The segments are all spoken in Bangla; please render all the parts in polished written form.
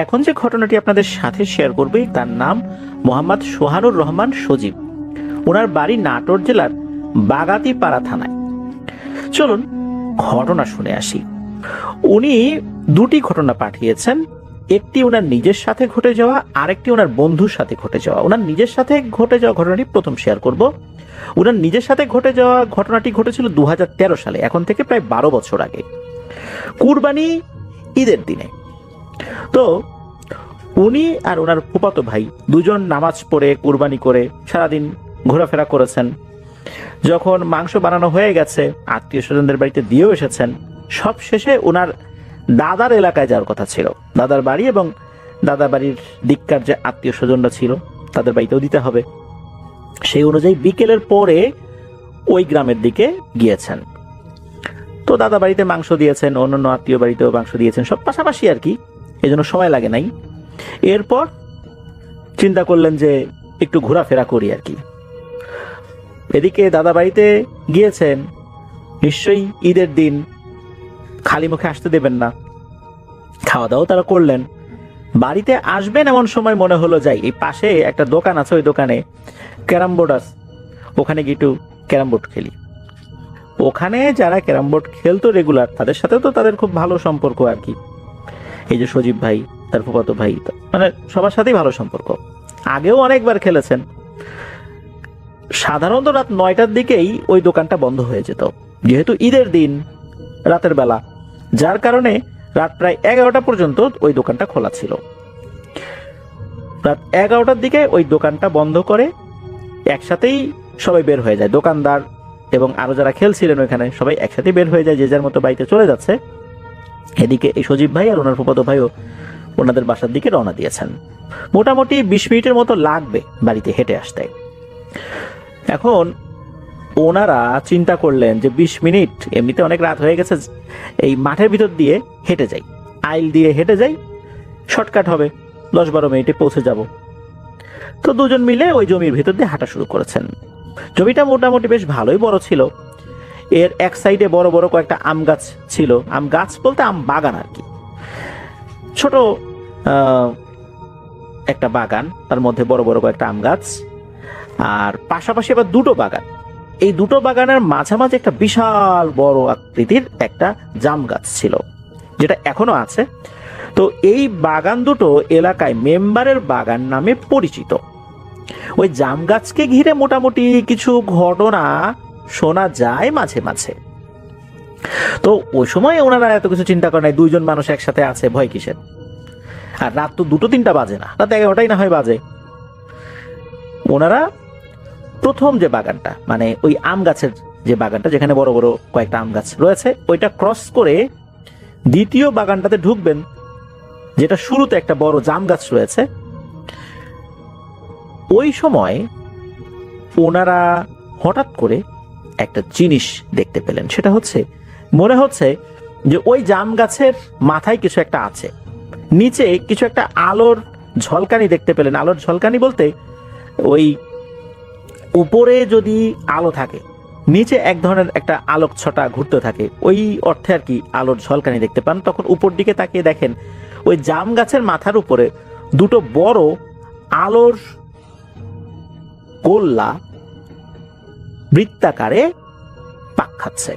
এখন যে ঘটনাটি আপনাদের সাথে শেয়ার করবে তার নাম মোহাম্মদ সোহানুর রহমান সজীব। ওনার বাড়ি নাটোর জেলার বাগাতিপাড়া থানায়। চলুন ঘটনা শুনে আসি। উনি দুটি ঘটনা পাঠিয়েছেন, একটি ওনার নিজের সাথে ঘটে যাওয়া, আরেকটি ওনার বন্ধুর সাথে ঘটে যাওয়া। ওনার নিজের সাথে ঘটে যাওয়া ঘটনাটি প্রথম শেয়ার করব। ওনার নিজের সাথে ঘটে যাওয়া ঘটনাটি ঘটেছিল 2013 সালে, এখন থেকে প্রায় 12 বছর আগে, কুরবানি ঈদের দিনে। তো উনি আর ওনার ফুফাতো ভাই দুজন নামাজ পড়ে কুরবানি করে সারাদিন ঘোরাফেরা করেছেন। যখন মাংস বানানো হয়ে গেছে, আত্মীয় স্বজনদের বাড়িতে দিয়েও এসেছেন। সব শেষে ওনার দাদার এলাকায় যাওয়ার কথা ছিল, দাদার বাড়ি এবং দাদা বাড়ির দিককার যে আত্মীয় স্বজনরা ছিল তাদের বাড়িতেও দিতে হবে। সেই অনুযায়ী বিকেলের পরে ওই গ্রামের দিকে গিয়েছেন। তো দাদা বাড়িতে মাংস দিয়েছেন, অন্যান্য আত্মীয় বাড়িতেও মাংস দিয়েছেন, সব পাশাপাশি আর কি, এই জন্য সময় লাগে নাই। এরপর চিন্তা করলেন যে একটু ঘোরাফেরা করি আর কি। এদিকে দাদা বাড়িতে গিয়েছেন, নিশ্চয়ই ঈদের দিন খালি মুখে আসতে দেবেন না, খাওয়া দাওয়া তারা করলেন। বাড়িতে আসবেন এমন সময় মনে হলো যাই, এই পাশে একটা দোকান আছে, ওই দোকানে ক্যারাম বোর্ড আছে, ওখানে গিয়ে একটু ক্যারাম বোর্ড খেলি। ওখানে যারা ক্যারাম বোর্ড খেলতো রেগুলার, তাদের সাথেও তো তাদের খুব ভালো সম্পর্ক আর কি। এই যে সজীব ভাই, তার ফুফাতো ভাই, মানে সবার সাথেই ভালো সম্পর্ক, আগেও অনেকবার খেলেছেন। সাধারণত রাত 9টার দিকেই ওই দোকানটা বন্ধ হয়ে যেত, যেহেতু ঈদের দিন রাতের বেলা, যার কারণে রাত প্রায় 11টা পর্যন্ত ওই দোকানটা খোলা ছিল। রাত 11টার দিকে ওই দোকানটা বন্ধ করে একসাথেই সবাই বের হয়ে যায়, দোকানদার এবং আরো যারা খেলছিলেন ওইখানে সবাই একসাথে বের হয়ে যায়, যে যার মতো বাড়িতে চলে যাচ্ছে। এদিকে এই সজীব ভাই আর ওনার ফুফাতো ভাইও ওনাদের বাসার দিকে রওনা দিয়েছেন। মোটামুটি 20 মিনিটের মতো লাগবে বাড়িতে হেঁটে আসতে। এখন ওনারা চিন্তা করলেন যে 20 মিনিট, এমনিতে অনেক রাত হয়ে গেছে, এই মাঠের ভিতর দিয়ে হেঁটে যাই, আইল দিয়ে হেঁটে যাই, শর্টকাট হবে, 10-12 মিনিটে পৌঁছে যাব। তো দুজন মিলে ওই জমির ভিতর দিয়ে হাঁটা শুরু করেছেন। জমিটা মোটামুটি বেশ ভালোই বড় ছিল। এর এক সাইডে বড় বড় কয়েকটা আম গাছ ছিল, আম গাছ বলতে আম বাগান আর কি, ছোট একটা বাগান, তার মধ্যে বড় বড় কয়েকটা আম গাছ, আর পাশাপাশি আবার দুটো বাগান। এই দুটো বাগানের মাঝামাঝি একটা বিশাল বড় আকৃতির একটা জাম গাছ ছিল, যেটা এখনো আছে। তো এই বাগান দুটো এলাকায় মেম্বারের বাগান নামে পরিচিত। ওই জাম গাছকে ঘিরে মোটামুটি কিছু ঘটনা শোনা যায় মাঝে মাঝে। তো ওই সময় ওনারা এত কিছু চিন্তা করে নাই, দুইজন মানুষ একসাথে আছে, ভয় কিসের। আর রাত তো 2-3টা বাজে না, রাত 11টাই না হয় বাজে। ওনারা প্রথম যে বাগানটা, মানে ওই আম গাছের যে বাগানটা, যেখানে বড় বড় কয়েকটা আম গাছ রয়েছে, ওইটা ক্রস করে দ্বিতীয় বাগানটাতে ঢুকবেন, যেটা শুরুতে একটা বড় জাম গাছ রয়েছে। ওই সময় ওনারা হঠাৎ করে একটা জিনিস দেখতে পেলেন। সেটা হচ্ছে, মনে হচ্ছে যে ওই জাম গাছের মাথায় কিছু একটা আছে, নিচে কিছু একটা আলোর ঝলকানি দেখতে পেলেন। আলোর ঝলকানি বলতে ওই উপরে যদি আলো থাকে, নিচে এক ধরনের একটা আলোক ছটা ঘুরতে থাকে, ওই অর্থে আর কি আলোর ঝলকানি দেখতে পান। তখন উপর দিকে তাকিয়ে দেখেন ওই জাম গাছের মাথার উপরে দুটো বড় আলোর গোল্লা বৃত্তাকারে পাক খাচ্ছে।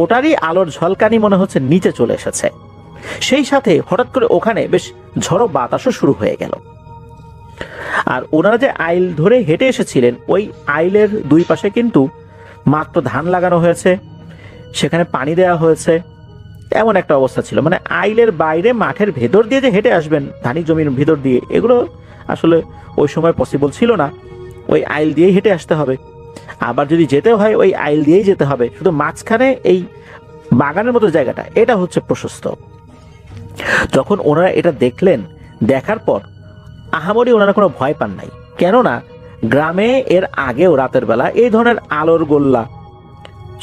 ওটারই আলোর ঝলকানি মনে হচ্ছে নিচে চলে এসেছে। সেই সাথে হঠাৎ করে ওখানে বেশ ঝড়ো বাতাসও শুরু হয়ে গেল। আর ওনারা যে আইল ধরে হেঁটে এসেছিলেন, ওই আইলের দুই পাশে কিন্তু মাত্র ধান লাগানো হয়েছে, সেখানে পানি দেওয়া হয়েছে, এমন একটা অবস্থা ছিল। মানে আইলের বাইরে মাঠের ভেতর দিয়ে যে হেঁটে আসবেন, ধানি জমির ভিতর দিয়ে, এগুলো আসলে ওই সময় পসিবল ছিল না। ওই আইল দিয়েই হেঁটে আসতে হবে, আবার যদি যেতে হয় ওই আইল দিয়েই যেতে হবে। শুধু মাঝখানে এই বাগানের মতো জায়গাটা, এটা হচ্ছে প্রশস্ত। যখন ওনারা এটা দেখলেন, দেখার পর আহামরি ওনারা কোনো ভয় পান নাই, কেননা গ্রামে এর আগেও রাতের বেলা এই ধরনের আলোর গোল্লা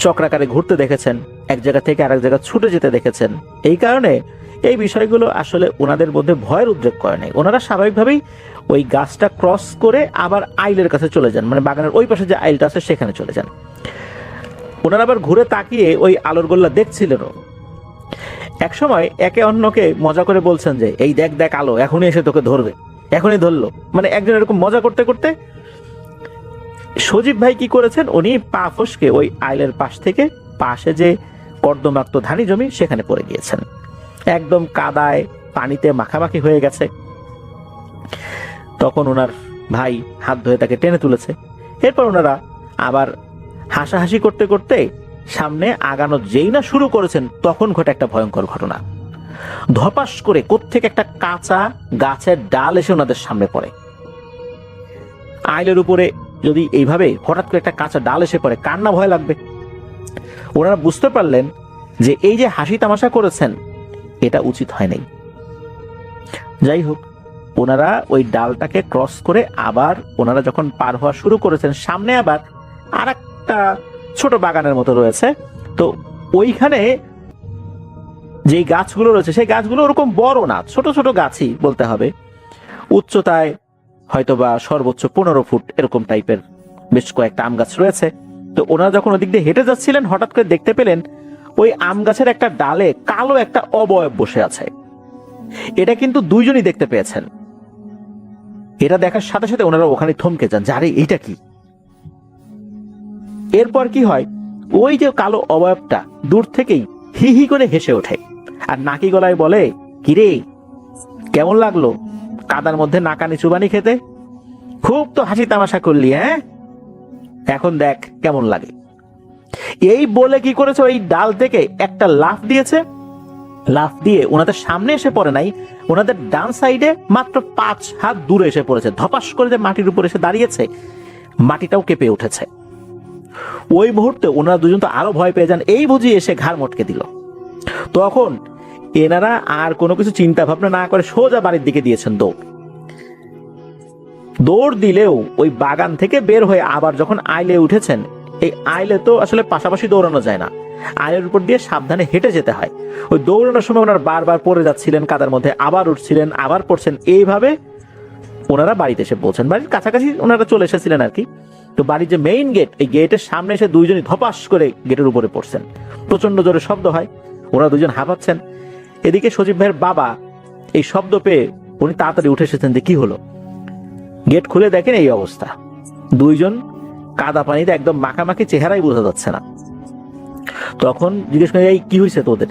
চক্রাকারে ঘুরতে দেখেছেন, এক জায়গা থেকে আরেক জায়গা ছুটে যেতে দেখেছেন। এই কারণে এই বিষয়গুলো আসলে ওনাদের মধ্যে ভয়ের উদ্রেক করে নাই। ওনারা স্বাভাবিকভাবেই ওই গাছটা ক্রস করে আবার আইলের কাছে চলে যান, মানে বাগানের ওই পাশে যে আইলটা আছে সেখানে চলে যান। ওনারা আবার ঘুরে তাকিয়ে ওই আলোর গোল্লা দেখছিলেনও। একসময় একে অন্যকে মজা করে বলছেন যে এই দেখ দেখ আলো এখনই এসে তোকে ধরবে, এখনই ধরলো। মানে একজন এরকম মজা করতে করতে সজীব ভাই কি করেছেন, উনি পা ফসকে ওই আইলের পাশ থেকে পাশে যে কর্দমাক্ত ধানি জমি সেখানে পড়ে গিয়েছেন। একদম কাদায় পানিতে মাখামাখি হয়ে গেছে। তখন ওনার ভাই হাত ধরে তাকে টেনে তুলেছে। এরপর ওনারা আবার হাসাহাসি করতে করতে সামনে আগানো যেই না শুরু করেছেন তখন ঘটে একটা ভয়ঙ্কর ঘটনা। ধপাস করে কোত্থেকে একটা কাঁচা গাছের ডাল এসে ওনাদের সামনে পড়ে। আইলের উপরে যদি এইভাবে হঠাৎ করে একটা কাঁচা ডাল এসে পড়ে কার না ভয় লাগবে। ওনারা বুঝতে পারলেন যে এই যে হাসি তামাশা করেছেন এটা উচিত হয় নাই। যাই হোক, ওনারা ওই ডালটাকে ক্রস করে আবার ওনারা যখন পার হওয়া শুরু করেছেন, সামনে আবার আর একটা ছোট বাগানের মতো রয়েছে। তো ওইখানে যেই গাছগুলো রয়েছে সেই গাছগুলো ওরকম বড় না, ছোট ছোট গাছই বলতে হবে। উচ্চতায় হয়তোবা সর্বোচ্চ 15 ফুট এরকম টাইপের বেশ কয়েকটা আম গাছ রয়েছে। তো ওনারা যখন ওদিক দিয়ে হেঁটে যাচ্ছিলেন হঠাৎ করে দেখতে পেলেন ওই আম গাছের একটা ডালে কালো একটা অবয়ব বসে আছে। এটা কিন্তু দুইজনই দেখতে পেয়েছেন। এটা দেখার সাথে সাথে ওনারা ওখানে থমকে যান, আরে এইটা কি। এরপর কি হয়, ওই যে কালো অবয়বটা দূর থেকেই হি হি করে হেসে ওঠে আর নাকি গলায় বলে, কিরে কেমন লাগলো কাদার মধ্যে নাকানি চুবানি খেতে? খুব তো হাসি তামাশা করলি, হ্যাঁ? এখন দেখ কেমন লাগে। এই বলে কি করেছে, ওই ডাল থেকে একটা লাফ দিয়েছে। লাফ দিয়ে ওনাদের সামনে এসে পড়ে নাই, ওনাদের ডান সাইডে মাত্র 5 হাত দূরে এসে পড়েছে। ধপাস করে যে মাটির উপর এসে দাঁড়িয়েছে, মাটিটাও কেঁপে উঠেছে। ওই মুহূর্তে ওনারা দুজন তো আরো ভয় পেয়ে যান, এই বুঝি এসে ঘাড় মটকে দিল। তখন এনারা আর কোনো কিছু চিন্তা ভাবনা না করে সোজা বাড়ির দিকে দিয়েছেন দৌড়। দৌড় দিলেও ওই বাগান থেকে বের হয়ে আবার যখন আইলে উঠেছেন, এই আইলে তো আসলে পাশাপাশি দৌড়ানো যায় না, আইলের উপর দিয়ে সাবধানে হেঁটে যেতে হয়। ওই দৌড়ানোর সময় ওনারা বারবার পড়ে যাচ্ছিলেন কাদার মধ্যে, আবার উঠছিলেন আবার পড়ছেন। এইভাবে ওনারা বাড়িতে এসে পৌঁছেন। বাড়ির কাছাকাছি ওনারা চলে এসেছিলেন আর কি। তো বাড়ির যে মেইন গেট, এই গেটের সামনে এসে দুইজনই ধপাস করে গেটের উপরে পড়ছেন। প্রচন্ড জোরে শব্দ হয়, ওনারা দুজন হাঁপাচ্ছেন। এদিকে সজীব ভাইয়ের বাবা এই শব্দ পেয়ে উনি তাড়াতাড়ি উঠে এসেছেন যে কি হলো। গেট খুলে দেখেন এই অবস্থা, দুইজন কাদা পানিতে একদম মাখামাখি, চেহারাই বোঝা যাচ্ছে না। তখন জিজ্ঞেস করেন, এই কি হয়েছে তোদের?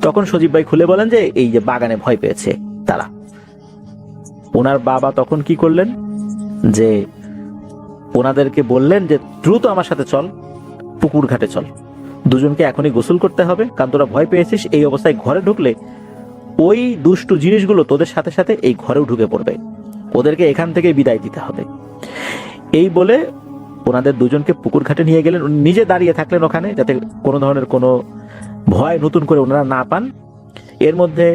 তখন সজীব ভাই খুলে বলেন যে এই যে বাগানে ভয় পেয়েছে তারা। ওনার বাবা তখন কি করলেন, যে ওনাদেরকে বললেন যে দ্রুত আমার সাথে চল, পুকুর ঘাটে চল, দুজনকে এখনই গোসল করতে হবে, কারণ তোরা ভয় পেয়েছিস। এই অবস্থায় ঘরে ঢুকলে ওই দুষ্টু জিনিসগুলো তোদের সাথে সাথে এই ঘরেও ঢুকে পড়বে, ওদেরকে এখান থেকে বিদায় দিতে হবে। এই বলে ওনাদের দুজনকে পুকুর ঘাটে নিয়ে গেলেন। উনি নিজে দাঁড়িয়ে থাকলেন ওখানে, যাতে কোনো ধরনের কোনো ভয় নতুন করে ওনারা না পান। এর মধ্যে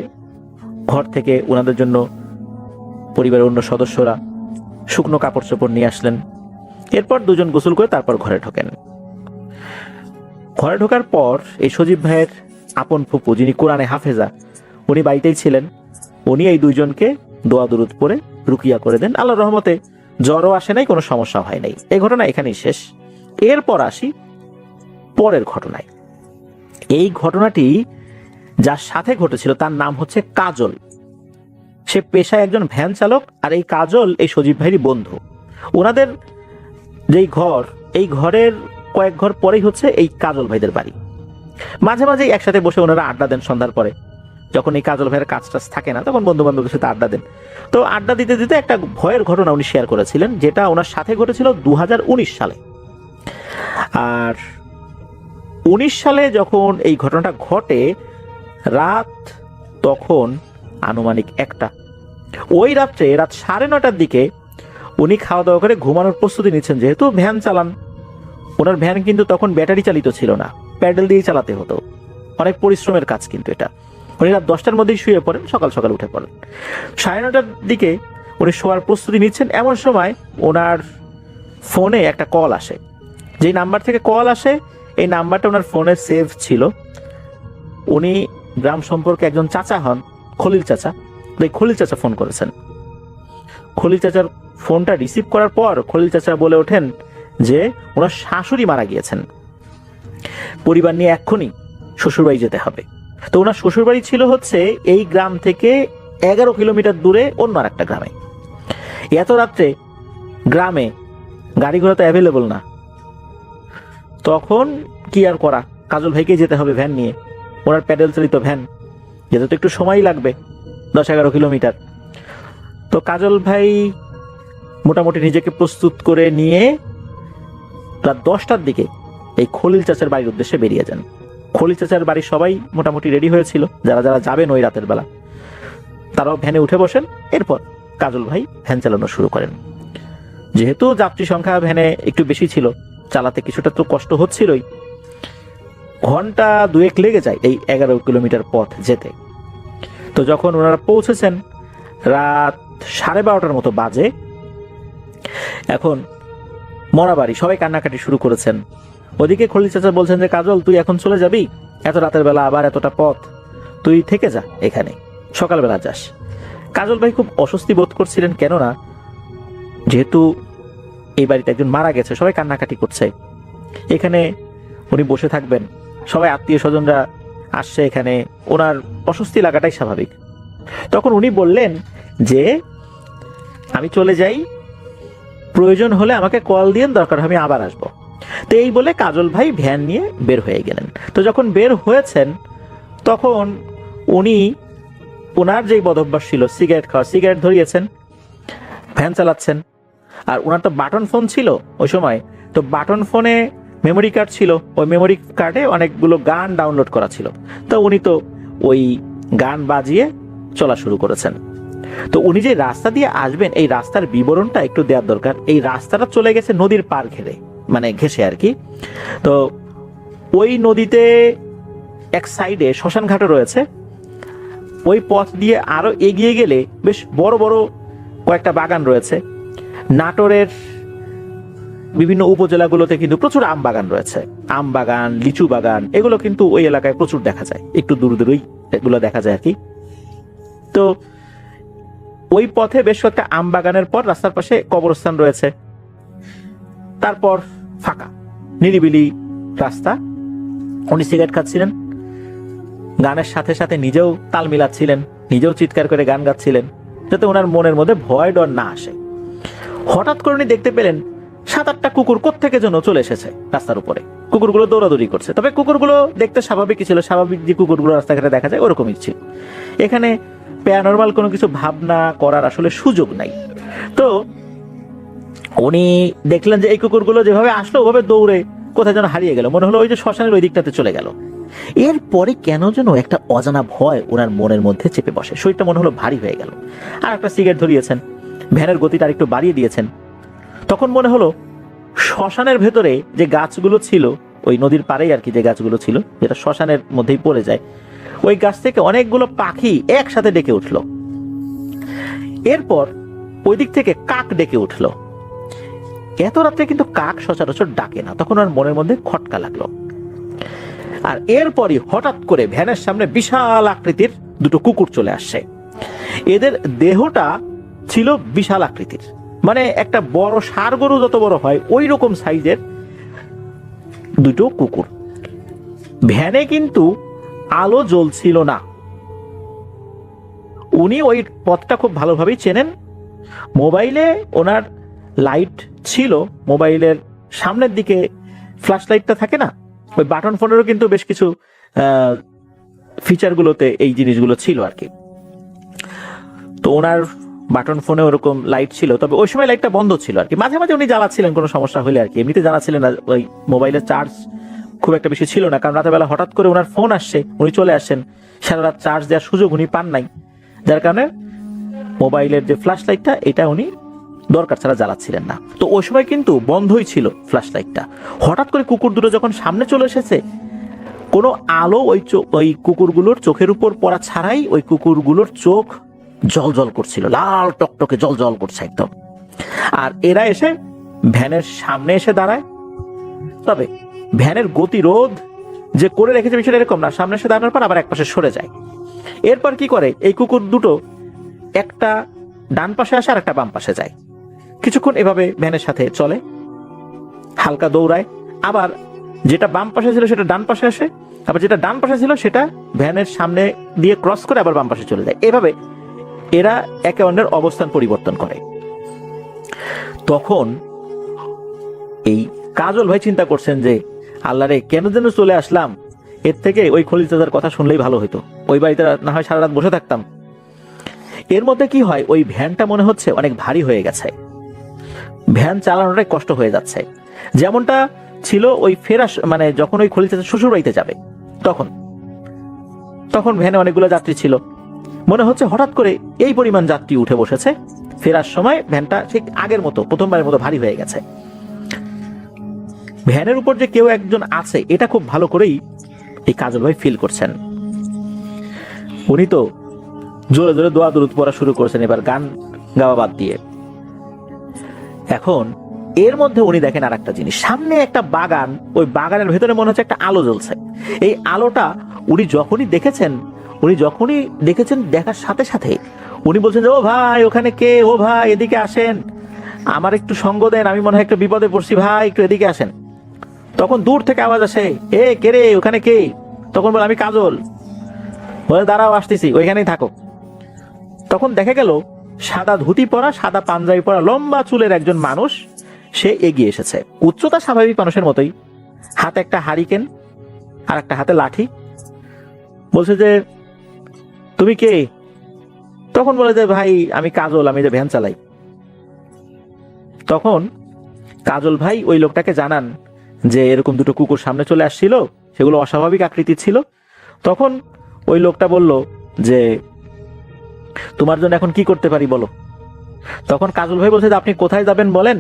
ঘর থেকে ওনাদের জন্য পরিবারের অন্য সদস্যরা শুকনো কাপড় চোপড় নিয়ে আসলেন। এরপর দুজন গোসল করে তারপর ঘরে ঢোকেন। ঘরে ঢোকার পর এই সজীব ভাইয়ের আপন ফুপু, যিনি কোরআনে হাফেজা, উনি বাড়িতেই ছিলেন। উনি এই দুইজনকে দোয়া দুরুদ পড়ে রুকিয়া করে দেন। আল্লাহর রহমতে জ্বরও আসে নাই, কোনো সমস্যা হয় নাই। এই ঘটনা এখানেই শেষ। এরপর আসি পরের ঘটনায়। এই ঘটনাটি যার সাথে ঘটেছিল তার নাম হচ্ছে কাজল। সে পেশায় একজন ভ্যান চালক, আর এই কাজল এই সজীব ভাইয়েরই বন্ধু। ওনাদের যেই ঘর, এই ঘরের কয়েক ঘর পরেই হচ্ছে এই কাজল ভাইদের বাড়ি। মাঝে মাঝে একসাথে বসে ওনারা আড্ডা দেন সন্ধ্যার পরে, যখন এই কাজল ভাইয়ের কাজ টাজ থাকে না তখন বন্ধু বান্ধবের সাথে আড্ডা দেন। তো আড্ডা দিতে দিতে একটা ভয়ের ঘটনা উনি শেয়ার করেছিলেন, যেটা ওনার সাথে ঘটেছিল 2019 সালে। আর 19 সালে যখন এই ঘটনাটা ঘটে, রাত তখন আনুমানিক 1টা। ওই রাত্রে রাত 9:30টার দিকে উনি খাওয়া দাওয়া করে ঘুমানোর প্রস্তুতি নিচ্ছেন। যেহেতু ভ্যান চালান, ওনার ভ্যান কিন্তু তখন ব্যাটারি চালিত ছিল না, প্যাডেল দিয়েই চালাতে হতো। অনেক পরিশ্রমের কাজ কিন্তু এটা। উনি রাত 10টার মধ্যেই শুয়ে পড়েন, সকাল সকাল উঠে পড়েন। 9:30টার দিকে উনি শোয়ার প্রস্তুতি নিচ্ছেন, এমন সময় ওনার ফোনে একটা কল আসে। যেই নাম্বার থেকে কল আসে, এই নাম্বারটা ওনার ফোনে সেভ ছিল। উনি গ্রাম সম্পর্কে একজন চাচা হন, খলিল চাচা। খলিল চাচা ফোন করেছেন। খলিল চাচার ফোনটা রিসিভ করার পর খলিল চাচা বলে ওঠেন যে ওনার শাশুড়ি মারা গিয়েছেন, পরিবার নিয়ে এক্ষুনি শ্বশুরবাড়ি যেতে হবে। তো ওনার শ্বশুরবাড়ি ছিল হচ্ছে এই গ্রাম থেকে 11 কিলোমিটার দূরে অন্য আর একটা গ্রামে। এত রাত্রে গ্রামে গাড়ি ঘোড়া তো অ্যাভেলেবল না, তখন কি আর করা, কাজল ভাইকে যেতে হবে ভ্যান নিয়ে। ওনার প্যাডেল চালিত ভ্যান, যেতে তো একটু সময় লাগবে, 10-11 কিলোমিটার। তো কাজল ভাই মোটামুটি নিজেকে প্রস্তুত করে নিয়ে রাত 10টার দিকে এই খলিল চাচার বাড়ির উদ্দেশ্যে বেরিয়ে যান। খলিল চাচার বাড়ির সবাই মোটামুটি রেডি হয়েছিল, যারা যারা যাবেন ওই রাতের বেলা তারাও ভ্যানে উঠে বসেন। এরপর কাজল ভাই ভ্যান চালানো শুরু করেন। যেহেতু যাত্রী সংখ্যা ভ্যানে একটু বেশি ছিল, চালাতে কিছুটা তো কষ্ট হচ্ছিলই। ঘন্টা 2 লেগে যায় এই 11 কিলোমিটার পথ যেতে। তো যখন ওনারা পৌঁছেছেন রাত 12:30টার মতো বাজে, এখন মরাবাড়ি সবাই কান্নাকাটি শুরু করেছেন। ওদিকে খলিল চাচা বলছেন যে কাজল তুই এখন চলে যাবি, এত রাতের বেলা আবার এতটা পথ, তুই থেকে যা এখানে, সকালবেলা যাস। কাজল ভাই খুব অস্বস্তি বোধ করছিলেন, কেননা যেহেতু এই বাড়িতে একজন মারা গেছে, সবাই কান্নাকাটি করছে, এখানে উনি বসে থাকবেন, সবাই আত্মীয় স্বজনরা আসছে এখানে, ওনার অস্বস্তি লাগাটাই স্বাভাবিক। তখন উনি বললেন যে আমি চলে যাই, প্রয়োজন হলে আমাকে কল দিয়ে, দরকার আমি আবার আসবো। তো এই বলে কাজল ভাই ভ্যান নিয়ে বের হয়ে গেলেন। তো যখন বের হয়েছেন তখন উনি ওনার যেই বদভ্যাস ছিল সিগারেট খাওয়া, সিগারেট ধরিয়েছেন, ভ্যান চালাচ্ছেন। আর ওনার তো বাটন ফোন ছিল ওই সময়, তো বাটন ফোনে মেমোরি কার্ড ছিল, ওই মেমোরি কার্ডে অনেকগুলো গান ডাউনলোড করা ছিল। তো উনি তো ওই গান বাজিয়ে চলা শুরু করেছেন। তো উনি যে রাস্তা দিয়ে আসবেন এই রাস্তার বিবরণটা একটু দেওয়ার দরকার। এই রাস্তাটা চলে গেছে নদীর পার ঘেরে, মানে ঘেঁষে আর কি। তো ওই নদীতে এক সাইডে শ্মশান ঘাটও রয়েছে। ওই পথ দিয়ে আরো এগিয়ে গেলে বেশ বড় বড় কয়েকটা বাগান রয়েছে। নাটোরের বিভিন্ন উপজেলাগুলোতে কিন্তু প্রচুর আম বাগান রয়েছে, আম বাগান, লিচু বাগান, এগুলো কিন্তু ওই এলাকায় প্রচুর দেখা যায়, একটু দূর দূরেই এগুলো দেখা যায় আর কি। তো ওই পথে বেশ কয়েকটা আম বাগানের পর রাস্তার পাশে কবরস্থান রয়েছে, তারপর ফাঁকা নিরিবিলি রাস্তা। উনি সিগারেট খাচ্ছিলেন, গানের সাথে সাথে নিজেও তাল মিলাচ্ছিলেন, নিজেও চিৎকার করে গান গাচ্ছিলেন, যাতে ওনার মনের মধ্যে ভয় ডর না আসে। হঠাৎ করে উনি দেখতে পেলেন 7-8টা কুকুর কোত্থেকে যেন চলে এসেছে রাস্তার উপরে। কুকুরগুলো দৌড়াদৌড়ি করছে, তবে কুকুরগুলো দেখতে স্বাভাবিকই ছিল, স্বাভাবিক যে কুকুরগুলো রাস্তাঘাটে দেখা যায় ওরকমই ছিল। এখানে প্যারানরমাল কোনো কিছু ভাবনা করার আসলে সুযোগ নাই। তো উনি দেখলেন যে এই কুকুরগুলো যেভাবে আসলো ওভাবে দৌড়ে কোথায় যেন হারিয়ে গেল, মনে হলো ওই যে শ্মশানের ওই দিকটাতে চলে গেল। এরপরে কেন যেন একটা অজানা ভয় ওনার মনের মধ্যে চেপে বসে, শরীরটা মনে হলো ভারী হয়ে গেল। আর একটা সিগারেট ধরিয়েছেন, ভ্যানের গতিটা আরেকটু বাড়িয়ে দিয়েছেন। তখন মনে হলো শ্মশানের ভেতরে যে গাছগুলো ছিল, ওই নদীর পাড়েই আর কি যে গাছগুলো ছিল, যেটা শ্মশানের মধ্যেই পড়ে যায়, ওই গাছ থেকে অনেকগুলো পাখি একসাথে ডেকে উঠলো। এরপর ওই দিক থেকে কাক ডেকে উঠলো। এত রাত্রে কিন্তু কাক সচরাচর ডাকে না, তখন ওর মনের মধ্যে খটকা লাগলো। আর এরপরই হঠাৎ করে ভ্যানের সামনে বিশাল আকৃতির দুটো কুকুর চলে আসছে। এদের দেহটা ছিল বিশাল আকৃতির, মানে একটা বড় ষাঁড় গরু যত বড় হয় ওই রকম সাইজের দুটো কুকুর। ভ্যানে কিন্তু আলো জ্বলছিল না। উনি ওই পথটা খুব ভালোভাবেই চেনেন। মোবাইলে ওনার লাইট ছিল, মোবাইলের সামনের দিকে ফ্ল্যাশ লাইটটা থাকে না, ওই বাটন ফোনেরও কিন্তু বেশ কিছু ফিচারগুলোতে এই জিনিসগুলো ছিল আর কি। তো ওনার বাটন ফোনে ওরকম লাইট ছিল, তবে ওই সময় লাইটটা বন্ধ ছিল আর কি। মাঝে মাঝে উনি জ্বালাচ্ছিলেন কোনো সমস্যা হলে আর কি, এমনিতে জ্বালাচ্ছিলেন না। ওই মোবাইলের চার্জ খুব একটা বেশি ছিল না, কারণ রাতের বেলা হঠাৎ করে ওনার ফোন আসছে, উনি চলে আসছেন, সারা রাত চার্জ দেওয়ার সুযোগ উনি পান নাই, যার কারণে মোবাইলের যে ফ্ল্যাশ লাইটটা এটা উনি দরকার ছাড়া জ্বালাচ্ছিলেন না। তো ওই সময় কিন্তু বন্ধই ছিল ফ্ল্যাশ লাইটটা। হঠাৎ করে কুকুর দুটো যখন সামনে চলে এসেছে, কোনো আলো ওই কুকুরগুলোর চোখের উপর পড়া ছাড়াই ওই কুকুরগুলোর চোখ জল জল করছিল, লাল টকটকে জল জল করছে একদম। আর এরা এসে ভ্যানের সামনে এসে দাঁড়ায়, তবে ভ্যানের গতিরোধ যে করে রেখেছে বিষয়টা এরকম না, সামনে এসে দাঁড়ানোর পর আবার একপাশে সরে যায়। এরপর কি করে, এই কুকুর দুটো একটা ডান পাশে আসে আর একটা বাম পাশে যায়, কিছুক্ষণ এভাবে ভ্যানের সাথে চলে, হালকা দৌড়ায়, আবার যেটা বাম পাশে ছিল সেটা ডান পাশে আসে, আবার যেটা ডান পাশে ছিল সেটা ভ্যানের সামনে দিয়ে ক্রস করে আবার বাম পাশে চলে যায়। এভাবে এরা একে অন্যের অবস্থান পরিবর্তন করে। তখন এই কাজল ভাই চিন্তা করছেন যে আল্লাহ রে, কেন যেন চলে আসলাম, এর থেকে ওই খলিল চাচার কথা শুনলেই ভালো হতো, ওই বাড়িতে না হয় সারা রাত বসে থাকতাম। এর মধ্যে কি হয়, ওই ভ্যানটা মনে হচ্ছে অনেক ভারী হয়ে গেছে, ভ্যান চালানোটাই কষ্ট হয়ে যাচ্ছে। যেমনটা ছিল ওই ফেরাস, মানে যখন ওই খলিল চাচা শ্বশুর বাড়িতে যাবে তখন তখন ভ্যানে অনেকগুলো যাত্রী ছিল, মনে হচ্ছে হঠাৎ করে এই পরিমাণ যাত্রী উঠে বসেছে, ফেরার সময় ভ্যানটা ঠিক আগের মতো প্রথমবারের মতো ভারী হয়ে গেছে। ভ্যানের উপর যে কেউ একজন আছে এটা খুব ভালো করেই এই কাজল ভাই ফিল করছেন। উনি তো জোরে জোরে দোয়া দুরুদ পড়া শুরু করছেন, এবার গান গাওয়া বাদ দিয়ে। এখন এর মধ্যে উনি দেখেন আর একটা জিনিস, সামনে একটা বাগান, ওই বাগানের ভেতরে মনে হচ্ছে একটা আলো জ্বলছে। এই আলোটা উনি যখনই দেখেছেন দেখার সাথে সাথে উনি বলছেন যে ও ভাই ওখানে কে, ও ভাই এদিকে আসেন, আমার একটু সঙ্গ দেন, আমি মনে হয় একটু বিপদে পড়ছি, ভাই একটু এদিকে আসেন। তখন দূর থেকে আওয়াজ আসে, এ কে রে, ওখানে কে? তখন বলে আমি কাজল। বলে দাঁড়াও আসতেছি, ওইখানেই থাকো। তখন দেখা গেল সাদা ধুতি পরা, সাদা পাঞ্জাবি পরা, লম্বা চুলের একজন মানুষ সে এগিয়ে এসেছে, উচ্চতা স্বাভাবিক মানুষের মতোই, হাতে একটা হারিকেন আর একটা হাতে লাঠি। বলছে যে তুমি কে? তখন বলে যে ভাই আমি কাজল, আমি যে ভ্যান চালাই। তখন কাজল ভাই ওই লোকটাকে জানান যে এরকম দুটো কুকুর সামনে চলে আসছিল, সেগুলো অস্বাভাবিক আকৃতির ছিল। তখন ওই লোকটা বলল যে তোমার জন্য এখন কি করতে পারি বলো। তখন কাজল ভাই বলছে যে আপনি কোথায় যাবেন বলেন,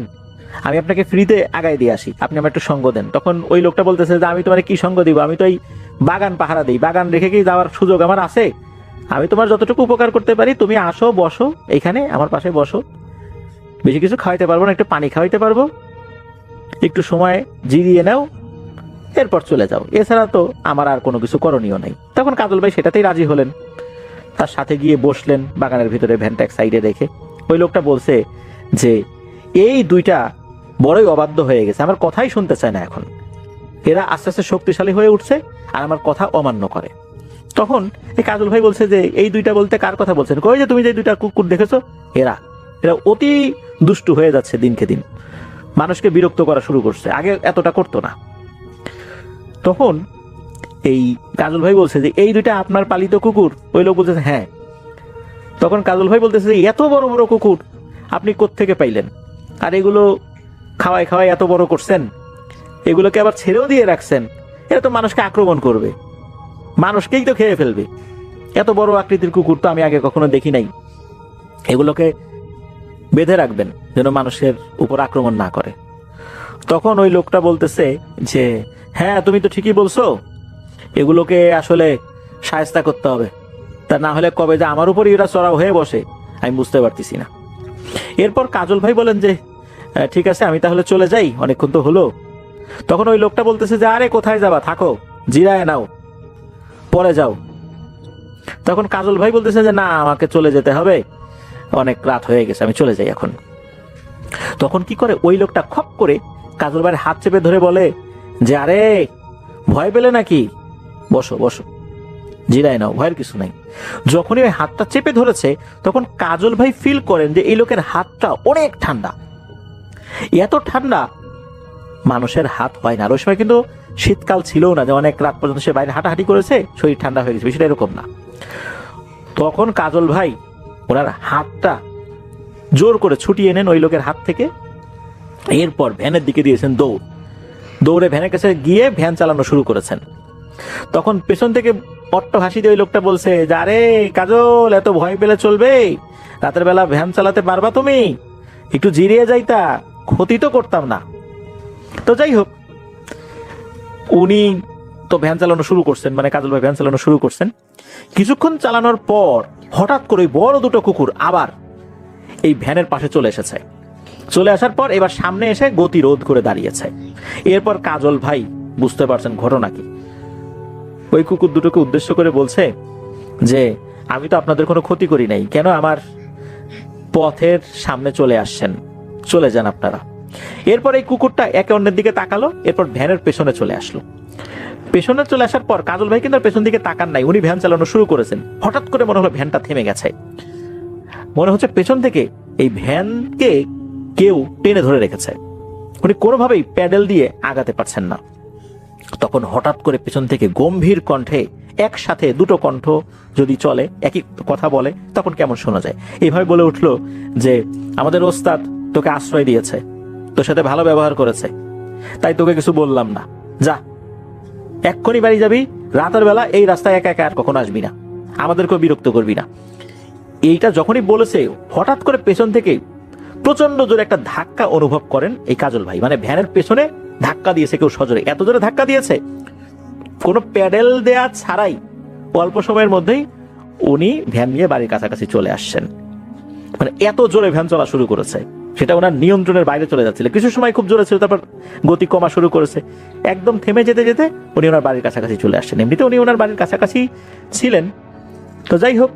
আমি আপনাকে ফ্রিতে আগায় দিয়ে আসি, আপনি আমার একটু সঙ্গ দেন। তখন ওই লোকটা বলতেছে যে আমি তোমার কি সঙ্গ দিব, আমি তো এই বাগান পাহারা দিই, বাগান রেখে কি যাওয়ার সুযোগ আমার আছে? আমি তোমার যতটুকু উপকার করতে পারি, তুমি আসো, বসো এখানে আমার পাশে বসো, বেশি কিছু খাওয়াইতে পারবো না, একটু পানি খাওয়াইতে পারবো, একটু সময় জিরিয়ে নাও, এরপর চলে যাও, এছাড়া তো আমার আর কোনো কিছু করণীয় নাই। তখন কাজল ভাই সেটাতেই রাজি হলেন, তার সাথে গিয়ে বসলেন বাগানের ভিতরে ভ্যানটা এক সাইডে রেখে। ওই লোকটা বলছে যে এই দুইটা বড়ই অবাধ্য হয়ে গেছে, আমার কথাই শুনতে চায় না, এখন এরা আস্তে আস্তে শক্তিশালী হয়ে উঠছে আর আমার কথা অমান্য করে। তখন এই কাজল ভাই বলছে যে এই দুইটা বলতে কার কথা বলছেন? কই যে তুমি যে দুইটা কুকুর দেখেছো, এরা অতি দুষ্টু হয়ে যাচ্ছে দিনকে দিন, মানুষকে বিরক্ত করা শুরু করছে, আগে এতটা করতো না। তখন এই কাজল ভাই বলছে যে এই দুইটা আপনার পালিত কুকুর? ওই লোক বলতেছে হ্যাঁ। তখন কাজল ভাই বলতেছে যে এত বড় বড় কুকুর আপনি কোত্থেকে পাইলেন? আর এগুলো খাওয়াই খাওয়াই এত বড় করছেন, এগুলোকে আবার ছেড়েও দিয়ে রাখছেন, এরা তো মানুষকে আক্রমণ করবে, মানুষকেই তো খেয়ে ফেলবে, এত বড় আকৃতির কুকুর তো আমি আগে কখনো দেখি নাই, এগুলোকে বেঁধে রাখবেন যেন মানুষের উপর আক্রমণ না করে। তখন ওই লোকটা বলতেছে যে হ্যাঁ তুমি তো ঠিকই বলছো, এগুলোকে আসলে শায়েস্তা করতে হবে, তা না হলে কবে যে আমার উপরই এরা চড়াও হয়ে বসে আমি বুঝতে পারতেছি না। এরপর কাজল ভাই বলেন যে ঠিক আছে আমি তাহলে চলে যাই, অনেকক্ষণ তো হলো। তখন ওই লোকটা বলতেছে যে আরে কোথায় যাবা, থাকো, জিরায় নাও, পরে যাও। তখন কাজল ভাই বলতেছে যে না আমাকে চলে যেতে হবে, অনেক রাত হয়ে গেছে, আমি চলে যাই এখন। তখন কি করে ওই লোকটা খপ করে কাজল ভাইয়ের হাত চেপে ধরে বলে যে আরে ভয় পেলে নাকি, বসো বসো, জিরায় নাও, ভয়ের কিছু নাই। যখনই ওই হাতটা চেপে ধরেছে তখন কাজল ভাই ফিল করেন যে এই লোকের হাতটা অনেক ঠান্ডা, এত ঠান্ডা মানুষের হাত হয় না। আর ওই সময় কিন্তু শীতকাল ছিল না যে অনেক রাত পর্যন্ত সে বাইরে হাঁটাহাঁটি করেছে, শরীর ঠান্ডা হয়ে গেছে, বিষয়টা এরকম না। তখন কাজল ভাই ওনার হাতটা জোর করে ছুটিয়ে নেন ওই লোকের হাত থেকে, এরপর ভ্যানের দিকে দিয়েছেন দৌড়, দৌড়ে ভ্যানের কাছে গিয়ে ভ্যান চালানো শুরু করেছেন। তখন পেছন থেকে পট্ট হাসি দিয়ে ওই লোকটা বলছে যে আরে কাজল এত ভয় পেলে চলবে, রাতের বেলা ভ্যান চালাতে পারবা তুমি, একটু জিরিয়ে যাইতা, ক্ষতি তো করতাম না। তো যাই হোক, উনি তো ভ্যান চালানো শুরু করছেন, মানে কাজল ভাই ভ্যান চালানো শুরু করছেন। কিছুক্ষণ চালানোর পর হঠাৎ করে বড় দুটো কুকুর আবার এই ভ্যানের পাশে চলে এসেছে, চলে আসার পর এবার সামনে এসে গতিরোধ করে দাঁড়িয়েছে। এরপর কাজল ভাই বুঝতে পারছেন ঘটনা কি। ওই কুকুর দুটোকে উদ্দেশ্য করে বলছে যে আমি তো আপনাদের কোনো ক্ষতি করি নাই, কেন আমার পথের সামনে চলে আসছেন, চলে যান আপনারা। এরপর এই কুকুরটা একে অন্যের দিকে তাকালো, এরপর ভ্যানের পেছনে চলে আসলো। পেছনে চলে আসার পর কাজল ভাই কিন্তু পেছন দিকে তাকান নাই, উনি ভ্যান চালানো শুরু করেছেন। হঠাৎ করে মনে হলো ভ্যানটা থেমে গেছে, মনে হচ্ছে পেছন থেকে এই ভ্যানকে কেউ টেনে ধরে রেখেছে। উনি কোনোভাবেই প্যাডেল দিয়ে আগাতে পারছেন না। তখন হঠাৎ করে পেছন থেকে গম্ভীর কণ্ঠে, একসাথে দুটো কণ্ঠ যদি চলে, একই কথা বলে, তখন কেমন শোনা যায়, এইভাবে বলে উঠলো যে আমাদের ওস্তাদ তোকে আশ্রয় দিয়েছে, তোর সাথে ভালো ব্যবহার করেছে, তাই তোকে কিছু বললাম না, যা এক্ষুনি বাড়ি যাবি, রাতের বেলা এই রাস্তায় একা একা আর কখনো আসবি না, আমাদেরকেও বিরক্ত করবি না। এইটা যখনই বলেছে হঠাৎ করে পেছন থেকে প্রচন্ড জোরে একটা ধাক্কা অনুভব করেন এই কাজল ভাই। মানে ভ্যানের পেছনে ধাক্কা দিয়েছে কেউ সজোরে, এত জোরে ধাক্কা দিয়েছে কোনো প্যাডেল দেয়া ছাড়াই অল্প সময়ের মধ্যেই উনি ভ্যান নিয়ে বাড়ির কাছাকাছি চলে আসছেন। মানে এত জোরে ভ্যান চলা শুরু করেছে, সেটা ওনার নিয়ন্ত্রণের বাইরে চলে যাচ্ছিল। কিছু সময় খুব জোরে ছিল, তারপর গতি কমা শুরু করেছে, একদম থেমে যেতে যেতে উনি ওনার বাড়ির কাছাকাছি চলে আসছেন। এমনিতে উনি ওনার বাড়ির কাছাকাছি ছিলেন। তো যাই হোক,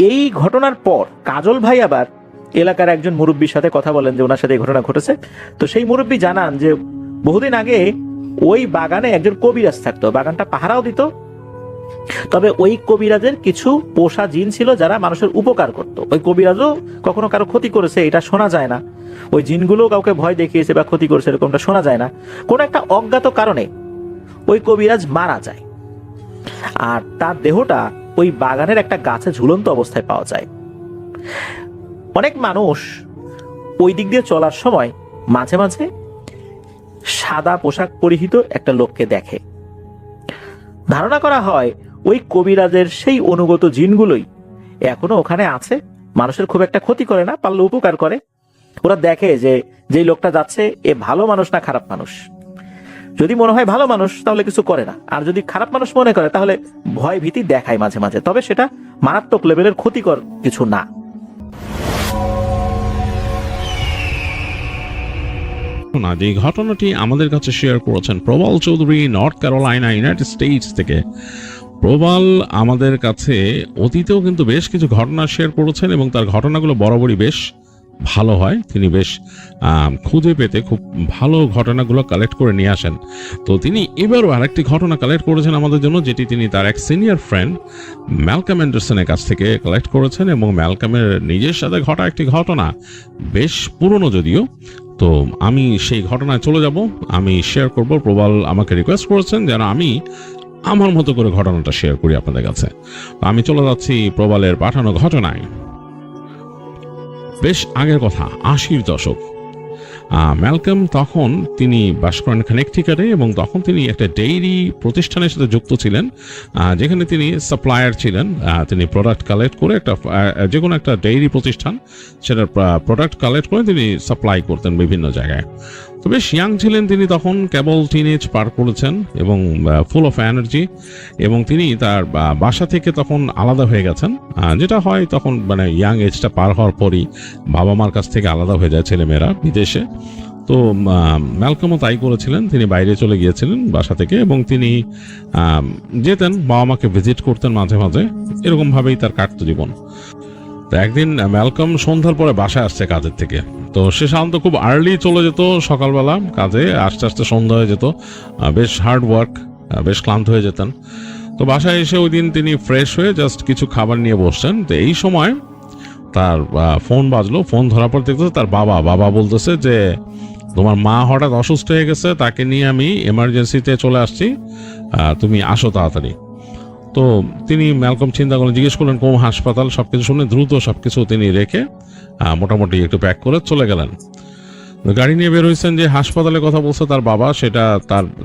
এই ঘটনার পর কাজল ভাই আবার এলাকার একজন মুরব্বীর সাথে কথা বলেন যে ওনার সাথে এই ঘটনা ঘটেছে। তো সেই মুরব্বী জানান যে বহুদিন আগে ওই বাগানে একজন কবিরাজ থাকতো, বাগানটা পাহারাও দিত। তবে ওই কবিরাজের কিছু পোষা জিন ছিল যারা মানুষের উপকার করত। ওই কবিরাজও কখনো কারো ক্ষতি করেছে এটা শোনা যায় না, ওই জিনগুলো কাউকে ভয় দেখিয়েছে বা ক্ষতি করেছে এরকমটা শোনা যায় না। কোনো একটা অজ্ঞাত কারণে ওই কবিরাজ মারা যায়, আর তার দেহটা ওই বাগানের একটা গাছে ঝুলন্ত অবস্থায় পাওয়া যায়। অনেক মানুষ ওই দিক দিয়ে চলার সময় মাঝে মাঝে সাদা পোশাক পরিহিত একটা লোককে দেখে। ধারণা করা হয় ওই কবিরাজের সেই অনুগত জিনগুলোই এখনো ওখানে আছে, মানুষের খুব একটা ক্ষতি করে না, পারলে উপকার করে। ওরা দেখে যে যেই লোকটা যাচ্ছে এ ভালো মানুষ না খারাপ মানুষ। যদি মনে হয় ভালো মানুষ তাহলে কিছু করে না, আর যদি খারাপ মানুষ মনে করে তাহলে ভয় ভীতি দেখায় মাঝে মাঝে, তবে সেটা মারাত্মক লেভেলের ক্ষতিকর কিছু না। যে ঘটনাটি আমাদের কাছে শেয়ার করেছেন Prabal Chowdhury, north Carolina, United States থেকে। প্রবাল আমাদের কাছে অতীতেও কিন্তু বেশ কিছু ঘটনা শেয়ার করেছেন এবং তার ঘটনাগুলো বরাবরই বেশ ভালো হয়। তিনি বেশ খুঁজে পেতে খুব ভালো ঘটনাগুলো কালেক্ট করে নিয়ে আসেন। তো তিনি এবারও আরেকটি ঘটনা কালেক্ট করেছেন আমাদের জন্য, যেটি তিনি তার এক সিনিয়র ফ্রেন্ড ম্যালকম অ্যান্ডারসনের কাছ থেকে কালেক্ট করেছেন এবং ম্যালকমের নিজের সাথে ঘটা একটি ঘটনা, বেশ পুরনো যদিও। তো আমি সেই ঘটনায় চলে যাব, আমি শেয়ার করব। প্রবাল আমাকে রিকোয়েস্ট করেছেন যেন আমি আমার মতো করে ঘটনাটা শেয়ার করি আপনাদের কাছে। আমি চলে যাচ্ছি প্রবালের পাঠানো ঘটনায়। বেশ আগের কথা, 80-র দশক। ম্যালকম তখন তিনি বাস করেন কানেকটিকাটে এবং তখন তিনি একটা ডেইরি প্রতিষ্ঠানের সাথে যুক্ত ছিলেন, যেখানে তিনি সাপ্লায়ার ছিলেন। তিনি প্রোডাক্ট কালেক্ট করে যে কোনো একটা ডেইরি প্রতিষ্ঠান সেটার প্রোডাক্ট কালেক্ট করে তিনি সাপ্লাই করতেন বিভিন্ন জায়গায়। তো বেশ ইয়াং ছিলেন তিনি তখন, কেবল টিনেজ পার করেছেন এবং ফুল অফ এনার্জি। এবং তিনি তার বাসা থেকে তখন আলাদা হয়ে গেছেন, যেটা হয় তখন মানে ইয়াং এজটা পার হওয়ার পরই বাবা মার কাছ থেকে আলাদা হয়ে যায় ছেলেমেয়েরা বিদেশে। তো ম্যালকমও তাই করেছিলেন, তিনি বাইরে চলে গিয়েছিলেন বাসা থেকে এবং তিনি যেতেন বাবা মাকে ভিজিট করতেন মাঝে মাঝে, এরকমভাবেই তার কাটতো জীবন। তো একদিন ম্যালকম সন্ধ্যার পরে বাসায় আসছে কাজের থেকে। তো সে সাধারণত খুব আর্লি চলে যেত সকালবেলা কাজে, আস্তে আস্তে সন্ধ্যা হয়ে যেত, বেশ হার্ড ওয়ার্ক, বেশ ক্লান্ত হয়ে যেতেন। তো বাসায় এসে ওই দিন তিনি ফ্রেশ হয়ে জাস্ট কিছু খাবার নিয়ে বসছেন। তো এই সময় তার ফোন বাজলো, ফোন ধরার পর দেখতেছে তার বাবা বলতেছে যে তোমার মা হঠাৎ অসুস্থ হয়ে গেছে, তাকে নিয়ে আমি এমার্জেন্সিতে চলে আসছি, তুমি আসো তাড়াতাড়ি। তো তিনি ম্যালকম চিন্তা করলেন, জিজ্ঞেস করলেন কোন হাসপাতাল, সবকিছু শুনে দ্রুত সবকিছু তিনি রেখে মোটামুটি একটু প্যাক করে চলে গেলেন। গাড়ি নিয়ে বের হয়েছেন, যে হাসপাতালের কথা বলছে তার বাবা, সেটা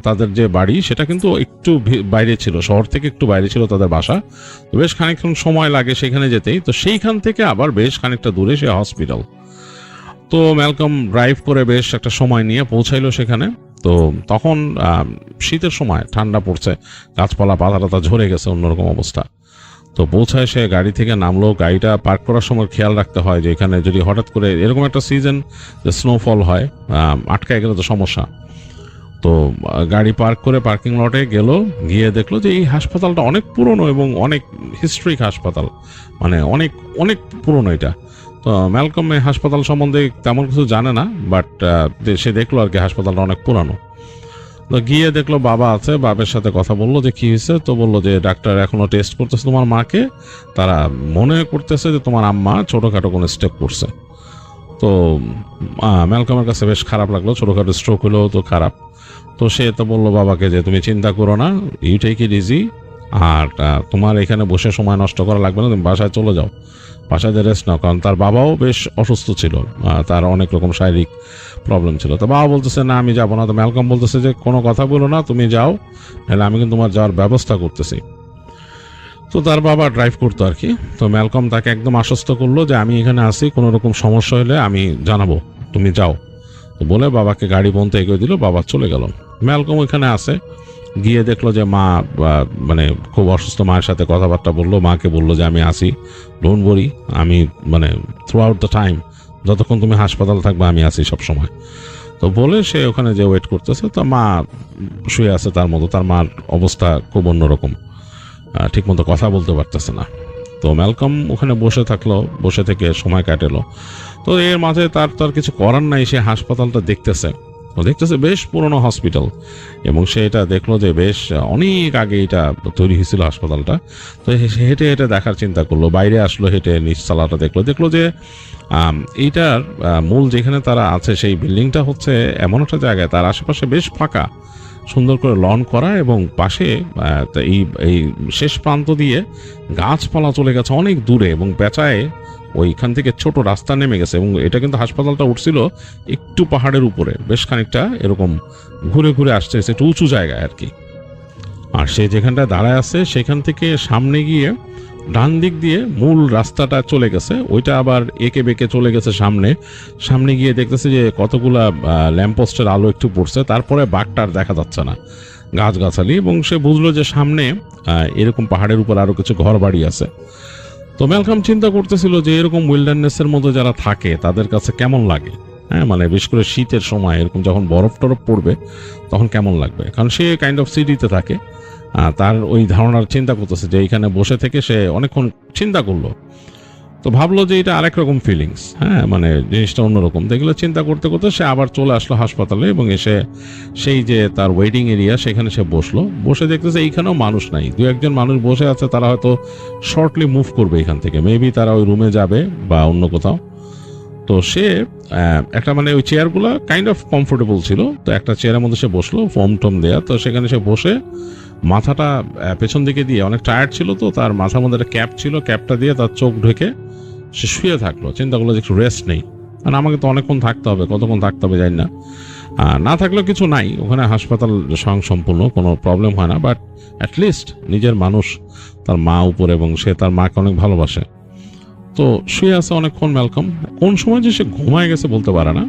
তাদের যে বাড়ি সেটা কিন্তু একটু বাইরে ছিল, শহর থেকে একটু বাইরে ছিল তাদের বাসা। তো বেশ খানিকক্ষণ সময় লাগে সেখানে যেতেই। তো সেইখান থেকে আবার বেশ খানিকটা দূরে সে হসপিটাল। তো ম্যালকম ড্রাইভ করে বেশ একটা সময় নিয়ে পৌঁছাইলো সেখানে। তো তখন শীতের সময়, ঠান্ডা পড়ছে, গাছপালা পাতা ঝরে গেছে, অন্যরকম অবস্থা। তো পৌঁছায় সে গাড়ি থেকে নামলো। গাড়িটা পার্ক করার সময় খেয়াল রাখতে হয় যে এখানে যদি হঠাৎ করে এরকম একটা সিজন যে স্নোফল হয়, আটকায় গেলে তো সমস্যা। তো গাড়ি পার্ক করে পার্কিং লটে গেল, গিয়ে দেখলো যে এই হাসপাতালটা অনেক পুরনো এবং অনেক হিস্ট্রিক হাসপাতাল, মানে অনেক অনেক পুরনো এটা। তো ম্যালকম এই হাসপাতাল সম্বন্ধে তেমন কিছু জানে না, বাট সে দেখলো আর কি হাসপাতালটা অনেক পুরানো। তো গিয়ে দেখলো বাবা আছে, বাবার সাথে কথা বললো যে কি হয়েছে। তো বললো যে ডাক্তার এখনো টেস্ট করতেছে তোমার মাকে, তারা মনে করতেছে যে তোমার আম্মা ছোটোখাটো কোনো স্টেপ করছে। তো ম্যালকমের কাছে বেশ খারাপ লাগলো, ছোটোখাটো স্ট্রোক হলেও তো খারাপ। তো সে তো বললো বাবাকে যে তুমি চিন্তা করো না, ইউ টেক ইট ইজি, আর তোমার এখানে বসে সময় নষ্ট করা লাগবে না, তুমি বাসায় চলে যাও, বাসায় রেস্ট নাও। কারণ তার বাবাও বেশ অসুস্থ ছিল, তার অনেক রকম শারীরিক প্রবলেম ছিল। তো বাবা বলতেছে না আমি যাবো না। তো ম্যালকম বলতেছে যে কোনো কথা বলো না, তুমি যাও, নাহলে আমি কিন্তু তোমার যাওয়ার ব্যবস্থা করতেছি। তো তার বাবা ড্রাইভ করতো আর কি। তো ম্যালকম তাকে একদম আশ্বস্ত করলো যে আমি এখানে আসি, কোনো রকম সমস্যা হলে আমি জানাবো, তুমি যাও। তো বলে বাবাকে গাড়ি পর্যন্ত এগিয়ে দিল, বাবা চলে গেল। ম্যালকম ওইখানে আসে, গিয়ে দেখলো যে মা মানে খুব অসুস্থ, মায়ের সাথে কথাবার্তা বললো, মাকে বললো যে আমি আসি, ডোন্ট ওয়ারি, আমি মানে থ্রু আউট দ্য টাইম যতক্ষণ তুমি হাসপাতাল থাকবে আমি আসি সব সময়। তো বলে সে ওখানে যে ওয়েট করতেছে। তো মা শুয়ে আছে তার মতো, তার মার অবস্থা খুব অন্যরকম, ঠিক মতো কথা বলতে পারতেছে না। তো ম্যালকম ওখানে বসে থাকলো, বসে থেকে সময় কাটেলো। তো এর মাঝে তার কিছু করার নাই, সে হাসপাতালটা দেখতেছে। দেখতেছে বেশ পুরনো হসপিটাল, এবং সে এটা দেখলো যে বেশ অনেক আগে এটা তৈরি হয়েছিল হাসপাতালটা। তো হেঁটে হেঁটে দেখার চিন্তা করলো, বাইরে আসলো, হেঁটে নিচতলাটা দেখলো যে এইটার মূল যেখানে তারা আছে সেই বিল্ডিংটা হচ্ছে এমন একটা জায়গায়, তার আশেপাশে বেশ ফাঁকা, সুন্দর করে লন করা, এবং পাশে এই শেষ প্রান্ত দিয়ে গাছপালা চলে গেছে অনেক দূরে, এবং পেঁচায় ওইখান থেকে ছোট রাস্তা নেমে গেছে। এবং এটা কিন্তু হাসপাতালটা উঠছিল একটু পাহাড়ের উপরে, বেশ খানিকটা এরকম ঘুরে ঘুরে আসছে, একটু উঁচু জায়গায় আর কি। আর সে যেখানটা দাঁড়ায় আছে সেখান থেকে সামনে গিয়ে ডান দিক দিয়ে মূল রাস্তাটা চলে গেছে, ওইটা আবার এঁকে বেঁকে চলে গেছে সামনে গিয়ে দেখতেছে যে কতগুলা ল্যাম্পপোস্টের আলো একটু পড়ছে, তারপরে বাঘটার দেখা যাচ্ছে না, গাছগাছালি। এবং সে বুঝলো যে সামনে এরকম পাহাড়ের উপর আরো কিছু ঘর বাড়ি আছে। তো ম্যালকম চিন্তা করতেছিল যে এরকম উইল্ডারনেসের মধ্যে যারা থাকে তাদের কাছে কেমন লাগে, হ্যাঁ, মানে বিশেষ করে শীতের সময় এরকম যখন বরফ টরফ পড়বে তখন কেমন লাগবে। কারণ সে কাইন্ড অফ সিটিতে থাকে, তার ওই ধারণার চিন্তা করতেছে যে এইখানে বসে থেকে সে অনেকক্ষণ চিন্তা করলো। তো ভাবলো যে এটা আরেক রকম ফিলিংস, হ্যাঁ, মানে জিনিসটা অন্যরকম। দেখলো চিন্তা করতে করতে সে আবার চলে আসলো হাসপাতালে, এবং এসে সেই যে তার ওয়েটিং এরিয়া সেখানে সে বসে দেখতেছে এইখানেও মানুষ নাই, দু একজন মানুষ বসে আছে, তারা হয়তো শর্টলি মুভ করবে এখান থেকে, মেবি তারা ওই রুমে যাবে বা অন্য কোথাও। তো সে একটা মানে ওই চেয়ারগুলো কাইন্ড অফ কমফোর্টেবল ছিল, তো একটা চেয়ারের মধ্যে সে বসলো, ফোম টোম দেয়া। তো সেখানে সে বসে মাথাটা পেছন দিকে দিয়ে, অনেক টায়ার্ড ছিল, তো তার মাথার মধ্যে একটা ক্যাপ ছিল, ক্যাপটা দিয়ে তার চোখ ঢেকে সে শুয়ে থাকলো। চিন্তা করলো যে একটু রেস্ট নেই, কারণ আমাকে তো অনেকক্ষণ থাকতে হবে, কতক্ষণ থাকতে হবে জানি না। না থাকলেও কিছু নাই, ওখানে হাসপাতাল সম্পূর্ণ কোনো প্রবলেম হয় না, বাট অ্যাটলিস্ট নিজের মানুষ, তার মা উপরে, এবং সে তার মাকে অনেক ভালোবাসে। তো শুয়ে আছে অনেকক্ষণ ম্যালকম, কোন সময় যে সে ঘুমায় গেছে বলতে পারে না।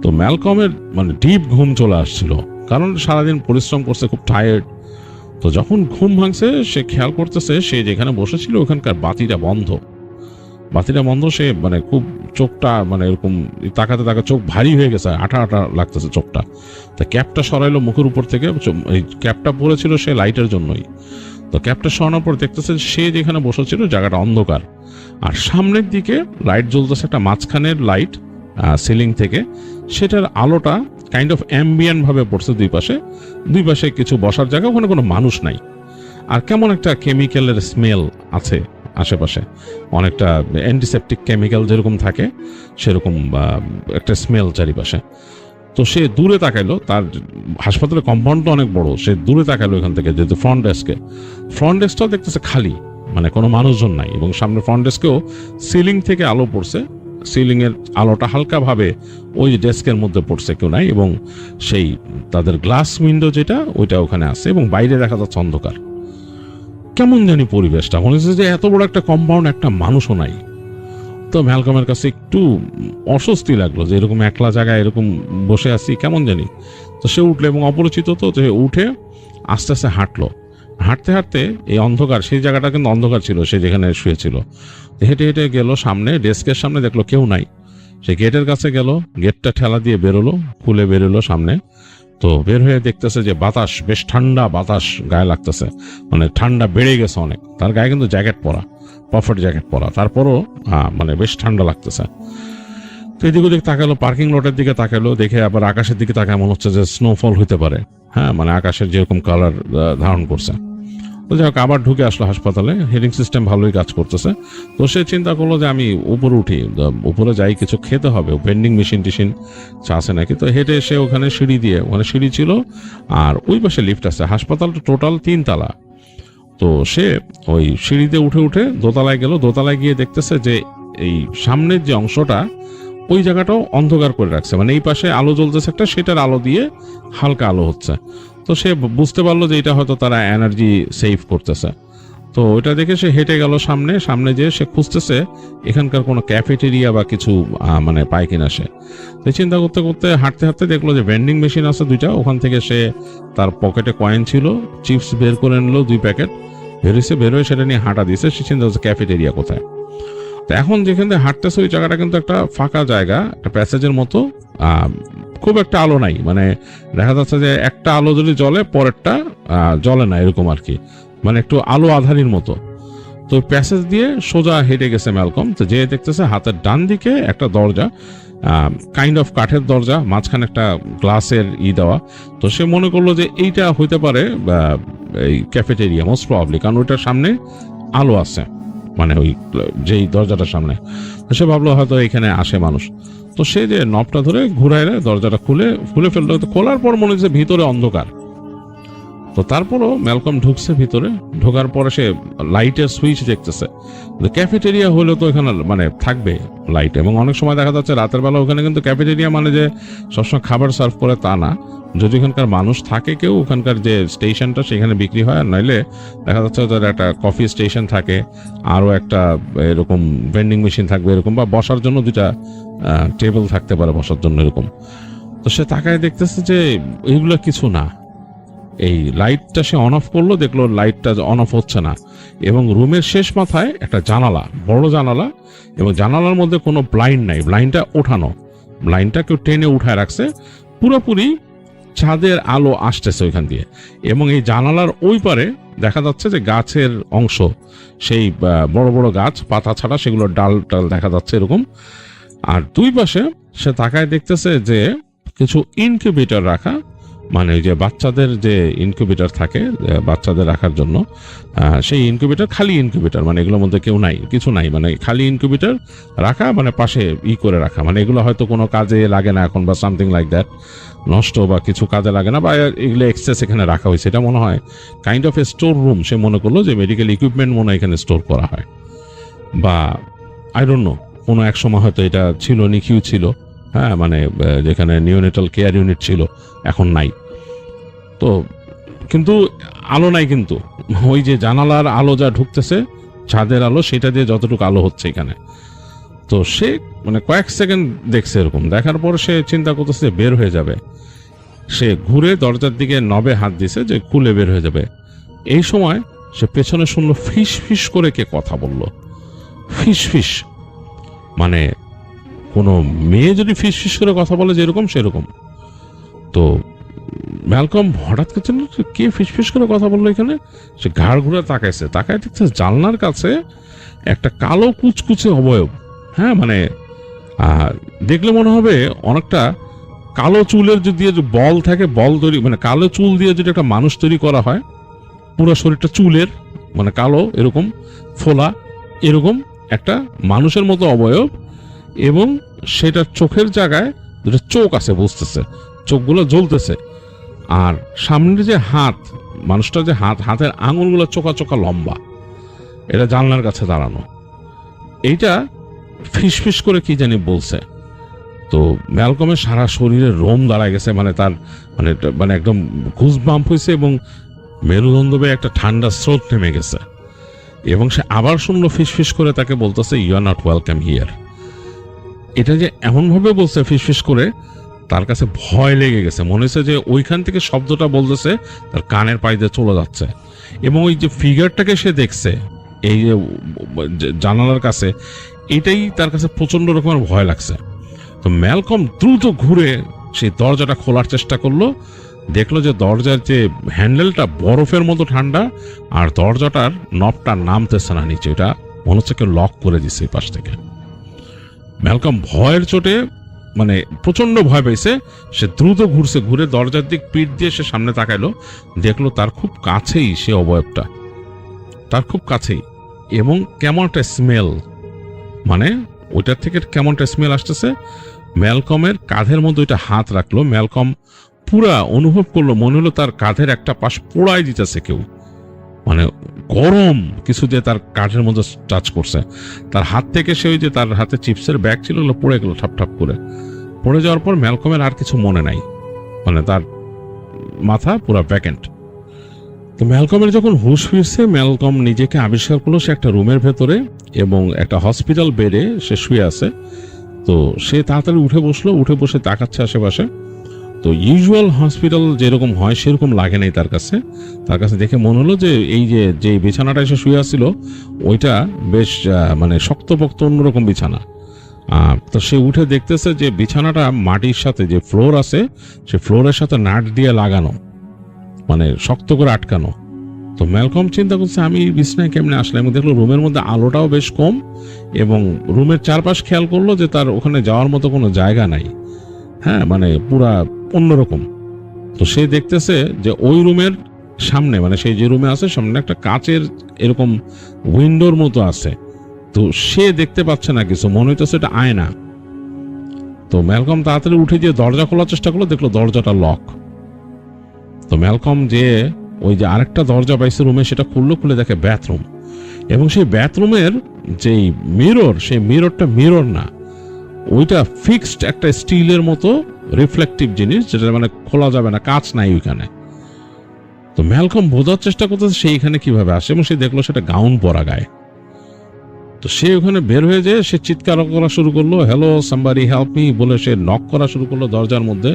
তো ম্যালকমের মানে ডিপ ঘুম চলে আসছিল, কারণ সারাদিন পরিশ্রম করছে, খুব টায়ার্ড। তো যখন ঘুম ভাঙছে সে খেয়াল করতেছে সে যেখানে বসেছিল ওখানকার বাতিটা বন্ধ। সে মানে খুব চোখটা মানে এরকম তাকাতে চোখ ভারী হয়ে গেছে, আঠা আঠা লাগতেছে চোখটা। তো ক্যাপটা সরাইলো মুখের উপর থেকে, এই ক্যাপটা পরেছিল সে লাইটের জন্যই। তো ক্যাপটা সরানোর পর দেখতেছে সে যেখানে বসেছিল জায়গাটা অন্ধকার, আর সামনের দিকে লাইট জ্বলতেছে, একটা মাঝখানের লাইট সিলিং থেকে, সেটার আলোটা কাইন্ড অফ অ্যাম্বিয়েন্ট ভাবে পড়ছে দুই পাশে কিছু বসার জায়গা, ওখানে কোনো মানুষ নাই। আর কেমন একটা কেমিক্যালের স্মেল আছে আশেপাশে, অনেকটা অ্যান্টিসেপটিক কেমিক্যাল যেরকম থাকে সেরকম একটা স্মেল চারিপাশে। তো সে দূরে তাকাইলো, তার হাসপাতালের কম্পাউন্ডটা অনেক বড়, সে দূরে তাকাইলো এখান থেকে, যেহেতু ফ্রন্ট ডেস্কটাও দেখতেছে খালি, মানে কোনো মানুষজন নাই। এবং সামনে ফ্রন্ট ডেস্কেও সিলিং থেকে আলো পড়ছে, সিলিং এর আলোটা হালকা ভাবে ওই ডেস্কের মধ্যে পড়ছে, কেউ নাই। এবং সেই তাদের গ্লাস উইন্ডো যেটা ওইটা ওখানে আছে, এবং বাইরে দেখা যাচ্ছে অন্ধকার। কেমন জানি পরিবেশটা মনে হচ্ছে যে এত বড় একটা কম্পাউন্ড, একটা মানুষও নাই। তো ম্যালকমের কাছে একটু অস্বস্তি লাগলো যে এরকম একলা জায়গায় এরকম বসে আছি, কেমন জানি। তো সে উঠলো, এবং অপরিচিত তো উঠে আস্তে আস্তে হাঁটতে হাঁটতে এই অন্ধকার, সেই জায়গাটা কিন্তু অন্ধকার ছিল, সে যেখানে শুয়েছিল। হেঁটে হেঁটে গেল সামনে, ডেস্কের সামনে দেখলো কেউ নাই। সে গেটের কাছে গেল, গেটটা ঠেলা দিয়ে খুলে বেরোলো সামনে। তো বের হয়ে দেখতেছে যে বাতাস, বেশ ঠান্ডা বাতাস গায়ে লাগতেছে, মানে ঠান্ডা বেড়ে গেছে অনেক। তার গায়ে কিন্তু জ্যাকেট পরা, পাফার জ্যাকেট পরা, তারপরও মানে বেশ ঠান্ডা লাগতেছে। তো এদিক ওদিক তাকালো, পার্কিং লটের দিকে তাকালো, দেখে আবার আকাশের দিকে তাকায়, মনে হচ্ছে যে স্নোফল হতে পারে, হ্যাঁ মানে আকাশের যেরকম কালার ধারণ করছে। তো যাই হোক, আবার ঢুকে আসলো হাসপাতালে, হিটিং সিস্টেম ভালোই কাজ করতেছে। তো সে চিন্তা করলো যে আমি উপরে উঠি, উপরে যাই, কিছু খেতে হবে, ভেন্ডিং মেশিন টিশিন আছে নাকি। তো হেঁটে এসে ওখানে সিঁড়ি দিয়ে, ওখানে সিঁড়ি ছিল আর ওই পাশে লিফট আছে। হাসপাতালটা টোটাল 3 তলা। তো সে ওই সিঁড়িতে উঠে উঠে দোতলায় গেল। দোতলায় গিয়ে দেখতেছে যে এই সামনের যে অংশটা, ওই জায়গাটাও অন্ধকার করে রাখছে, মানে এই পাশে আলো জ্বলতেছে একটা, সেটার আলো দিয়ে হালকা আলো হচ্ছে। তো সে বুঝতে পারলো যে এটা হয়তো তারা এনার্জি সেভ করতেছে। তো ওইটা দেখে সে হেঁটে গেল সামনে যেয়ে সে খুঁজতেছে এখানকার কোনো ক্যাফেটেরিয়া বা কিছু মানে পায় কিনা। সে তো চিন্তা করতে করতে হাঁটতে হাঁটতে দেখলো যে ভেন্ডিং মেশিন আছে 2টা। ওখান থেকে সে, তার পকেটে কয়েন ছিল, চিপস বের করে নিল 2 প্যাকেট, বেরোয় সেটা নিয়ে হাঁটা দিয়েছে। সে চিন্তা করছে ক্যাফেটেরিয়া কোথায়। তো এখন যেখান থেকে হাঁটতেছে ওই জায়গাটা কিন্তু একটা ফাঁকা জায়গা, একটা প্যাসেজের মতো, খুব একটা আলো নাই, মানে দেখা যাচ্ছে যে একটা আলো যদি জ্বলে পরেরটা জ্বলে না, এরকম আর কি, মানে একটু আলো আধারির মতো। তো প্যাসেজ দিয়ে সোজা হেঁটে গেছে ম্যালকম। তো যে দেখতেছে হাতের ডান দিকে একটা দরজা, কাইন্ড অফ কাঠের দরজা, মাঝখানে একটা গ্লাসের দেওয়া। তো সে মনে করলো যে এইটা হইতে পারে এই ক্যাফেটেরিয়া, মোস্ট প্রবাবলি, কারণ ওইটার সামনে আলো আছে, মানে ওই যেই দরজাটার সামনে। সে ভাবলো হয়তো এখানে আসে মানুষ। তো সে যে নবটা ধরে ঘুরাইলে দরজাটা খুলে ফেললো। খোলার পর মনে হচ্ছে ভিতরে অন্ধকার। তো তারপরও ম্যালকম ঢুকছে ভিতরে। ঢোকার পরে সে লাইটের সুইচ দেখতেছে। ক্যাফেটেরিয়া হলে তো এখানে মানে থাকবে লাইট, এবং অনেক সময় দেখা যাচ্ছে রাতের বেলা ওখানে কিন্তু ক্যাফেটেরিয়া মানে যে সবসময় খাবার সার্ভ করে তা না। যদি ওখানকার মানুষ থাকে কেউ, ওখানকার যে স্টেশনটা সেখানে বিক্রি হয়, আর নাইলে দেখা যাচ্ছে তাদের একটা কফি স্টেশন থাকে, আরও একটা এরকম ভেন্ডিং মেশিন থাকবে এরকম, বা বসার জন্য 2টা টেবিল থাকতে পারে বসার জন্য এরকম। তো সে তাকায় দেখতেছে যে এইগুলো কিছু না। এই লাইটটা সে অন অফ করলো, দেখলো লাইটটা অন অফ হচ্ছে না, এবং রুমের শেষ মাথায় একটা জানালা, বড় জানালা, এবং জানালার মধ্যে কোনো ব্লাইন্ড নাই, ব্লাইন্ডটা ওঠানো, ব্লাইন্ডটা কেউ টেনে উঠায় রাখছে। পুরোপুরি ছাদের আলো আসতেছে ওইখান দিয়ে, এবং এই জানালার ওই পারে দেখা যাচ্ছে যে গাছের অংশ, সেই বড় বড় গাছ, পাতা ছাড়া সেগুলোর ডাল টাল দেখা যাচ্ছে এরকম। আর 2 পাশে সে তাকায় দেখতেছে যে কিছু ইনকিউবেটর রাখা, মানে যে বাচ্চাদের যে ইনকিউবেটর থাকে বাচ্চাদের রাখার জন্য, সেই ইনকিউবেটর, খালি ইনকিউবেটর, মানে এগুলোর মধ্যে কেউ নাই, কিছু নাই, মানে খালি ইনকিউবেটর রাখা, মানে পাশে করে রাখা, মানে এগুলো হয়তো কোনো কাজে লাগে না এখন, বা সামথিং লাইক দ্যাট, নষ্ট বা কিছু কাজে লাগে না, বা এগুলো এক্সেস এখানে রাখা হয়েছে। এটা মনে হয় kind of a store room. সে মনে করলো যে মেডিকেল ইকুইপমেন্ট মনে হয় এখানে স্টোর করা হয়, বা আই ডোন্ট নো, কোনো এক সময় হয়তো এটা ছিল, নিকিউ ছিল, হ্যাঁ, মানে যেখানে নিওনেটাল কেয়ার ইউনিট ছিল, এখন নাই। তো কিন্তু আলো নাই, কিন্তু ওই যে জানালার আলো যা ঢুকতেছে, ছাদের আলো, সেটা দিয়ে যতটুকু আলো হচ্ছে এখানে। তো সে মানে কয়েক সেকেন্ড দেখছে এরকম, দেখার পর সে চিন্তা করতেছে বের হয়ে যাবে। সে ঘুরে দরজার দিকে নবে হাত দিছে যে খুলে বের হয়ে যাবে। এই সময় সে পেছনে শুনলো ফিস ফিস করে কে কথা বলল, ফিস ফিস, মানে কোনো মেয়ে যদি ফিস ফিস করে কথা বলে যেরকম সেরকম। তো ম্যালকম হঠাৎ করছে কে ফিসফিস করে কথা বললো এখানে। সে ঘাড় ঘুরে তাকায় দেখছে জানলার কাছে একটা কালো কুচকুচে অবয়ব, হ্যাঁ, মানে দেখলে মনে হবে অনেকটা কালো চুলের যদি বল থাকে, বল তৈরি, মানে কালো চুল দিয়ে যদি একটা মানুষ তৈরি করা হয়, পুরো শরীরটা চুলের, মানে কালো এরকম ফোলা, এরকম একটা মানুষের মতো অবয়ব, এবং সেটার চোখের জায়গায় 2টা চোখ আছে, বুঝতেছে, চোখগুলো জ্বলতেছে। আর সামনের যে হাত, মানুষটার যে হাতের আঙুলগুলো চোখা চোখা লম্বা, এটা জানলার কাছে দাঁড়ানো। এইটা ফিসফিস করে কি জানি বলছে। তো ম্যালকমের সারা শরীরে রোম দাঁড়ায় গেছে, মানে তার মানে একদম ঘুসবাম্প হয়েছে, এবং মেরুদণ্ড বেয়ে একটা ঠান্ডা স্রোত নেমে গেছে। এবং সে আবার শুনলো ফিসফিস করে তাকে বলতেছে, you are not welcome here. এটা যে এমনভাবে বলছে ফিসফিস করে, তার কাছে ভয় লেগে গেছে। মনে হচ্ছে যে ওইখান থেকে শব্দটা বলতেছে তার কানের পাইতে চলে যাচ্ছে, এবং ওই যে ফিগারটাকে সে দেখছে এই যে জানালার কাছে, এটাই তার কাছে প্রচন্ড রকমের ভয় লাগছে। তো ম্যালকম দ্রুত ঘুরে সেই দরজাটা খোলার চেষ্টা করলো। দেখলো যে দরজার যে হ্যান্ডেলটা বরফের মতো ঠান্ডা, আর দরজাটার নবটা নামতেছে না নিচে, ওটা মনে হচ্ছে কেউ লক করে দিচ্ছে এই পাশ থেকে। ম্যালকম ভয়ের চোটে মানে প্রচন্ড ভয় পেয়েছে, সে দ্রুত ঘুরছে, ঘুরে দরজার দিক পিঠ দিয়ে সে সামনে তাকাইলো, দেখলো তার খুব কাছেই সে অবয়বটা, তার খুব কাছেই, এবং কেমন একটা স্মেল, মানে ওইটার থেকে কেমন একটা স্মেল আসতেছে। ম্যালকমের কাঁধের মধ্যে ওইটা হাত রাখলো, ম্যালকম পুরা অনুভব করলো মনে হলো তার কাঁধের একটা পাশ পোড়াই দিতেছে কেউ, মানে গরম কিছু দিয়ে তার কাঁধের মধ্যে টাচ করছে। তার হাত থেকে সে ওই যে তার হাতে চিপসের ব্যাগ ছিল ওগুলো পড়ে গেল ঠাপ ঠাপ করে। পড়ে যাওয়ার পর ম্যালকমের আর কিছু মনে নাই, মানে তার মাথা পুরো ভ্যাকেন্ট। তো ম্যালকমের যখন হুঁশ ফিরছে, ম্যালকম নিজেকে আবিষ্কার করলো সে একটা রুমের ভেতরে এবং একটা হসপিটাল বেডে সে শুয়ে আছে। তো সে তাড়াতাড়ি উঠে বসলো, উঠে বসে তাকাচ্ছে আশেপাশে। তো ইউজুয়াল হসপিটাল যেরকম হয় সেরকম লাগে নাই তার কাছে। তার কাছে দেখে মনে হলো যে এই যে বিছানাটা এসে শুয়ে আসছিল ওইটা বেশ মানে শক্তপোক্ত অন্যরকম বিছানা। তো সে উঠে দেখতেছে যে বিছানাটা মাটির সাথে যে ফ্লোর আছে সে ফ্লোরের সাথে নাট দিয়ে লাগানো, মানে শক্ত করে আটকানো। তো ম্যালকম চিন্তা করছে আমি বিছানায় কেমনে আসলাম, এবং দেখলো রুমের মধ্যে আলোটাও বেশ কম এবং রুমের চারপাশ খেয়াল করলো যে তার ওখানে যাওয়ার মতো কোনো জায়গা নাই, হ্যাঁ মানে পুরা অন্যরকম। তো সে দেখতেছে যে ওই রুমের সামনে, মানে সেই যে রুমে আছে সামনে একটা কাচের এরকম উইন্ডোর মতো আছে। তো সে দেখতে পাচ্ছে না কিছু, মনে হইতেছে এটা আয়না। তো ম্যালকম তাড়াতাড়ি উঠে গিয়ে দরজা খোলার চেষ্টা করলো, দেখলো দরজাটা লক। তো ম্যালকম যে ওই যে আরেকটা দরজা পাইছে রুমে সেটা খুললো, খুলে দেখে বাথরুম, এবং সেই বাথরুমের যেই মিরর, সেই মিররটা মিরর না, ওইটা ফিক্সড একটা স্টিলের মতো রিফ্লেকটিভ জিনিস, যেটা মানে খোলা যাবে না, কাঁচ নাই ওইখানে। তো ম্যালকম বোঝার চেষ্টা করতেছে সেইখানে কিভাবে আসে, এবং সে দেখলো সেটা গাউন পরা গায়ে। তো সে ওখানে বের হয়ে যায়, সে চিৎকার করা শুরু করলো, হ্যালো সামবাডি হেল্প মি বলে সে নক করা শুরু করলো দরজার মধ্যে।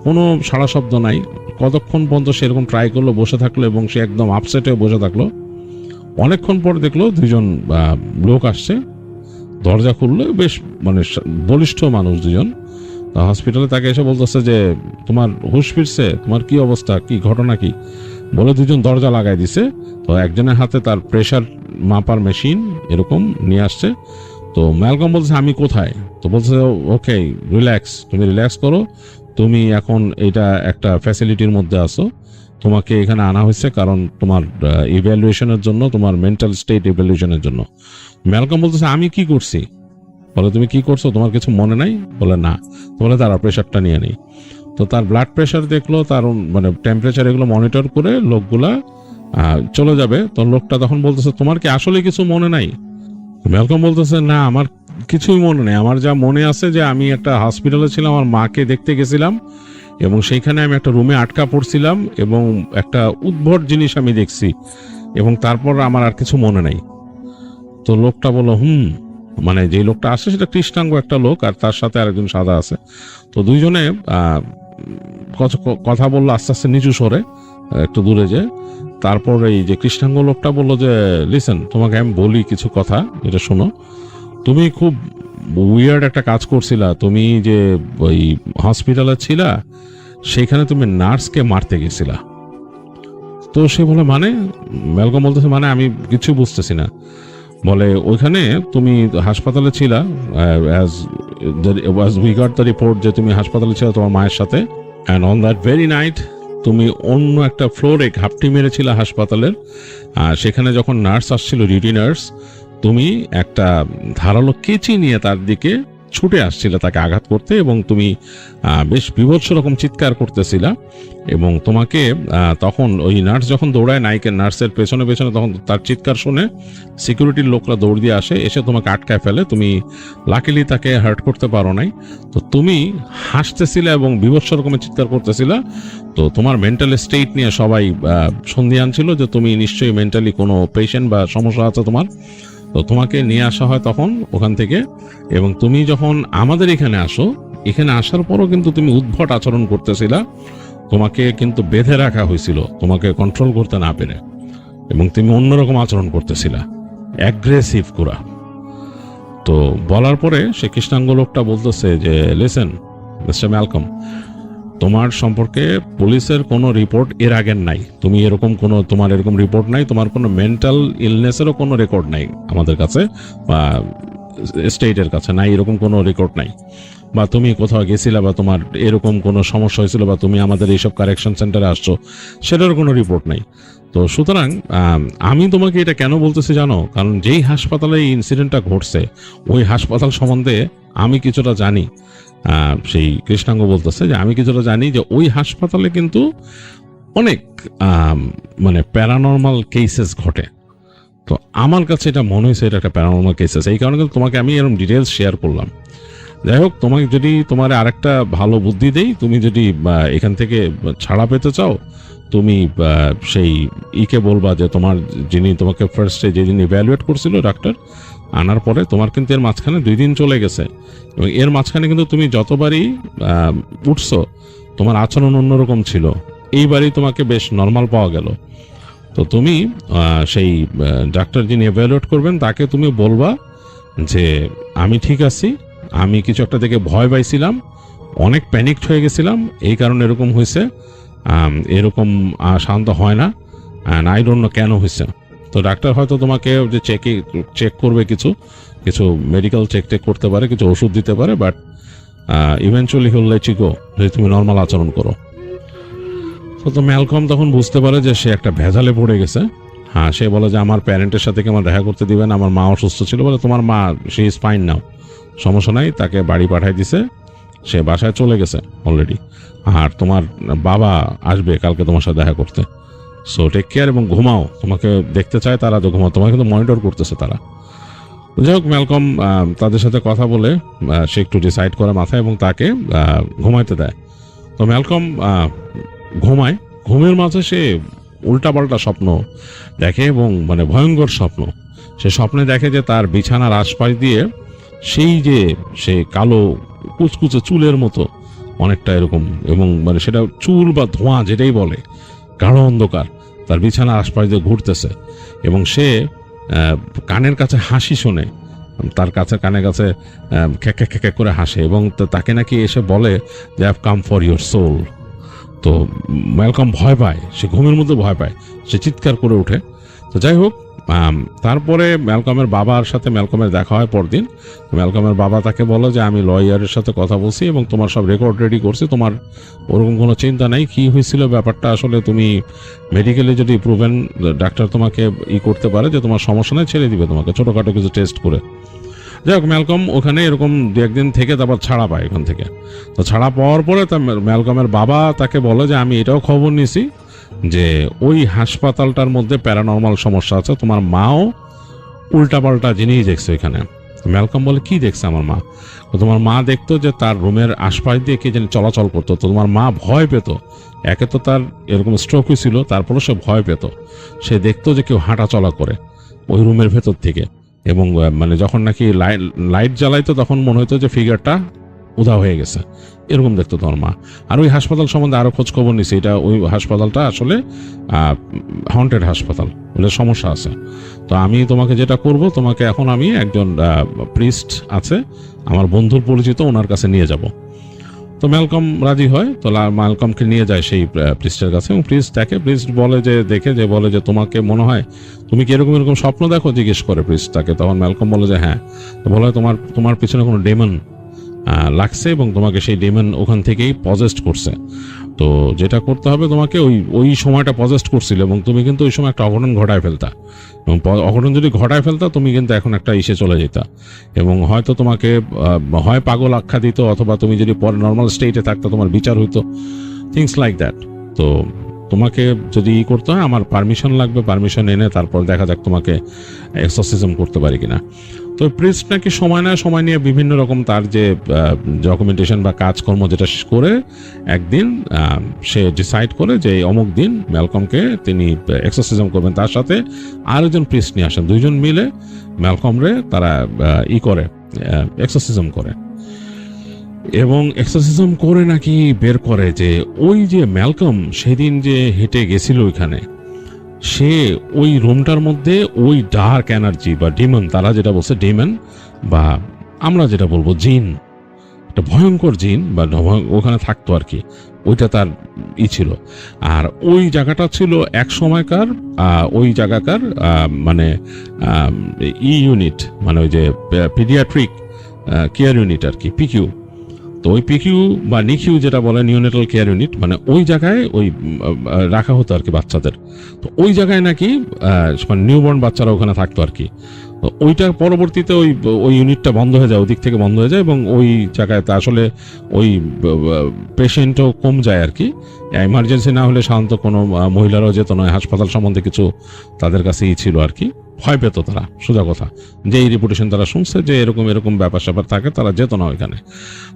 কোনো সাড়া শব্দ নাই। কতক্ষণ পর্যন্ত সেরকম ট্রাই করলো, বসে থাকলো, এবং সে একদম আপসেট হয়ে বসে থাকলো। অনেকক্ষণ পর দেখলো দুজন লোক আসছে, দরজা খুললো, বেশ মানে বলিষ্ঠ মানুষ দুজন। হসপিটালে তাকে এসে বলতেছে যে তোমার হুঁশ ফিরছে, তোমার কি অবস্থা, কি ঘটনা কি, বলে দুজন দরজা লাগাই দিছে। তো একজনের হাতে তার প্রেশার মাপার মেশিন এরকম নিয়ে আসছে। তো ম্যালকম বলছে আমি কোথায়, তো বলছে ওকে রিল্যাক্স, তুমি রিল্যাক্স করো, তুমি এখন এটা একটা ফ্যাসিলিটির মধ্যে আসো, তোমাকে এখানে আনা হয়েছে কারণ তোমার ইভ্যালুয়েশনের জন্য, তোমার মেন্টাল স্টেট ইভ্যালুয়েশনের জন্য। ম্যালকম বলতেছে আমি কি করছি, বলে তুমি কি করছো, তোমার কিছু মনে নাই, বলে না। বলে তারা প্রেশারটা নিয়ে নেই। তো তার ব্লাড প্রেশার দেখলো, তার মানে টেম্পারেচার এগুলো মনিটর করে লোকগুলা চলে যাবে। তো লোকটা তখন বলতেছে তোমার কি আসলে কিছু মনে নাই? ম্যালকম বলতেছে না আমার কিছুই মনে নেই, আমার যা মনে আছে যে আমি একটা হসপিটালে ছিলাম, আমার মাকে দেখতে গেছিলাম এবং সেইখানে আমি একটা রুমে আটকা পড়ছিলাম এবং একটা উদ্ভট জিনিস আমি দেখছি, এবং তারপর আমার আর কিছু মনে নাই। তো লোকটা বলল মানে যে লোকটা আসে সেটা কৃষ্ণাঙ্গ একটা লোক, আর তার সাথে আরেকজন সাদা আছে। তো দুইজনে কথা বললো আস্তে আস্তে নিচু স্বরে, একটু দূরে যে। তারপর এই যে কৃষ্ণাঙ্গ লোকটা বললো যে লিসেন, তোমাকে আমি বলি কিছু কথা, এটা শোনো। তুমি খুব উইয়ার্ড একটা কাজ করছিলা, তুমি যে ওই হসপিটালে ছিলা সেইখানে তুমি নার্সকে মারতে গেছিলা। তো সে বলে মানে? ম্যালকম বলতেছে মানে আমি কিছু বুঝতেছি না। বলে ওইখানে তুমি হাসপাতালে ছিলা, as we got the report যে তুমি হাসপাতালে ছিলা তোমার মায়ের সাথে, and on that very night তুমি অন্য একটা ফ্লোরে ঘাপটি মেরেছিলা হাসপাতালের। সেখানে যখন নার্স আসছিল, ডিউটি নার্স, তুমি একটা ধারালো কেচি নিয়ে তার দিকে ছুটে আসছিলে তাকে আঘাত করতে, এবং তুমি বেশ বিভৎস রকম চিৎকার করতেছিলা। এবং তোমাকে তখন ওই নার্স যখন দৌড়ায় নার্সের পেছনে পেছনে, তখন তার চিৎকার শুনে সিকিউরিটির লোকরা দৌড় দিয়ে আসে, এসে তোমাকে আটকায় ফেলে। তুমি লাকিলি তাকে হার্ট করতে পারো নাই। তো তুমি হাসতেছিলে এবং বিভৎস রকমের চিৎকার করতেছিলা। তো তোমার মেন্টাল স্টেট নিয়ে সবাই সন্দিহান ছিল যে তুমি নিশ্চয়ই মেন্টালি কোনো পেশেন্ট বা সমস্যা আছে তোমার। তো তোমাকে নিয়ে আসা হয় তখন ওখান থেকে, এবং তুমি যখন আমাদের এখানে আসো, এখানে আসার পরও কিন্তু তুমি উদ্ভট আচরণ করতেছিলা। তোমাকে কিন্তু বেঁধে রাখা হয়েছিল তোমাকে কন্ট্রোল করতে না পেরে, এবং তুমি অন্যরকম আচরণ করতেছিলা, অ্যাগ্রেসিভ করা। তো বলার পরে সে কৃষ্ণাঙ্গ লোকটা বলতেছে যে লিসেন মিস্টার ম্যালকম, তোমার সম্পর্কে পুলিশের কোনো রিপোর্ট এর আগের নাই, তুমি এরকম কোনো, তোমার এরকম রিপোর্ট নাই, তোমার কোনো মেন্টাল ইলনেসেরও কোনো রেকর্ড নাই আমাদের কাছে বা স্টেটের কাছে নাই, এরকম কোনো রেকর্ড নাই। বা তুমি কোথাও গেছিলা বা তোমার এরকম কোনো সমস্যা হয়েছিল বা তুমি আমাদের এইসব কারেকশন সেন্টারে আসছো, সেটার কোনো রিপোর্ট নাই। তো সুতরাং আমি তোমাকে এটা কেন বলতেছি জানো, কারণ যেই হাসপাতালে এই ইনসিডেন্টটা ঘটছে ওই হাসপাতাল সম্বন্ধে আমি কিছুটা জানি। সেই কৃষ্ণাঙ্গ বলতেছে যে আমি কিছুটা জানি যে ওই হাসপাতালে কিন্তু অনেক মানে প্যারানর্মাল কেসেস ঘটে। তো আমার কাছে এটা মনে হয়েছে এটা একটা প্যারানর্মাল কেসেস, এই কারণে কিন্তু তোমাকে আমি এরকম ডিটেলস শেয়ার করলাম। যাই হোক, তোমাকে যদি তোমার আরেকটা ভালো বুদ্ধি দেই, তুমি যদি এখান থেকে ছাড়া পেতে চাও, তুমি সেই ইকে বলবা যে তোমার যিনি তোমাকে ফার্স্টে যেদিন ইভ্যালুয়েট করছিল ডাক্তার, আনার পরে তোমার কিন্তু এর মাঝখানে 2 দিন চলে গেছে এবং এর মাঝখানে কিন্তু তুমি যতবারই উঠছো তোমার আচরণ অন্যরকম ছিল, এইবারই তোমাকে বেশ নর্মাল পাওয়া গেল। তো তুমি সেই ডাক্তার যিনি ইভ্যালুয়েট করবেন তাকে তুমি বলবা যে আমি ঠিক আছি, আমি কিছু একটা দেখে ভয় পাইছিলাম, অনেক প্যানিকড হয়ে গেছিলাম, এই কারণে এরকম হয়েছে, এরকম শান্ত হয় না, অ্যান্ড আই ডোন্ট নো কেন হয়েছে। তো ডাক্তার হয়তো তোমাকে যে চেক করবে, কিছু কিছু মেডিকেল চেক করতে পারে, কিছু ওষুধ দিতে পারে, but eventually he'll let you go, যদি তুমি নর্মাল আচরণ করো। তো ম্যালকম তখন বুঝতে পারে যে সে একটা ভেজালে পড়ে গেছে। হ্যাঁ, সে বলে যে আমার প্যারেন্টের সাথে কি আমার দেখা করতে দিবেন, আমার মা অসুস্থ ছিল। বলে তোমার মা সে ইজ ফাইন নাও, সমস্যা নাই, তাকে বাড়ি পাঠাই দিছে, সে বাসায় চলে গেছে অলরেডি, আর তোমার বাবা আসবে কালকে তোমার সাথে দেখা করতে। সো টেক কেয়ার এবং ঘুমাও, তোমাকে দেখতে চায় তারা, তো ঘুমাও, তোমাকে কিন্তু মনিটর করতেছে তারা। যাই হোক, ম্যালকম তাদের সাথে কথা বলে সে একটু ডিসাইড করে মাথায় এবং তাকে ঘুমাইতে দেয়। তো ম্যালকম ঘুমায়, ঘুমের মাঝে সে উল্টাপাল্টা স্বপ্ন দেখে এবং মানে ভয়ঙ্কর স্বপ্ন। সে স্বপ্নে দেখে যে তার বিছানার আশপাশ দিয়ে সেই যে সে কালো কুচকুচে চুলের মতো অনেকটা এরকম, এবং মানে সেটা চুল বা ধোঁয়া যেটাই বলে, গাঢ় অন্ধকার তার বিছানার আশপাশ দিয়ে ঘুরতেছে এবং সে কানের কাছে হাসি শোনে, তার কাছে কানের কাছে খ্যাক খ্যাক খ্যাক করে হাসে এবং তাকে নাকি এসে বলে যে have come for your soul. তো ম্যালকম ভয় পায়, সে ঘুমের মধ্যে ভয় পায়, সে চিৎকার করে ওঠে। তো যাই হোক, তারপরে ম্যালকমের বাবার সাথে ম্যালকমের দেখা হয় পরদিন। ম্যালকমের বাবা তাকে বলে যে আমি লয়ারের সাথে কথা বলছি এবং তোমার সব রেকর্ড রেডি করছি, তোমার ওরকম কোনো চিন্তা নাই, কি হয়েছিল ব্যাপারটা আসলে তুমি মেডিকেলি যদি প্রুভেন, ডাক্তার তোমাকে করতে পারে যে তোমার সমস্যা নেই, ছেড়ে দিবে তোমাকে ছোটোখাটো কিছু টেস্ট করে। যাই হোক, ম্যালকম ওখানে এরকম 2-1 দিন থেকে তারপর ছাড়া পায় এখান থেকে। তো ছাড়া পাওয়ার পরে ম্যালকমের বাবা তাকে বলে যে আমি এটাও খবর নিয়েছি যে ওই হাসপাতালটার মধ্যে প্যারানর্মাল সমস্যা আছে, তোমার মাও উল্টাপাল্টা জিনিস দেখছে এখানে। ম্যালকম বলে কি দেখছে আমার মা? তোমার মা দেখতো যে তার রুমের আশপাশ দিয়ে কে যেন চলাচল করতো, তো তোমার মা ভয় পেত। একে তো তার এরকম স্ট্রোক হয়েছিল, তারপরে সে ভয় পেত, সে দেখতো যে কেউ হাঁটা চলা করে ওই রুমের ভেতর থেকে, এবং মানে যখন নাকি লাইট জ্বালাইতো তখন মনে হতো যে ফিগারটা উধাও হয়ে গেছে, এরকম দেখতো তোমার মা। আর ওই হাসপাতাল সম্বন্ধে আরো খোঁজ খবর নিছি, এটা ওই হাসপাতালটা আসলে হন্টেড হাসপাতাল, বলে সমস্যা আছে। তো আমি তোমাকে যেটা করব, তোমাকে এখন আমি একজন প্রিস্ট আছে আমার বন্ধুর পরিচিত, ওনার কাছে নিয়ে যাব। তো ম্যালকম রাজি হয়, তো ম্যালকমকে নিয়ে যায় সেই প্রিস্টের কাছে এবং প্রিস্ট বলে যে দেখে যে বলে যে তোমাকে মনে হয় তুমি কি এরকম এরকম স্বপ্ন দেখো, জিজ্ঞেস করে প্রিস্ট তাকে। তখন ম্যালকম বলে যে হ্যাঁ। তো বলে তোমার পিছনে কোনো ডেমন লাগছে এবং তোমাকে সেই ডেমন ওখান থেকেই পজেস্ট করছে। তো যেটা করতে হবে তোমাকে, ওই সময়টা পজেস্ট করছিল এবং তুমি কিন্তু ওই সময় একটা অঘটন ঘটায় ফেলতা, এবং অঘটন যদি ঘটায় ফেলতা তুমি কিন্তু এখন একটা ইসে চলে যেতা এবং হয়তো তোমাকে হয় পাগল আখ্যা দিত, অথবা তুমি যদি পরে নর্মাল স্টেটে থাকতো তোমার বিচার হইতো, থিংস লাইক দ্যাট। তো তোমাকে যদি করতে হয় আমার পারমিশন লাগবে, পারমিশন এনে তারপর দেখা যাক তোমাকে এক্সরসিজম করতে পারি কিনা। তো প্রিস্ট নাকি সময় নিয়ে বিভিন্ন রকম তার যে ডকুমেন্টেশন বা কাজকর্ম যেটা করে একদিন সে ডিসাইড করে যে অমুক দিন ম্যালকমকে তিনি এক্সরসিজম করবেন। তার সাথে আরেকজন প্রিস্ট নিয়ে আসেন, 2 জন মিলে ম্যালকমরে তারা করে এক্সরসিজম করে এবং এক্সরসিজম করে নাকি বের করে যে ওই যে ম্যালকম সেদিন যে হেঁটে গেছিল ওইখানে, সে ওই রুমটার মধ্যে ওই ডার্ক এনার্জি বা ডিমন, তারা যেটা বলছে ডিমন বা আমরা যেটা বলবো জিন, একটা ভয়ঙ্কর জিন বা ওখানে থাকতো আর কি, ওইটা তার ছিল। আর ওই জায়গাটা ছিল এক সময়কার ওই জায়গাকার মানে ইউনিট, মানে ওই যে পিডিয়াট্রিক কেয়ার ইউনিট আর কি, পিকিউ। তো ওই পিকিউ বা নিকিউ যেটা বলেন, নিউনেটাল কেয়ার ইউনিট, মানে ওই জায়গায় ওই রাখা হতো আর কি বাচ্চাদের। তো ওই জায়গায় নাকি মানে নিউবর্ন বাচ্চারা ওখানে থাকতো আর কি। তো ওইটা পরবর্তীতে ওই ইউনিটটা বন্ধ হয়ে যায়, ওই দিক থেকে বন্ধ হয়ে যায়, এবং ওই জায়গায় আসলে ওই পেশেন্টও কম যায় আর কি। এমার্জেন্সি না হলে সাধারণত কোনো মহিলারাও যেত না, হাসপাতাল সম্বন্ধে কিছু তাদের কাছেই ছিল আর কি, ভয় পেত তারা, সোজা কথা। যে এই রিপুটেশন তারা শুনছে যে এরকম এরকম ব্যাপার স্যাপার থাকে, তারা যেত না ওইখানে।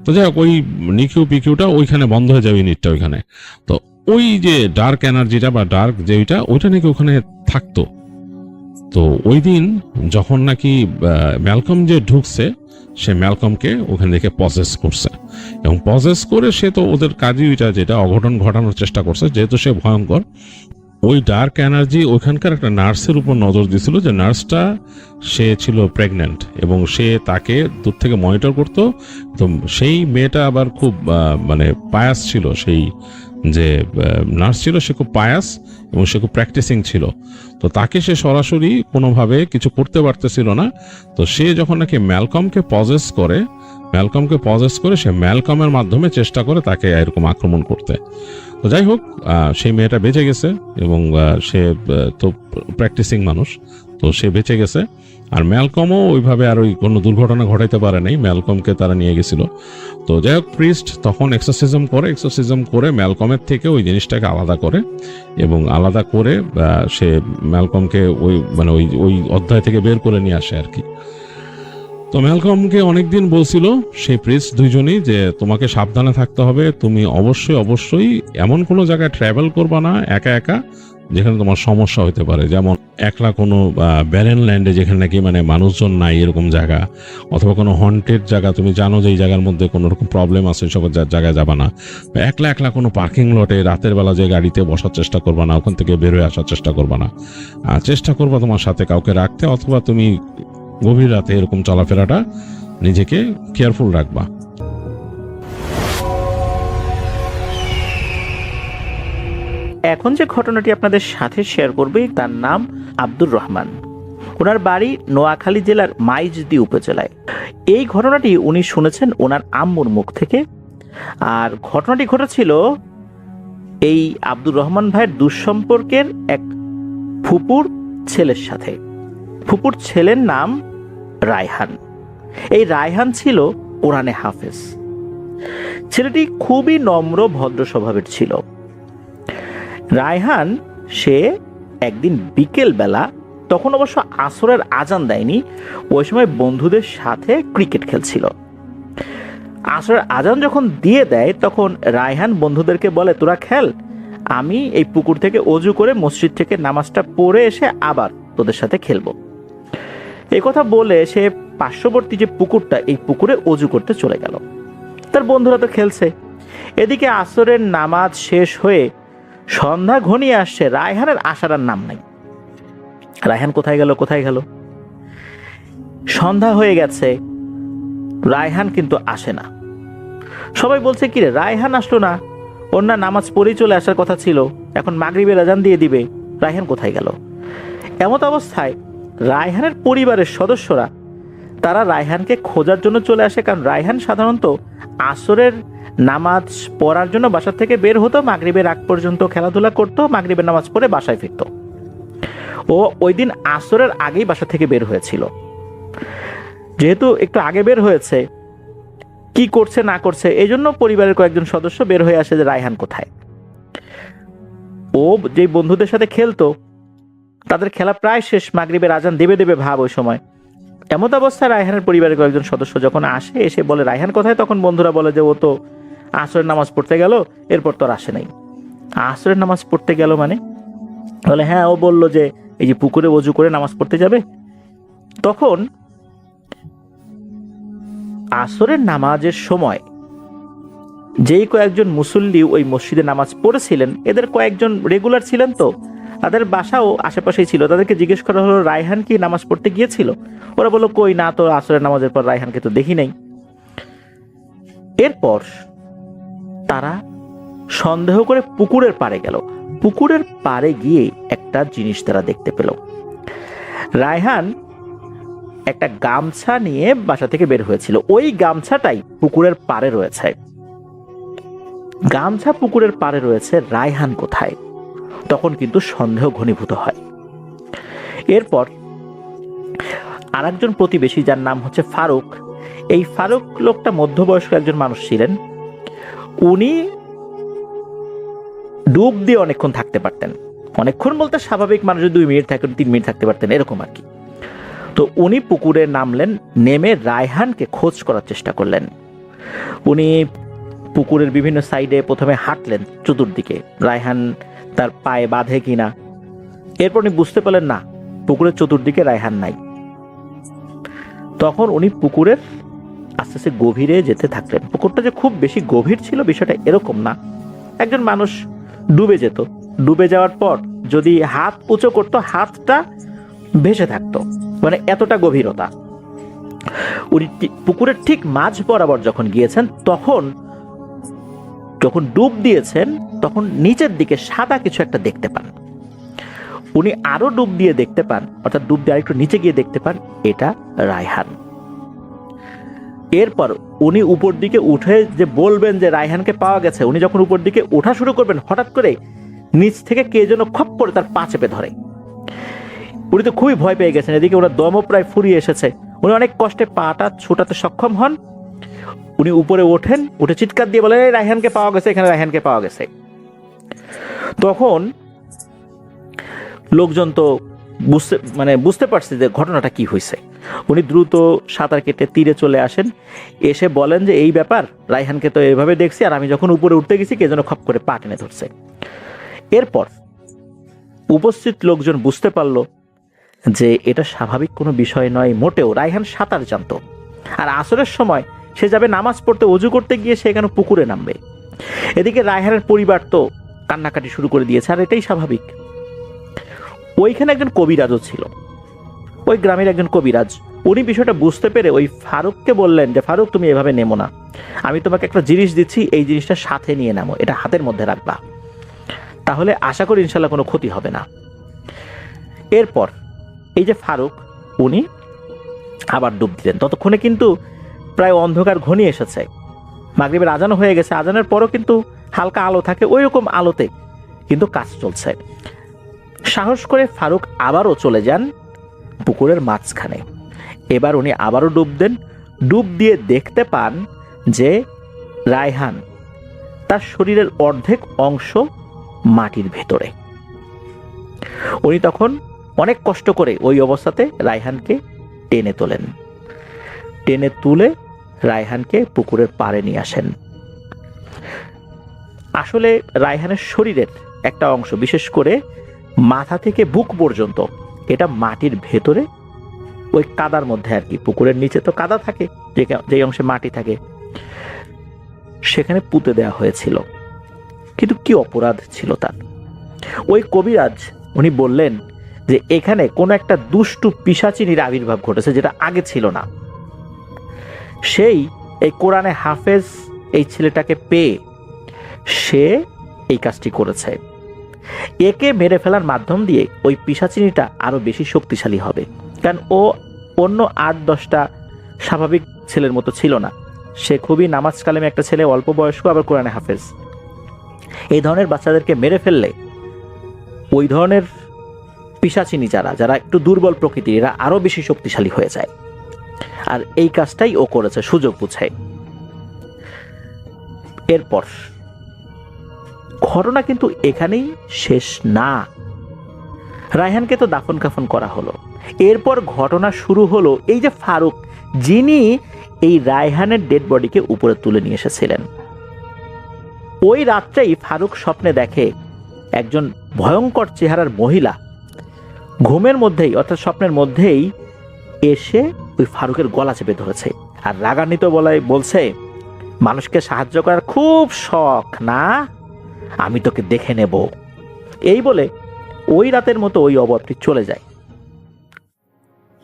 তো যাই হোক, ওই নিকিউ পিকিউটা ওইখানে বন্ধ হয়ে যায়, ইউনিটটা ওইখানে। তো ওই যে ডার্ক এনার্জিটা বা ডার্ক যে ওইটা নাকি ওখানে থাকতো। তো ওই দিন যখন নাকি ম্যালকম যে ঢুকছে, সে ম্যালকমকে ওখান থেকে পজেস করছে, এবং পজেস করে সে তো ওদের কাজই ওইটা, যেটা অঘটন ঘটানোর চেষ্টা করছে, যেহেতু সে ভয়ঙ্কর। ওই ডার্ক এনার্জি ওইখানকার একটা নার্সের উপর নজর দিয়েছিল, যে নার্সটা সে ছিল প্রেগন্যান্ট, এবং সে তাকে দূর থেকে মনিটর করতো। তো সেই মেয়েটা আবার খুব মানে পায়াস ছিল, সেই যে নার্স ছিল সে খুব পায়াস এবং সে খুব প্র্যাকটিসিং ছিল। তো তাকে সে সরাসরি কোনোভাবে কিছু করতে পারতেছিল না। তো সে যখন নাকি ম্যালকমকে পজেস করে সে ম্যালকমের মাধ্যমে চেষ্টা করে তাকে এরকম আক্রমণ করতে। তো যাই হোক, সেই মেয়েটা বেঁচে গেছে, এবং সে তো প্র্যাকটিসিং মানুষ, তো সে বেঁচে গেছে। আর ম্যালকমও ওইভাবে আর ওই কোনো দুর্ঘটনা ঘটাইতে পারে নাই, ম্যালকমকে তারা নিয়ে গেছিল। তো যাই হোক, প্রিস্ট তখন এক্সোরসিজম করে ম্যালকমের থেকে ওই জিনিসটাকে আলাদা করে, এবং আলাদা করে সে ম্যালকমকে ওই মানে ওই অধ্যায় থেকে বের করে নিয়ে আসে আর কি। তো ম্যালকমকে অনেকদিন বলছিল সেই প্রিস্ট দুইজনই যে তোমাকে সাবধানে থাকতে হবে, তুমি অবশ্যই এমন কোনো জায়গায় ট্রাভেল করবা না একা একা যেখানে তোমার সমস্যা হতে পারে, যেমন একলা কোনো ব্যারেন ল্যান্ডে যেখানে নাকি মানে মানুষজন নাই এরকম জায়গা, অথবা কোনো হন্টেড জায়গা, তুমি জানো যে এই জায়গার মধ্যে কোনো রকম প্রবলেম আছে, সব জায়গায় যাবা না। একলা কোনো পার্কিং লটে রাতের বেলা যে গাড়িতে বসার চেষ্টা করবা না, ওখান থেকে বের হয়ে আসার চেষ্টা করবা না। চেষ্টা করবা তোমার সাথে কাউকে রাখতে, অথবা তুমি গভীর রাতে এরকম চলাফেরাটা নিজেকে কেয়ারফুল রাখবা। এখন যে ঘটনাটি আপনাদের সাথে শেয়ার করবে তার নাম আব্দুর রহমান। ওনার বাড়ি নোয়াখালী জেলার মাইজদি উপজেলায়। এই ঘটনাটি উনি শুনেছেন ওনার আম্মুর মুখ থেকে। আর ঘটনাটি ঘটেছিল এই আব্দুর রহমান ভাইয়ের দুঃসম্পর্কের এক ফুপুর ছেলের সাথে। ফুপুর ছেলের নাম রায়হান। এই রায়হান ছিল কোরআনে হাফেজ। ছেলেটি খুবই নম্র ভদ্র স্বভাবের ছিল। রায়হান সে একদিন বিকেল বেলা, তখন অবশ্য আসরের আজান দেয়নি, ওই সময় বন্ধুদের সাথে ক্রিকেট খেলছিল। আসরের আজান যখন দিয়ে দেয় তখন রায়হান বন্ধুদেরকে বলে, তোরা খেল, আমি এই পুকুর থেকে অজু করে মসজিদ থেকে নামাজটা পড়ে এসে আবার তোদের সাথে খেলবো। এই কথা বলে সে পার্শ্ববর্তী যে পুকুরটা, এই পুকুরে অজু করতে চলে গেল। তার বন্ধুরা তো খেলছে। এদিকে আসরের নামাজ শেষ হয়ে সন্ধ্যা ঘনিয়ে আসছে, রায়হানের আসার আর নাম নাই। রায়হান কোথায় গেল? সন্ধ্যা হয়ে গেছে, রায়হান কিন্তু আসে না। সবাই বলছে, কিরে রায়হান আসলো না? ওর না নামাজ পড়েই চলে আসার কথা ছিল, এখন মাগরিবের আজান দিয়ে দিবে, রায়হান কোথায় গেল? এমত অবস্থায় রায়হানের পরিবারের সদস্যরা তারা রায়হানকে খোঁজার জন্য চলে আসে। কারণ রায়হান সাধারণত আসরের নামাজ পড়ার জন্য বাসা থেকে বের হতো, মাগরিবের আগ পর্যন্ত খেলাধুলা করতো, মাগরিবের নামাজ পড়ে বাসায় ফিরত। ও ওই দিন আসরের আগেই বাসা থেকে বের হয়েছিল। যেহেতু একটু আগে বের হয়েছে, কি করছে না করছে এই জন্য পরিবারের কয়েকজন সদস্য বের হয়ে আসে যে রায়হান কোথায়। ও যে বন্ধুদের সাথে খেলতো, তাদের খেলা প্রায় শেষ, মাগরিবের আজান দেবে ভাব ওই সময়। এমত অবস্থায় রায়হানের পরিবারের কয়েকজন সদস্য যখন আসে, এসে বলে রায়হান কোথায়, তখন বন্ধুরা বলে যে ও তো আসরের নামাজ পড়তে গেল, এরপর তো আর আসে নাই। আসরের নামাজ পড়তে গেল মানে? বলে হ্যাঁ, ও বললো যে এই যে পুকুরে অজু করে নামাজ পড়তে যাবে। তখন আসরের নামাজের সময় যেই কয়েকজন মুসল্লি ওই মসজিদে নামাজ পড়েছিলেন, এদের কয়েকজন রেগুলার ছিলেন, তো তাদের বাসাও আশেপাশেই ছিল। তাদেরকে জিজ্ঞেস করা হলো, রায়হান কি নামাজ পড়তে গিয়েছিল? ওরা বললো, কই না তো, আসরের নামাজের পর রায়হানকে তো দেখি নাই। এরপর তারা সন্দেহ করে পুকুরের পাড়ে গেল। পুকুরের পাড়ে গিয়ে একটা জিনিস তারা দেখতে পেল। রায়হান একটা গামছা নিয়ে বাসা থেকে বের হয়েছিল, ওই গামছাটাই পুকুরের পাড়ে রয়েছে। গামছা পুকুরের পাড়ে রয়েছে, রায়হান কোথায়? তখন কিন্তু সন্দেহ ঘনীভূত হয়। এরপর আরেকজন প্রতিবেশী, যার নাম হচ্ছে ফারুক, এই ফারুক লোকটা মধ্যবয়স্ক একজন মানুষ ছিলেন। উনি ডুব দিয়ে অনেকক্ষণ থাকতে পারতেন। অনেকক্ষণ বলতে স্বাভাবিক মানুষ 2 মিনিট থাকেন, 3 মিনিট থাকতে পারতেন, এরকম আর কি। তো উনি পুকুরে নামলেন, নেমে রায়হানকে খোঁজ করার চেষ্টা করলেন। উনি পুকুরের বিভিন্ন সাইডে প্রথমে হাঁটলেন চতুর্দিকে, রায়হান তার পায়ে বাঁধে কিনা। এরপর উনি বুঝতে পারলেন না, পুকুরের চতুর্দিকে রায়হান নাই। তখন উনি পুকুরের আস্তে আস্তে গভীরে যেতে থাকলেন। পুকুরটা যে খুব বেশি গভীর ছিল বিষয়টা এরকম না, একজন মানুষ ডুবে যেত, ডুবে যাওয়ার পর যদি হাত উঁচু করতো হাতটা ভেসে থাকতো, মানে এতটা গভীরতা। উনি পুকুরের ঠিক মাঝ বরাবর যখন গিয়েছেন, যখন ডুব দিয়েছেন, তখন নিচের দিকে সাদা কিছু একটা দেখতে পান। উনি আরো ডুব দিয়ে দেখতে পান, অর্থাৎ ডুব দিয়ে আরেকটু নিচে গিয়ে দেখতে পান এটা রায়হান। এরপর উনি উপর দিকে উঠে যে বলবেন যে রায়হানকে পাওয়া গেছে, উনি যখন উপর দিকে ওঠা শুরু করবেন, হঠাৎ করে নিচ থেকে কে যেন খপ করে তার পা চেপে ধরে। উনি তো খুবই ভয় পেয়ে গেছেন, এদিকে ওনার দমও প্রায় ফুরিয়ে এসেছে। উনি অনেক কষ্টে পাটা ছোটাতে সক্ষম হন। উনি উপরে ওঠেন, উঠে চিৎকার দিয়ে বলেন, রায়হানকে পাওয়া গেছে, এখানে রায়হানকে পাওয়া গেছে। তখন লোকজন তো বুঝতে পারছে যে ঘটনাটা কি হয়েছে। উনি দ্রুত সাঁতার কেটে তীরে চলে আসেন, এসে বলেন যে এই ব্যাপার, রায়হানকে তো এভাবে দেখছি, আর আমি যখন উপরে উঠতে গেছি কে যেন খপ করে পা টেনে ধরছে। এরপর উপস্থিত লোকজন বুঝতে পারল যে এটা স্বাভাবিক কোনো বিষয় নয় মোটেও। রায়হান সাঁতার জানতো, আর আসরের সময় সে যাবে নামাজ পড়তে, ওযু করতে গিয়ে সে কেন পুকুরে নামবে। এদিকে রায়হানের পরিবার তো কান্নাকাটি শুরু করে দিয়েছে, আর এটাই স্বাভাবিক। ওইখানে একজন কবিরাজও ছিল, ওই গ্রামের একজন কবিরাজ। উনি বিষয়টা বুঝতে পেরে ওই ফারুককে বললেন যে ফারুক, তুমি এভাবে নেমো না, আমি তোমাকে একটা জিনিস দিচ্ছি, এই জিনিসটা সাথে নিয়ে নামো, এটা হাতের মধ্যে রাখবা, তাহলে আশা করি ইনশাল্লাহ কোনো ক্ষতি হবে না। এরপর এই যে ফারুক, উনি আবার ডুব দিলেন। ততক্ষণে কিন্তু প্রায় অন্ধকার ঘনিয়ে এসেছে, মাগরিবের আজানও হয়ে গেছে। আজানের পরও কিন্তু হালকা আলো থাকে, ওই রকম আলোতে কিন্তু কাজ চলছে। সাহস করে ফারুক আবারও চলে যান পুকুরের মাঝখানে। এবার উনি আবারও ডুব দেন। ডুব দিয়ে দেখতে পান যে রায়হান তার শরীরের অর্ধেক অংশ মাটির ভেতরে। উনি তখন অনেক কষ্ট করে ওই অবস্থাতে রায়হানকে টেনে তোলেন। টেনে তুলে রায়হানকে পুকুরের পাড়ে নিয়ে আসেন। আসলে রায়হানের শরীরের একটা অংশ, বিশেষ করে মাথা থেকে বুক পর্যন্ত, এটা মাটির ভেতরে ওই কাদার মধ্যে আর কি, পুকুরের নিচে তো কাদা থাকে, যে অংশে মাটি থাকে, সেখানে পুঁতে দেওয়া হয়েছিল। কিন্তু কি অপরাধ ছিল তার? ওই কবিরাজ উনি বললেন যে এখানে কোনো একটা দুষ্টু পিশাচিনীর আবির্ভাব ঘটেছে, যেটা আগে ছিল না। সেই এই কোরআনে হাফেজ এই ছেলেটাকে পেয়ে সে এই কাজটি করেছে। একে মেরে ফেলার মাধ্যম দিয়ে ওই পিশাচিনীটা আরো বেশি শক্তিশালী হবে, কারণ ও অন্য 8-10টা স্বাভাবিক ছেলের মতো ছিল না। সে খুবই নামাজ কালেমে একটা ছেলে, অল্প বয়স্ক, আবার কোরআনে হাফেজ। এই ধরনের বাচ্চাদেরকে মেরে ফেললে ওই ধরনের পিশাচিনী যারা একটু দুর্বল প্রকৃতির, এরা আরো বেশি শক্তিশালী হয়ে যায়। আর এই কাজটাই ও করেছে সুযোগ বুঝে। এরপর ঘটনা কিন্তু এখানেই শেষ না। রায়হানকে তো দাফন কাফন করা হলো। এরপর ঘটনা শুরু হলো এই যে ফারুক, যিনি এই রায়হানের ডেড বডিকে উপরে তুলে নিয়ে এসেছিলেন। ওই রাত্রেই ফারুক স্বপ্নে দেখে একজন ভয়ঙ্কর চেহারার মহিলা ঘুমের মধ্যেই, অর্থাৎ স্বপ্নের মধ্যেই এসে ওই ফারুকের গলা চেপে ধরেছে, আর রাগান্বিত বলছে, মানুষকে সাহায্য করার খুব শখ না, আমি তোকে দেখে নেব। এই বলে ওই রাতের মতো ওই অবয়বটি চলে যায়।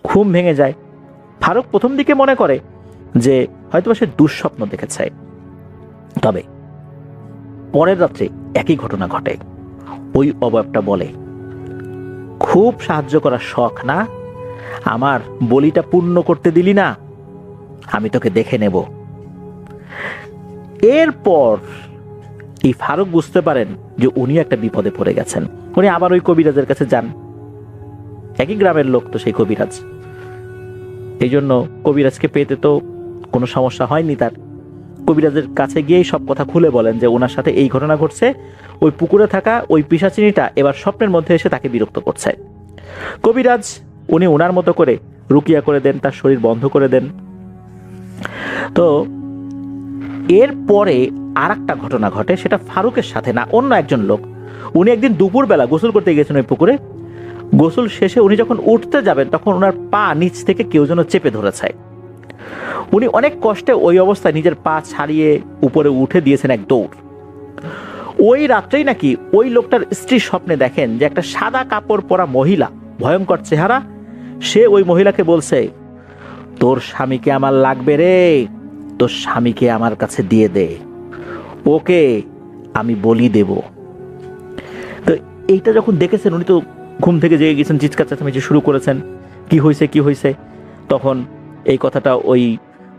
ঘুম ভেঙে যায়। ফারুক প্রথম দিকে মনে করে যে হয়তো সে দুঃস্বপ্ন দেখেছে, তবে পরের রাত্রে একই ঘটনা ঘটে। ওই অবয়বটা বলে, খুব সাহায্য করার শখ না, আমার বলিটা পূর্ণ করতে দিলি না, আমি তোকে দেখে নেব। এরপর এই ফারুক বুঝতে পারেন যে উনি একটা বিপদে পড়ে গেছেন। উনি আবার ওই কবিরাজের কাছে যান, একই গ্রামের লোক তো সেই কবিরাজ, এই জন্য কবিরাজকে পেতে তো কোনো সমস্যা হয়নি তার। কবিরাজের কাছে গিয়েই সব কথা খুলে বলেন যে ওনার সাথে এই ঘটনা ঘটছে, ওই পুকুরে থাকা ওই পিশাচিনীটা এবার স্বপ্নের মধ্যে এসে তাকে বিরক্ত করছে। কবিরাজ উনি ওনার মতো করে রুকিয়া করে দেন, তার শরীর বন্ধ করে দেন। তো এরপরে আর একটা ঘটনা ঘটে, সেটা ফারুকের সাথে না, অন্য একজন লোক। উনি একদিন দুপুরবেলা গোসল করতে গিয়েছেন ওই পুকুরে। গোসল শেষে উনি যখন উঠতে যাবেন তখন ওনার পা নিচ থেকে কেউ যেন চেপে ধরেছে। উনি অনেক কষ্টে ওই অবস্থায় নিজের পা ছাড়িয়ে উপরে উঠে দিয়েছেন এক দৌড়। ওই রাত্রেই নাকি ওই লোকটার স্ত্রী স্বপ্নে দেখেন যে একটা সাদা কাপড় পরা মহিলা, ভয়ঙ্কর চেহারা, সে ওই মহিলাকে বলছে, তোর স্বামীকে আমার লাগবে রে, তোর স্বামীকে আমার কাছে দিয়ে দে, ওকে আমি বলি দেব। তো এইটা যখন দেখেছেন উনি তো ঘুম থেকে জেগে গেছেন, চিৎকার চেঁচামেচি শুরু করেছেন, কি হয়েছে কি হয়েছে। তখন এই কথাটা ওই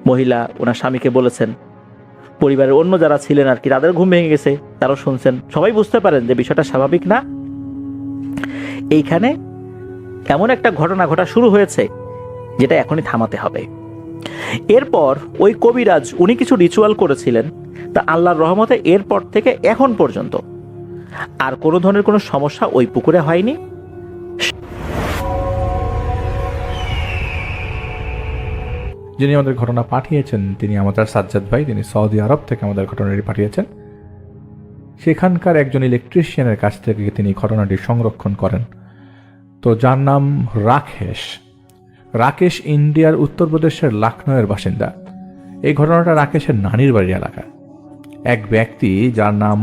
মহিলা ওনার স্বামীকে বলেছেন। পরিবারের অন্য যারা ছিলেন আর কি, তাদের ঘুম ভেঙে গেছে, তারাও শুনছেন, সবাই বুঝতে পারেন যে বিষয়টা স্বাভাবিক না। এইখানে এমন একটা ঘটনা ঘটা শুরু হয়েছে যেটা এখনই থামাতে হবে। এরপর ওই কবিরাজ উনি কিছু রিচুয়াল করেছিলেন, তা আল্লাহর রহমতে এরপর থেকে এখন পর্যন্ত আর কোনো ধরনের কোনো সমস্যা ওই পুকুরে হয়নি। যিনি আমাদের ঘটনা পাঠিয়েছেন তিনি আমাদের সাজ্জাদ ভাই, তিনি সৌদি আরব থেকে আমাদের ঘটনাটি পাঠিয়েছেন। সেখানকার একজন ইলেকট্রিশিয়ানের কাছ থেকে তিনি ঘটনাটি সংরক্ষণ করেন। তো যার নাম রাকেশ ইন্ডিয়ার উত্তরপ্রদেশের লখনৌয়ের বাসিন্দা। এই ঘটনাটা রাকেশের নানির বাড়ির এলাকা। এক ব্যক্তি যার নাম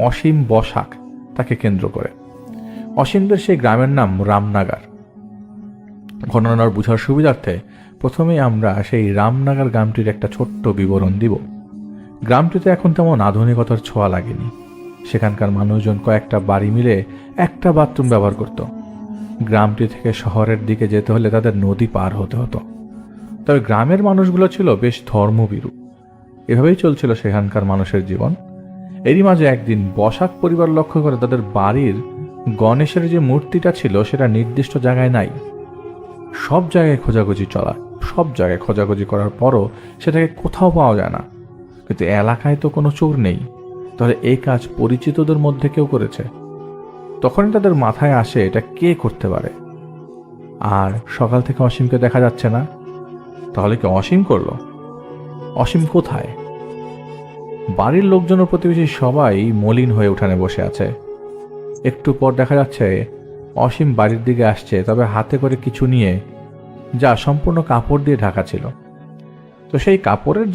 অসীম বসাক তাকে কেন্দ্র করে। অসীমদের সেই গ্রামের নাম রামনাগার। ঘটনার বোঝার সুবিধার্থে প্রথমেই আমরা সেই রামনাগার গ্রামটির একটা ছোট্ট বিবরণ দিব। গ্রামটিতে এখন তেমন আধুনিকতার ছোঁয়া লাগেনি। সেখানকার মানুষজন কয়েকটা বাড়ি মিলে একটা বাথরুম ব্যবহার করত। গ্রামটি থেকে শহরের দিকে যেতে হলে তাদের নদী পার হতে হতো। তবে গ্রামের মানুষগুলো ছিল বেশ ধর্মভীরু। এভাবেই চলছিল সেখানকার মানুষের জীবন। এরই মাঝে একদিন বসাক পরিবার লক্ষ্য করে তাদের বাড়ির গণেশের যে মূর্তিটা ছিল সেটা নির্দিষ্ট জায়গায় নাই। সব জায়গায় খোঁজাখুঁজি চলা, সব জায়গায় খোঁজাখুঁজি করার পরও সেটাকে কোথাও পাওয়া যায় না। কিন্তু এলাকায় তো কোনো চোর নেই, তাহলে এই কাজ পরিচিতদের মধ্যে কেউ করেছে। তখনই তাদের মাথায় আসে এটা কে করতে পারে। আর সকাল থেকে অসীমকে দেখা যাচ্ছে না, তাহলে কি অসীম করলো? অসীম কোথায়? বাড়ির লোকজন ও প্রতিবেশী সবাই মলিন হয়ে উঠানে বসে আছে। একটু পর দেখা যাচ্ছে অসীম বাড়ির দিকে আসছে, তবে হাতে করে কিছু নিয়ে, যা সম্পূর্ণ কাপড় দিয়ে ঢাকা ছিল। তো সেই কাপড়ের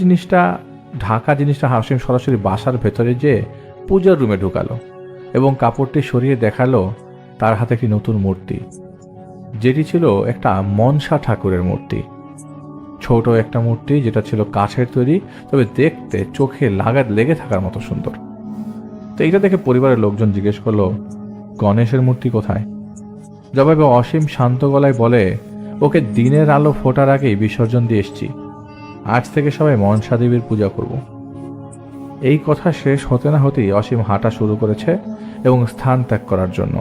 ঢাকা জিনিসটা অসীম সরাসরি বাসার ভেতরে যে পূজার রুমে ঢুকালো এবং কাপড়টি সরিয়ে দেখালো তার হাতে একটি নতুন মূর্তি, যেটি ছিল একটা মনসা ঠাকুরের মূর্তি। ছোট একটা মূর্তি যেটা ছিল কাঠের তৈরি, তবে দেখতে চোখে লেগে থাকার মতো সুন্দর। তো এইটা দেখে পরিবারের লোকজন জিজ্ঞেস করলো, গণেশের মূর্তি কোথায়? জবাবে অসীম শান্ত গলায় বলে, ওকে দিনের আলো ফোটার আগেই বিসর্জন দিয়ে এসছি। আজ থেকে সবাই মনসা দেবীর পূজা করব। এই কথা শেষ হতে না হতেই অসীম হাঁটা শুরু করেছে এবং স্থান ত্যাগ করার জন্য।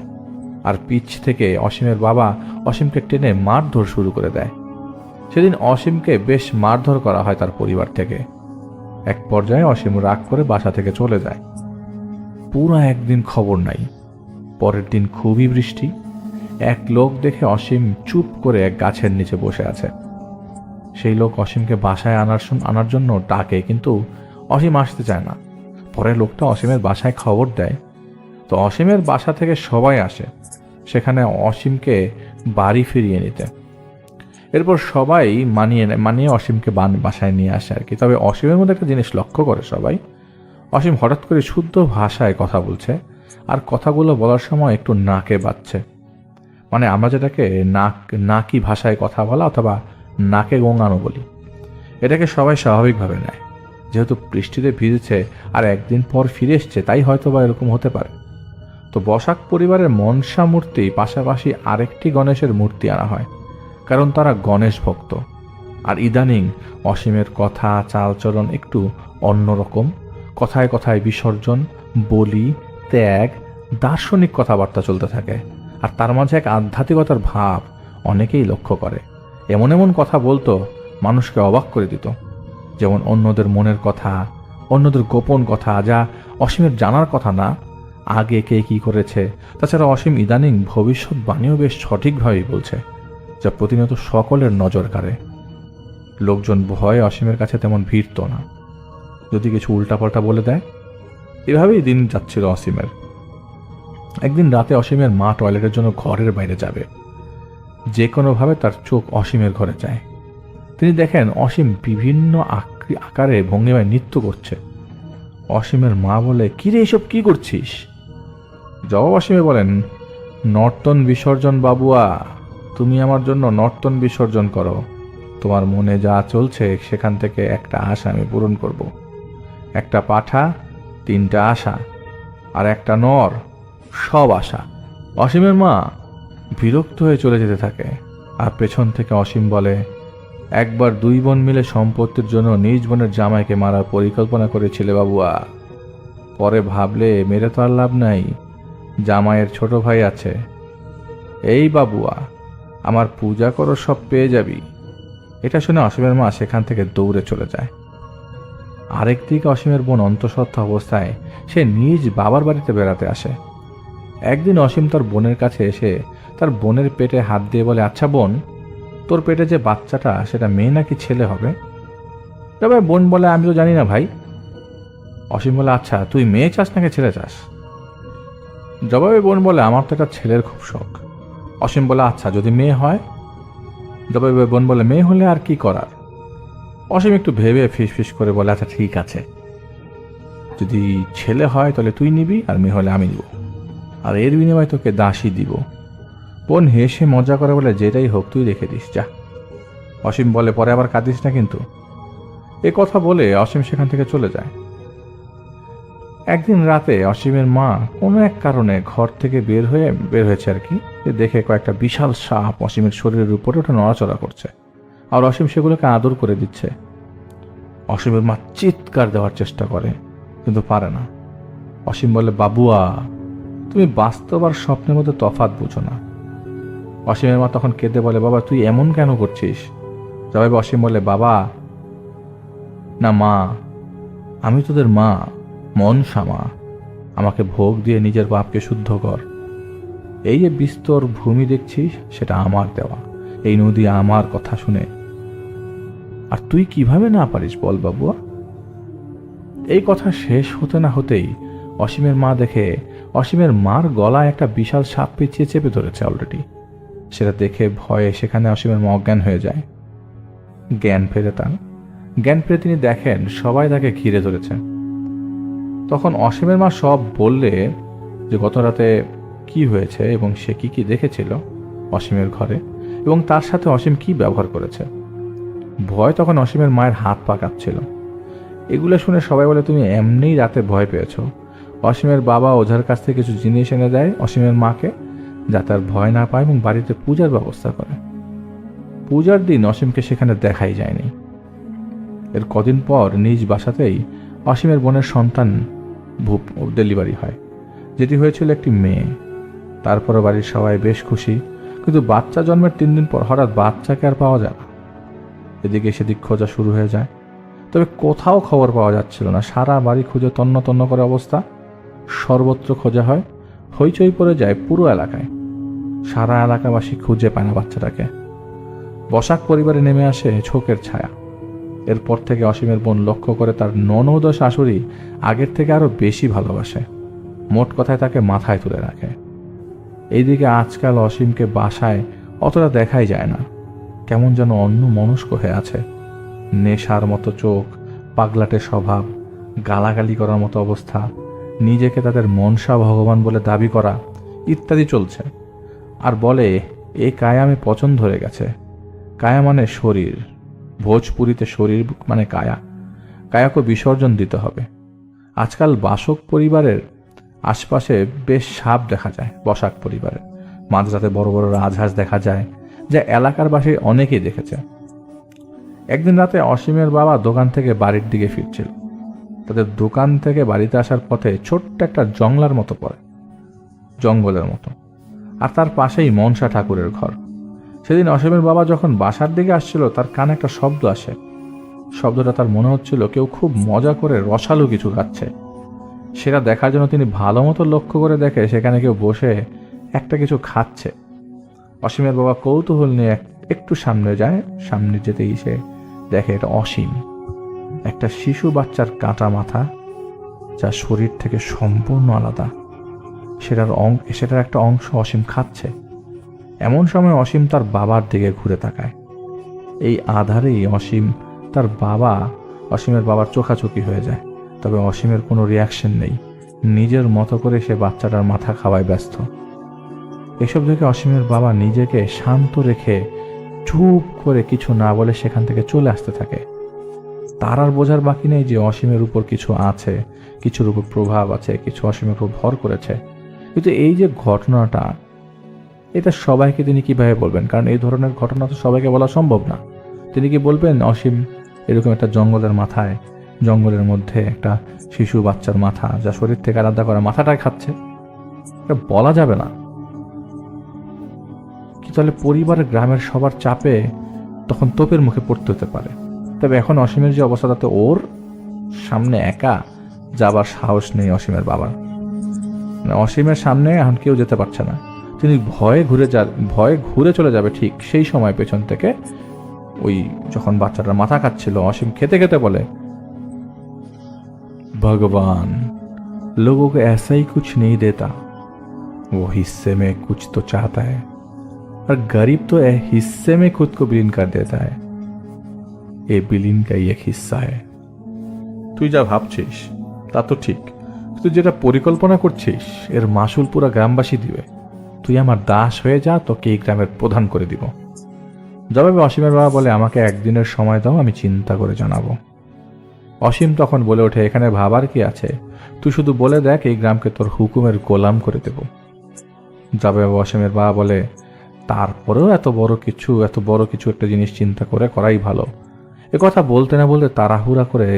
আর পিছ থেকে অসীমের বাবা অসীমকে টেনে মারধর শুরু করে দেয়। সেদিন অসীমকে বেশ মারধর করা হয় তার পরিবার থেকে। এক পর্যায়ে অসীম রাগ করে বাসা থেকে চলে যায়। পুরো একদিন খবর নাই। পরের দিন খুবই বৃষ্টি। এক লোক দেখে অসীম চুপ করে এক গাছের নিচে বসে আছে। সেই লোক অসীমকে বাসায় আনার জন্য ডাকে, কিন্তু অসীম আসতে চায় না। পরে লোকটা অসীমের বাসায় খবর দেয়। তো অসীমের বাসা থেকে সবাই আসে সেখানে অসীমকে বাড়ি ফিরিয়ে নিতে। এরপর সবাই মানিয়ে অসীমকে বাসায় নিয়ে আসে আর কি। তবে অসীমের মধ্যে একটা জিনিস লক্ষ্য করে সবাই, অসীম হঠাৎ করে শুদ্ধ ভাষায় কথা বলছে, আর কথাগুলো বলার সময় একটু নাকে বাজছে। মানে আমরা যেটাকে নাকি ভাষায় কথা বলা অথবা নাকে গোঙানো বলি, এটাকে সবাই স্বাভাবিকভাবে নেয়। যেহেতু বৃষ্টিতে ভিজেছে আর একদিন পর ফিরে এসছে, তাই হয়তো বা এরকম হতে পারে। তো বসাক পরিবারের মনসা মূর্তি পাশাপাশি আরেকটি গণেশের মূর্তি আনা হয়, কারণ তারা গণেশ ভক্ত। আর ইদানিং অসীমের কথা চালচলন একটু অন্যরকম। কথায় কথায় বিসর্জন, বলি, ত্যাগ, দার্শনিক কথাবার্তা চলতে থাকে। আর তার মাঝে এক আধ্যাত্মিকতার ভাব অনেকেই লক্ষ্য করে। এমন এমন কথা বলতো, মানুষকে অবাক করে দিত। যেমন অন্যদের মনের কথা, অন্যদের গোপন কথা, যা অসীমের জানার কথা না, আগে কে কি করেছে। তাছাড়া অসীম ইদানিং ভবিষ্যৎবাণীও বেশ সঠিকভাবেই বলছে, যা প্রতিনিয়ত সকলের নজর কাড়ে। লোকজন ভয়ে অসীমের কাছে তেমন ভিড়ত না, যদি কিছু উল্টাপাল্টা বলে দেয়। এভাবেই দিন যাচ্ছিল অসীমের। একদিন রাতে অসীমের মা টয়লেটের জন্য ঘরের বাইরে যাবে। যে কোনোভাবে তার চোখ অসীমের ঘরে যায়। তিনি দেখেন অসীম বিভিন্ন আকারে ভঙ্গিমায় নৃত্য করছে। অসীমের মা বলে, কিরে এসব কি করছিস? জবাব অসীমে বলেন, নর্তন বিসর্জন বাবুয়া, তুমি আমার জন্য নর্তন বিসর্জন করো। তোমার মনে যা চলছে সেখান থেকে একটা আশা আমি পূরণ করব। একটা পাঠা, 3টা আশা, আর একটা নর, সব আশা। অসীমের মা বিরক্ত হয়ে চলে যেতে থাকে। আর পেছন থেকে অসীম বলে, একবার 2 বোন মিলে সম্পত্তির জন্য নিজ বোনের জামাইকে মারার পরিকল্পনা করেছিলে বাবুয়া। পরে ভাবলে মেরে তো আর লাভ নাই, জামাইয়ের ছোট ভাই আছে। এই বাবুয়া, আমার পূজা করো, সব পেয়ে যাবি। এটা শুনে অসীমের মা সেখান থেকে দৌড়ে চলে যায়। আরেকদিকে অসীমের বোন অন্তঃসত্ত্বা অবস্থায় সে নিজ বাবার বাড়িতে বেড়াতে আসে। একদিন অসীম তার বোনের কাছে এসে তার বোনের পেটে হাত দিয়ে বলে, আচ্ছা বোন, তোর পেটে যে বাচ্চাটা সেটা মেয়ে নাকি ছেলে হবে? তবে বোন বলে, আমি তো জানি না ভাই। অসীম বলে, আচ্ছা তুই মেয়ে চাস নাকি ছেলে চাস? জবাবে বোন বলে, আমার তো একটা ছেলের খুব শখ। অসীম বলে, আচ্ছা যদি মেয়ে হয়? জবাবে বোন বলে, মেয়ে হলে আর কি করার? অসীম একটু ভেবে ফিস করে বলে, আচ্ছা ঠিক আছে, যদি ছেলে হয় তাহলে তুই নিবি, আর মেয়ে হলে আমি নিব, আর এর বিনিময়ে তোকে দাসী দিব। বোন হেসে মজা করে বলে, যেটাই হোক তুই রেখে দিস যা। অসীম বলে, পরে আবার কাঁদিস না কিন্তু। এ কথা বলে অসীম সেখান থেকে চলে যায়। একদিন রাতে অসীমের মা কোনো এক কারণে ঘর থেকে বের হয়েছে আর কি, দেখে কয়েকটা বিশাল সাপ অসীমের শরীরের উপরে ওটা নড়াচড়া করছে, আর অসীম সেগুলোকে আদর করে দিচ্ছে। অসীমের মা চিৎকার দেওয়ার চেষ্টা করে, কিন্তু পারে না। অসীম বলে, বাবুয়া, তুমি বাস্তব আর স্বপ্নের মধ্যে তফাৎ বুঝো না। অসীমের মা তখন কেঁদে বলে, বাবা তুই এমন কেন করছিস? জবাবে অসীম বলে, বাবা না মা, আমি তোদের মা, মনসা মা। আমাকে ভোগ দিয়ে নিজের পাপকে শুদ্ধ কর। এই যে বিস্তর ভূমি দেখছিস, সেটা আমার দেওয়া। এই নদী আমার কথা শুনে, আর তুই কিভাবে না পারিস বল বাবুয়া? এই কথা শেষ হতে না হতেই অসীমের মা দেখে অসীমের মার গলায় একটা বিশাল সাপ পেঁচিয়ে চেপে ধরেছে অলরেডি। সেটা দেখে ভয়ে সেখানে অসীমের মা অজ্ঞান হয়ে যায়। জ্ঞান ফেরে তিনি দেখেন সবাই তাকে ঘিরে ধরেছে। তখন অসীমের মা সব বললে যে গত রাতে কি হয়েছে এবং সে কি কি দেখেছিল অসীমের ঘরে, এবং তার সাথে অসীম কি ব্যবহার করেছে। ভয় তখন অসীমের মায়ের হাত পা কাঁপছিল। এগুলো শুনে সবাই বলে, তুমি এমনিই রাতে ভয় পেয়েছ। অসীমের বাবা ওঝার কাছ থেকে কিছু জিনিস এনে দেয় অসীমের মাকে, যা তার ভয় না পায়, এবং বাড়িতে পূজার ব্যবস্থা করে। পূজার দিন অসীমকে সেখানে দেখাই যায়নি। এর কদিন পর নিজ বাসাতেই অসীমের বোনের সন্তান ডেলিভারি হয়, যেটি হয়েছিল একটি মেয়ে। তারপরও বাড়ির সবাই বেশ খুশি, কিন্তু বাচ্চা জন্মের 3 দিন পর হঠাৎ বাচ্চাকে আর পাওয়া যায় না। এদিকে সেদিক খোঁজা শুরু হয়ে যায়, তবে কোথাও খবর পাওয়া যাচ্ছিল না। সারা বাড়ি খুঁজে তন্ন তন্ন করে অবস্থা, সর্বত্র খোঁজা হয়, হইচই পড়ে যায় পুরো এলাকায়। সারা এলাকাবাসী খুঁজে পায় না বাচ্চাটাকে। বসাক পরিবারে নেমে আসে শোকের ছায়া। এরপর থেকে অসীমের বোন লক্ষ্য করে তার ননদ ও শাশুড়ি আগের থেকে আরো বেশি ভালোবাসে। মোট কথায় তাকে মাথায় তুলে রাখে। এইদিকে আজকাল অসীমকে বাসায় অতটা দেখাই যায় না, কেমন যেন অন্য মনস্ক হয়ে আছে। নেশার মতো চোখ, পাগলাটে স্বভাব, গালাগালি করার মতো অবস্থা, নিজেকে তাদের মনসা ভগবান বলে দাবি করা ইত্যাদি চলছে। আর বলে, এ কায়ামে পচন ধরে গেছে। কায়া মানে শরীর, ভোজপুরিতে শরীর মানে কায়া। কায়াকে বিসর্জন দিতে হবে। আজকাল বাসক পরিবারের আশপাশে বেশ সাপ দেখা যায়। বসাক পরিবারের মাঝরাতে বড় বড় রাজহাঁস দেখা যায়, যা এলাকার বাসী অনেকেই দেখেছে। একদিন রাতে অসীমের বাবা দোকান থেকে বাড়ির দিকে ফিরছিল। তাদের দোকান থেকে বাড়িতে আসার পথে ছোট্ট একটা জঙ্গলের মতো, আর তার পাশেই মনসা ঠাকুরের ঘর। সেদিন অসীমের বাবা যখন বাসার দিকে আসছিল, তার কানে একটা শব্দ আসে। শব্দটা তার মনে হচ্ছিল কেউ খুব মজা করে রসালো কিছু খাচ্ছে। সেটা দেখার জন্য তিনি ভালো মতো লক্ষ্য করে দেখে সেখানে কেউ বসে একটা কিছু খাচ্ছে। অসীমের বাবা কৌতূহল নিয়ে একটু সামনে যায়। সামনে যেতেই সে দেখে এটা অসীম, একটা শিশু বাচ্চার কাটা মাথা, যা শরীর থেকে সম্পূর্ণ আলাদা। সেটার একটা অংশ অসীম খাচ্ছে। এমন সময় অসীম তার বাবার দিকে ঘুরে তাকায়। এই আধারেই অসীমের বাবার চোখাচোখি হয়ে যায়। তবে অসীমের কোনো রিয়াকশন নেই। নিজের মতো করে সে বাচ্চাটার মাথা খাওয়ায় ব্যস্ত। এসব দেখে অসীমের বাবা নিজেকে শান্ত রেখে চুপ করে কিছু না বলে সেখান থেকে চলে আসতে থাকে। তার আর বোঝার বাকি নেই যে অসীমের উপর কিছু আছে, কিছুর উপর প্রভাব আছে, কিছু অসীমের উপর ভর করেছে। কিন্তু এই যে ঘটনাটা, এটা সবাইকে তিনি কিভাবে বলবেন? কারণ এই ধরনের ঘটনা তো সবাইকে বলা সম্ভব না। তিনি কি বলবেন অসীম এরকম একটা জঙ্গলের মধ্যে একটা শিশু বাচ্চার মাথা, যা শরীর থেকে আলাদা করা, মাথাটাই খাচ্ছে? এটা বলা যাবে না। কি তাহলে পরিবারের, গ্রামের সবার চাপে তখন তোপের মুখে পড়তে হতে পারে। তবে এখন অসীমের যে অবস্থা, তাতে ওর সামনে একা যাবার সাহস নেই অসীমের বাবার। অসীমের সামনে এখন কেউ যেতে পারছে না। তিনি ভয়ে ঘুরে চলে যাবে। ঠিক সেই সময় পেছন থেকে ওই যখন বাচ্চাটার মাথা খাচ্ছিল, অসীম খেতে খেতে বলে, ভগবান लोगों को ऐसा ही कुछ नहीं देता, वो हिस्से में कुछ तो चाहता है, और गरीब तो हिस्से में खुद को विलीन कर देता है। ये विलीन का ही एक हिस्सा है। তুই যা ভাবছিস তা তো ঠিক, তুই যেটা পরিকল্পনা করছিস এর মাসুল পুরা গ্রামবাসী দিবে। তুই আমার দাস হয়ে যা, তোকে এই গ্রামের প্রধান করে দিব। জবাবে অসীমের বাবা বলে, আমাকে একদিনের সময় দাও, আমি চিন্তা করে জানাবো। অসীম তখন বলে ওঠে, এখানে ভাবার কি আছে? তুই শুধু বলে দেখ, এই গ্রামকে তোর হুকুমের গোলাম করে দেব। জবাবে অসীমের বাবা বলে, তারপরেও এত বড় কিছু একটা জিনিস চিন্তা করাই ভালো। এ কথা বলতে না বলতে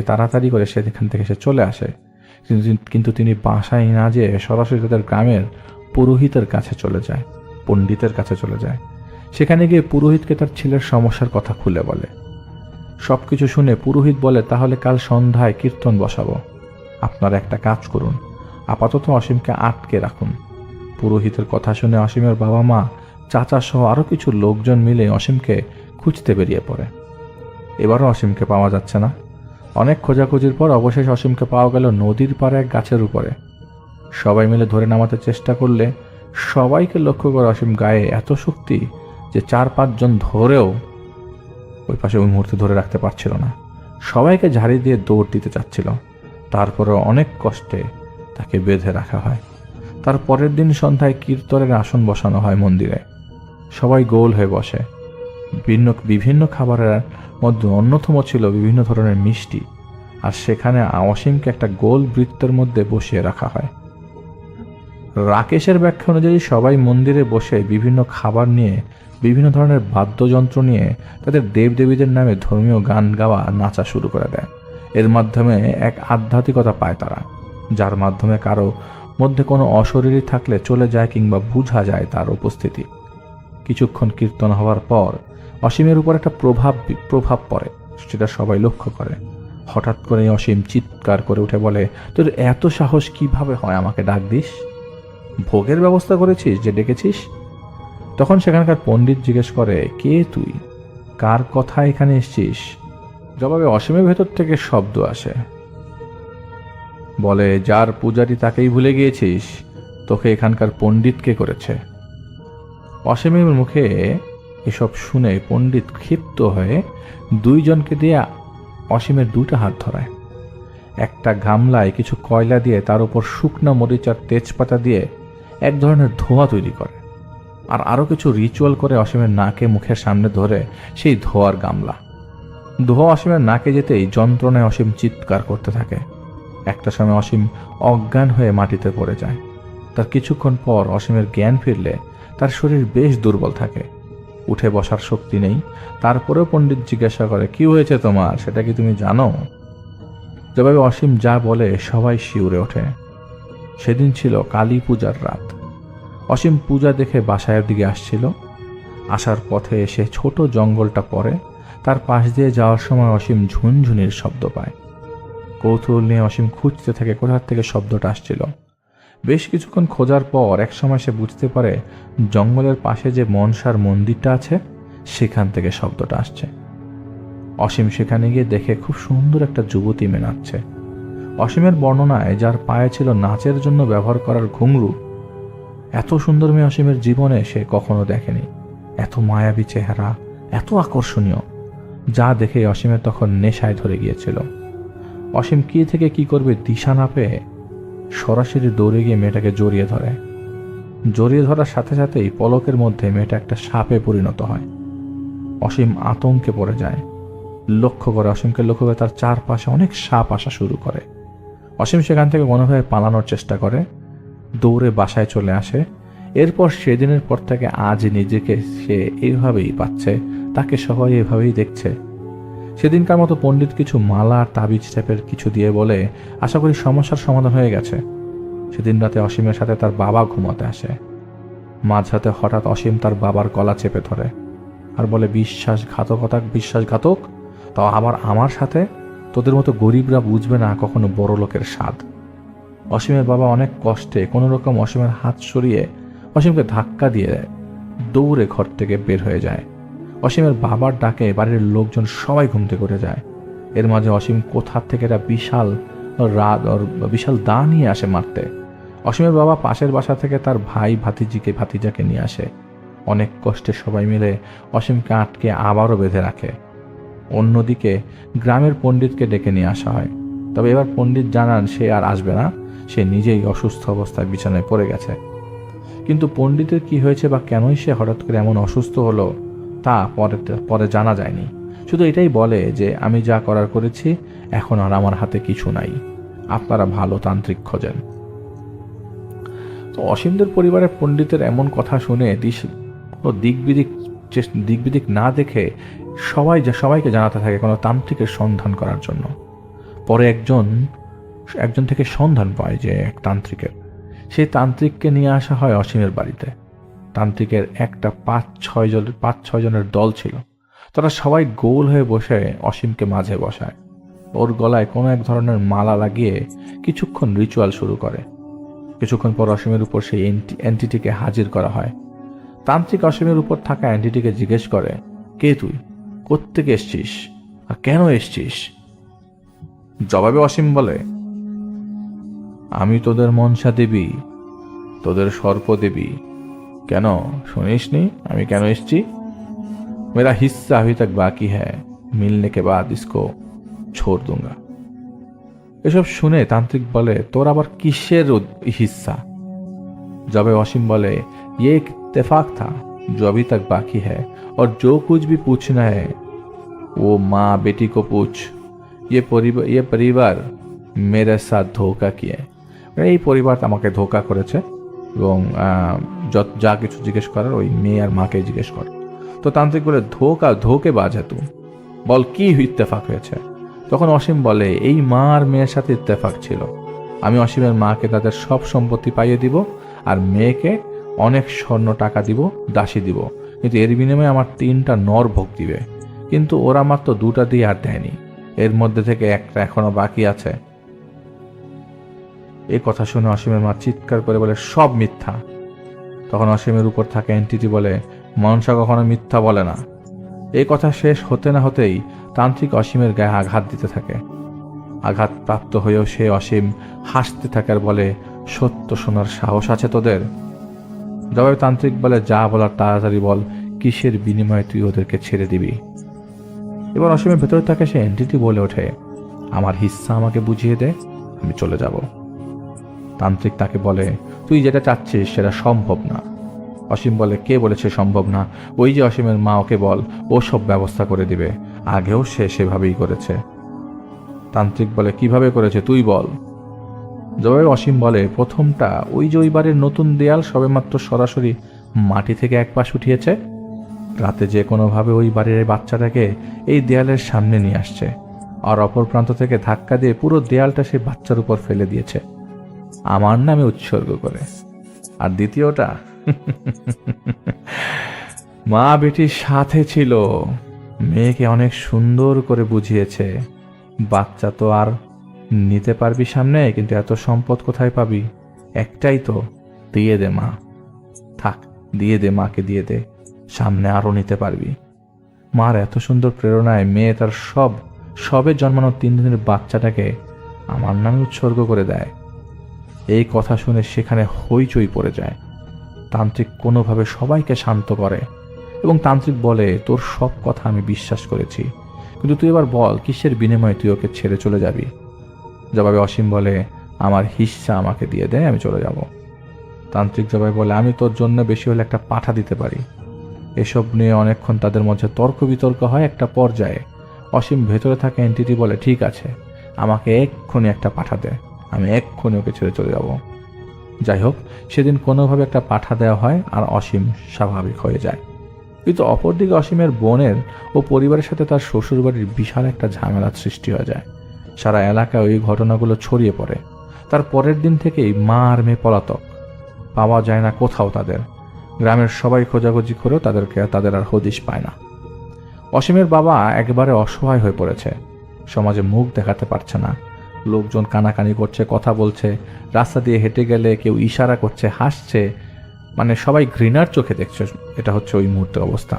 তাড়াতাড়ি করে সেখান থেকে সে চলে আসে। কিন্তু তিনি বাসায় না যেয়ে সরাসরি তাদের গ্রামের পুরোহিতের কাছে চলে যায়, পণ্ডিতের কাছে চলে যায়। সেখানে গিয়ে পুরোহিতকে তার ছেলের সমস্যার কথা খুলে বলে। সবকিছু শুনে পুরোহিত বলে, তাহলে কাল সন্ধ্যায় কীর্তন বসাবো। আপনারা একটা কাজ করুন, আপাতত অসীমকে আটকে রাখুন। পুরোহিতের কথা শুনে অসীমের বাবা মা, চাচা সহ আরও কিছু লোকজন মিলে অসীমকে খুঁজতে বেরিয়ে পড়ে। এবারও অসীমকে পাওয়া যাচ্ছে না। অনেক খোঁজাখুঁজির পর অবশেষে অসীমকে পাওয়া গেল নদীর পাড়ে এক গাছের উপরে। সবাই মিলে ধরে নামাতে চেষ্টা করলে সবাইকে লক্ষ্য করে অসীম গায়ে এত শক্তি যে 4-5 জন ধরেও ওই পাশে ওই মুহূর্তে ধরে রাখতে পারছিল না। সবাইকে ঝাড়ি দিয়ে দৌড় দিতে চাচ্ছিল। তারপরে অনেক কষ্টে তাকে বেঁধে রাখা হয়। তার পরের দিন সন্ধ্যায় কীর্তনের আসন বসানো হয় মন্দিরে। সবাই গোল হয়ে বসে। বিভিন্ন খাবারের মধ্যে অন্যতম ছিল বিভিন্ন ধরনের মিষ্টি, আর সেখানে অসীমকে একটা গোল বৃত্তের মধ্যে বসিয়ে রাখা হয়। রাকেশের ব্যাখ্যা অনুযায়ী সবাই মন্দিরে বসে বিভিন্ন খাবার নিয়ে, বিভিন্ন ধরনের বাদ্যযন্ত্র নিয়ে তাদের দেবদেবীদের নামে ধর্মীয় গান গাওয়া, নাচা শুরু করে দেয়। এর মাধ্যমে এক আধ্যাত্মিকতা পায় তারা, যার মাধ্যমে কারো মধ্যে কোনো অশরীরী থাকলে চলে যায় কিংবা বোঝা যায় তার উপস্থিতি। কিছুক্ষণ কীর্তন হওয়ার পর অসীমের উপর একটা প্রভাব পড়ে, সেটা সবাই লক্ষ্য করে। হঠাৎ করে অসীম চিৎকার করে উঠে বলে, তোর এত সাহস কিভাবে হয় আমাকে ডাক দিস? ভোগের ব্যবস্থা করেছিস যে ডেকেছিস? তখন সেখানকার পণ্ডিত জিজ্ঞেস করে, কে তুই? কার কথা এখানে এসছিস? জবাবে অসীমের ভেতর থেকে শব্দ আসে, বলে, যার পূজারি তাকেই ভুলে গিয়েছিস? তোকে এখানকার পণ্ডিত কে করেছে? অসীমের মুখে এসব শুনে পণ্ডিত ক্ষিপ্ত হয়ে 2 জনকে দিয়ে অসীমের 2টা হাত ধরায়। একটা গামলায় কিছু কয়লা দিয়ে তার উপর শুকনো মরিচ আর তেজপাতা দিয়ে এক ধরনের ধোঁয়া তৈরি করে, আর আরও কিছু রিচুয়াল করে অসীমের নাকে মুখের সামনে ধরে সেই ধোঁয়ার গামলা। ধোঁয়া অসীমের নাকে যেতেই যন্ত্রণায় অসীম চিৎকার করতে থাকে। একটা সময় অসীম অজ্ঞান হয়ে মাটিতে পড়ে যায়। তার কিছুক্ষণ পর অসীমের জ্ঞান ফিরলে তার শরীর বেশ দুর্বল থাকে, উঠে বসার শক্তি নেই। তারপরেও পণ্ডিত জিজ্ঞাসা করে, কি হয়েছে তোমার, সেটা কি তুমি জানো? জবাবে অসীম যা বলে সবাই শিউরে ওঠে। সেদিন ছিল কালী পূজার রাত। অসীম পূজা দেখে বাসায়ের দিকে আসছিল। আসার পথে এসে ছোট জঙ্গলটা পড়ে। তার পাশ দিয়ে যাওয়ার সময় অসীম ঝুনঝুনির শব্দ পায়। কৌতূহল নিয়ে অসীম খুঁজতে থাকে কোথার থেকে শব্দটা আসছিল। বেশ কিছুক্ষণ খোঁজার পর এক সময় সে বুঝতে পারে জঙ্গলের পাশে যে মনসার মন্দিরটা আছে সেখান থেকে শব্দটা আসছে। অসীম সেখানে গিয়ে দেখে খুব সুন্দর একটা যুবতী মেয়ে নাচছে। অসীমের বর্ণনায় যার পায়ে ছিল নাচের জন্য ব্যবহার করার ঘুঙরু, এত সুন্দর মেয়ে অসীমের জীবনে সে কখনো দেখেনি। এত মায়াবী চেহারা, এত আকর্ষণীয়, যা দেখে অসীমের তখন নেশায় ধরে গিয়েছিল। অসীম কি থেকে কি করবে দিশা না পেয়ে সরাসরি দৌড়ে গিয়ে মেয়েটাকে জড়িয়ে ধরে। জড়িয়ে ধরার সাথে সাথেই পলকের মধ্যে মেয়েটা একটা সাপে পরিণত হয়। অসীম আতঙ্কে পড়ে যায়। অসীমকে লক্ষ্য করে তার চারপাশে অনেক সাপ আসা শুরু করে। অসীম সেখান থেকে কোনোভাবে পালানোর চেষ্টা করে, দৌড়ে বাসায় চলে আসে। এরপর সেদিনের পর থেকে আজ নিজেকে সে এইভাবেই পাচ্ছে, তাকে সবাই এভাবেই দেখছে। সেদিনকার মতো পণ্ডিত কিছু মালা আর তাবিজ টাইপের কিছু দিয়ে বলে, আশা করি সমস্যার সমাধান হয়ে গেছে। সেদিন রাতে অসীমের সাথে তার বাবা ঘুমাতে আসে। মাঝরাতে হঠাৎ অসীম তার বাবার গলা চেপে ধরে আর বলে, বিশ্বাসঘাতক, তাও আবার আমার সাথে? তোদের মতো গরিবরা বুঝবে না কখনো বড় লোকের স্বাদ। অসীমের বাবা অনেক কষ্টে কোনো রকম অসীমের হাত সরিয়ে অসীমকে ধাক্কা দিয়ে দৌড়ে ঘর থেকে বের হয়ে যায়। অসীমের বাবার ডাকে বাড়ির লোকজন সবাই ঘুম থেকে উঠে যায়। এর মাঝে অসীম কোথা থেকে একটা বিশাল দা নিয়ে আসে মারতে। অসীমের বাবা পাশের বাসা থেকে তার ভাতিজাকে নিয়ে আসে। অনেক কষ্টে সবাই মিলে অসীমকে আটকে আবারও বেঁধে রাখে। অন্যদিকে গ্রামের পণ্ডিতকে ডেকে নিয়ে আসা হয়। তবে এবার পণ্ডিত জানান সে আর আসবে না, সে নিজেই অসুস্থ অবস্থায় বিছানায় পড়ে গেছে। কিন্তু পণ্ডিতের কি হয়েছে বা কেনই সে হঠাৎ করে এমন অসুস্থ হলো তা পরে জানা যায়নি। শুধু এটাই বলে যে আমি যা করার করেছি, এখন আর আমার হাতে কিছু নাই, আপনারা ভালো তান্ত্রিক খোঁজেন। তো অসীমদের পরিবারের পণ্ডিতের এমন কথা শুনে দিক বিদিক না দেখে সবাইকে জানাতে থাকে কোনো তান্ত্রিকের সন্ধান করার জন্য। পরে একজন থেকে সন্ধান পায় যে এক তান্ত্রিকের। সেই তান্ত্রিককে নিয়ে আসা হয় অসীমের বাড়িতে। তান্ত্রিকের একটা 5-6 জনের দল ছিল। তারা সবাই গোল হয়ে বসে অসীমকে মাঝে বসায়। ওর গলায় কোনো এক ধরনের মালা লাগিয়ে কিছুক্ষণ রিচুয়াল শুরু করে। কিছুক্ষণ পর অসীমের উপর সেই এন্টিটিকে হাজির করা হয়। তান্ত্রিক অসীমের উপর থাকা এন্টিটিকে জিজ্ঞেস করে, কে তুই, কোত্থেকে এসছিস আর কেন এসছিস? জবাবে অসীম বলে, আমি তোদের মনসা দেবী, তোদের সর্প দেবী। কেন শুনিসনি আমি কেন এসছি? मेरा हिस्सा अभी तक बाकी है, मिलने के बाद इसको छोड़ दूंगा। এসব শুনে তান্ত্রিক বলে, তোর আবার কিসের হিস্সা? जब অসীম বলে, ये एक इत्तेफाक था जो अभी तक बाकी है और जो कुछ भी पूछना है वो माँ बेटी को पूछ। ये परिवार मेरे साथ धोखा किए। এই পরিবার আমাকে ধোঁকা করেছে এবং যা কিছু জিজ্ঞেস করার ওই মেয়ে আর মাকে জিজ্ঞেস কর। তো তান্ত্রিক বলে, ধোঁকেবাজ है तू, বল কি ইত্তেফাক হয়েছে? তখন অসীম বলে, এই মা আর মেয়ের সাথে ইত্তেফাক ছিল। আমি অসীমের মাকে তাদের সব সম্পত্তি পাইয়ে দিব আর মেয়েকে অনেক স্বর্ণ টাকা দিব, দাসী দিব, কিন্তু এর বিনিময়ে আমার 3টা নর ভোগ দিবে। কিন্তু ওরা মাত্র 2টা দিয়ে আর দেয়নি, এর মধ্যে থেকে একটা এখনো বাকি আছে। এই কথা শুনে অসীমের মা চিৎকার করে বলে, সব মিথ্যা। তখন অসীমের উপর থাকা এন্টিটি বলে, মনসা কখনো মিথ্যা বলে না। এই কথা শেষ হতে না হতেই তান্ত্রিক অসীমের গায়ে আঘাত দিতে থাকে। আঘাত প্রাপ্ত হয়েও সে অসীম হাসতে থাকে আর বলে, সত্য শোনার সাহস আছে তোদের? জবাবে তান্ত্রিক বলে, যা বলার তাড়াতাড়ি বল, কিসের বিনিময়ে তুই ওদেরকে ছেড়ে দিবি? এবার অসীমের ভেতরে থাকে সে এন্টিটি বলে ওঠে, আমার হিস্সা আমাকে বুঝিয়ে দে, আমি চলে যাব। তান্ত্রিক তাকে বলে, তুই যেটা চাচ্ছিস সেটা সম্ভব না। অসীম বলে, কে বলেছে সম্ভব না? ওই যে অসীমের মা, ওকে বল, ও সব ব্যবস্থা করে দিবে। আগেও সে সেভাবেই করেছে। তান্ত্রিক বলে, কিভাবে করেছে তুই বল। জবাবে অসীম বলে, প্রথমটা ওই যে ওই বাড়ির নতুন দেয়াল সবেমাত্র সরাসরি মাটি থেকে এক পাশ উঠিয়েছে, রাতে যে কোনোভাবে ওই বাড়ির এই বাচ্চাটাকে এই দেয়ালের সামনে নিয়ে আসছে, আর অপর প্রান্ত থেকে ধাক্কা দিয়ে পুরো দেয়ালটা সেই বাচ্চার উপর ফেলে দিয়েছে আমার নামে উৎসর্গ করে। আর দ্বিতীয়টা মা বেটির সাথে ছিল, মেয়েকে অনেক সুন্দর করে বুঝিয়েছে, বাচ্চা তো আর নিতে পারবি সামনে, কিন্তু এত সম্পদ কোথায় পাবি? একটাই তো, দিয়ে দে মা, থাক দিয়ে দে, মাকে দিয়ে দে, সামনে আরো নিতে পারবি। মার এত সুন্দর প্রেরণায় মেয়ে তার সবে জন্মানো 3 দিনের বাচ্চাটাকে আমার নামে উৎসর্গ করে দেয়। এই কথা শুনে সেখানে হইচই পড়ে যায়। তান্ত্রিক কোনোভাবে সবাইকে শান্ত করে এবং তান্ত্রিক বলে, তোর সব কথা আমি বিশ্বাস করেছি, কিন্তু তুই এবার বল কিসের বিনিময়ে তুই ওকে ছেড়ে চলে যাবি? জবাবে অসীম বলে, আমার হিস্সা আমাকে দিয়ে দে, আমি চলে যাব। তান্ত্রিক জবাবে বলে, আমি তোর জন্য বেশি হলে একটা পাঠা দিতে পারি। এসব নিয়ে অনেকক্ষণ তাদের মধ্যে তর্ক বিতর্ক হয়। একটা পর্যায়ে অসীম ভেতরে থাকা এন্টিটি বলে, ঠিক আছে, আমাকে এক্ষুনি একটা পাঠা দে, আমি এক্ষুনি ওকে ছেড়ে চলে যাব। যাই হোক, সেদিন কোনোভাবে একটা পাঠা দেওয়া হয় আর অসীম স্বাভাবিক হয়ে যায়। কিন্তু অপরদিকে অসীমের বোনের ও পরিবারের সাথে তার শ্বশুরবাড়ির বিশাল একটা ঝামেলার সৃষ্টি হয়ে যায়। সারা এলাকায় ওই ঘটনাগুলো ছড়িয়ে পড়ে। তার পরের দিন থেকেই মা আর মেয়ে পলাতক, পাওয়া যায় না কোথাও তাদের। গ্রামের সবাই খোঁজাখুঁজি করেও তাদের আর হদিশ পায় না। অসীমের বাবা একেবারে অসহায় হয়ে পড়েছে, সমাজে মুখ দেখাতে পারছে না। লোকজন কানাকানি করছে, কথা বলছে, রাস্তা দিয়ে হেঁটে গেলে কেউ ইশারা করছে, হাসছে, মানে সবাই ঘৃণার চোখে দেখছে। এটা হচ্ছে ওই মুহূর্তের অবস্থা।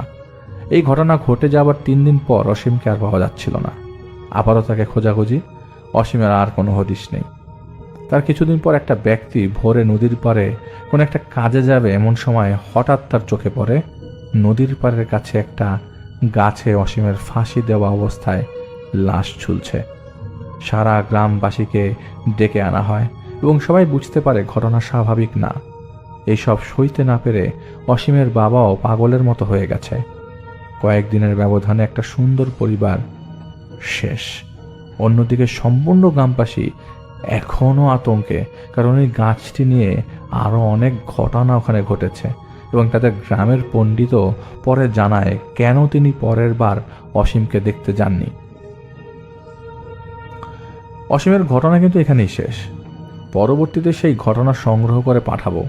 এই ঘটনা ঘটে যাওয়ার 3 দিন পর অসীমকে আর পাওয়া যাচ্ছিল না। আবারও তাকে খোঁজাখুঁজি, অসীমের আর কোনো হদিশ নেই। তার কিছুদিন পর একটা ব্যক্তি ভোরে নদীর পাড়ে কোনো একটা কাজে যাবে এমন সময় হঠাৎ তার চোখে পড়ে নদীর পাড়ের কাছে একটা গাছে অসীমের ফাঁসি দেওয়া অবস্থায় লাশ ঝুলছে। সারা গ্রামবাসীকে ডেকে আনা হয় এবং সবাই বুঝতে পারে ঘটনা স্বাভাবিক না। এইসব সইতে না পেরে অসীমের বাবাও পাগলের মতো হয়ে গেছে। কয়েকদিনের ব্যবধানে একটা সুন্দর পরিবার শেষ। অন্যদিকে সম্পূর্ণ গ্রামবাসী এখনও আতঙ্কে, কারণ এই গাছটি নিয়ে আরও অনেক ঘটনা ওখানে ঘটেছে এবং তাদের গ্রামের পণ্ডিতও পরে জানায় কেন তিনি পরের বার অসীমকে দেখতে যাননি। অসীমের ঘটনা কিন্তু এখানেই শেষ। পরবর্তীতে সেই ঘটনা সংগ্রহ করে পাঠাবো,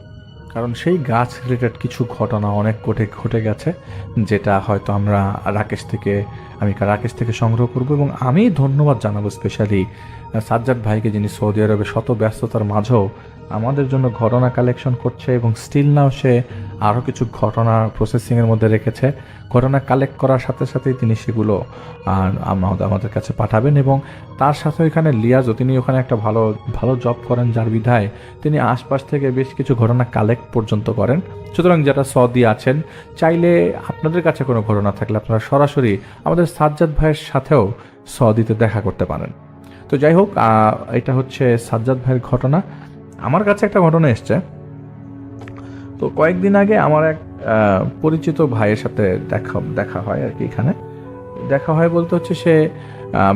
কারণ সেই গাছ রিলেটেড কিছু ঘটনা অনেক ঘটে গেছে, যেটা হয়তো আমি রাকেশ থেকে সংগ্রহ করব। এবং আমি ধন্যবাদ জানাবো স্পেশালি সাজ্জাদ ভাইকে, যিনি সৌদি আরবে শত ব্যস্ততার মাঝেও আমাদের জন্য ঘটনা কালেকশন করছে এবং স্টিল নাও সে আরও কিছু ঘটনা প্রসেসিংয়ের মধ্যে রেখেছে। ঘটনা কালেক্ট করার সাথে সাথেই তিনি সেগুলো আমাদের কাছে পাঠাবেন। এবং তার সাথে এখানে লিয়াজও, তিনি ওখানে একটা ভালো জব করেন, যার বিধায় তিনি আশপাশ থেকে বেশ কিছু ঘটনা কালেক্ট পর্যন্ত করেন। সুতরাং যারা সৌদি আছেন, চাইলে আপনাদের কাছে কোনো ঘটনা থাকলে আপনারা সরাসরি আমাদের সাজ্জাদ ভাইয়ের সাথেও সৌদিতে দেখা করতে পারেন। তো যাই হোক, এটা হচ্ছে সাজ্জাদ ভাইয়ের ঘটনা। আমার কাছে একটা ঘটনা এসছে। তো কয়েকদিন আগে আমার এক পরিচিত ভাইয়ের সাথে দেখা হয় আর কি। এখানে দেখা হয় বলতে হচ্ছে সে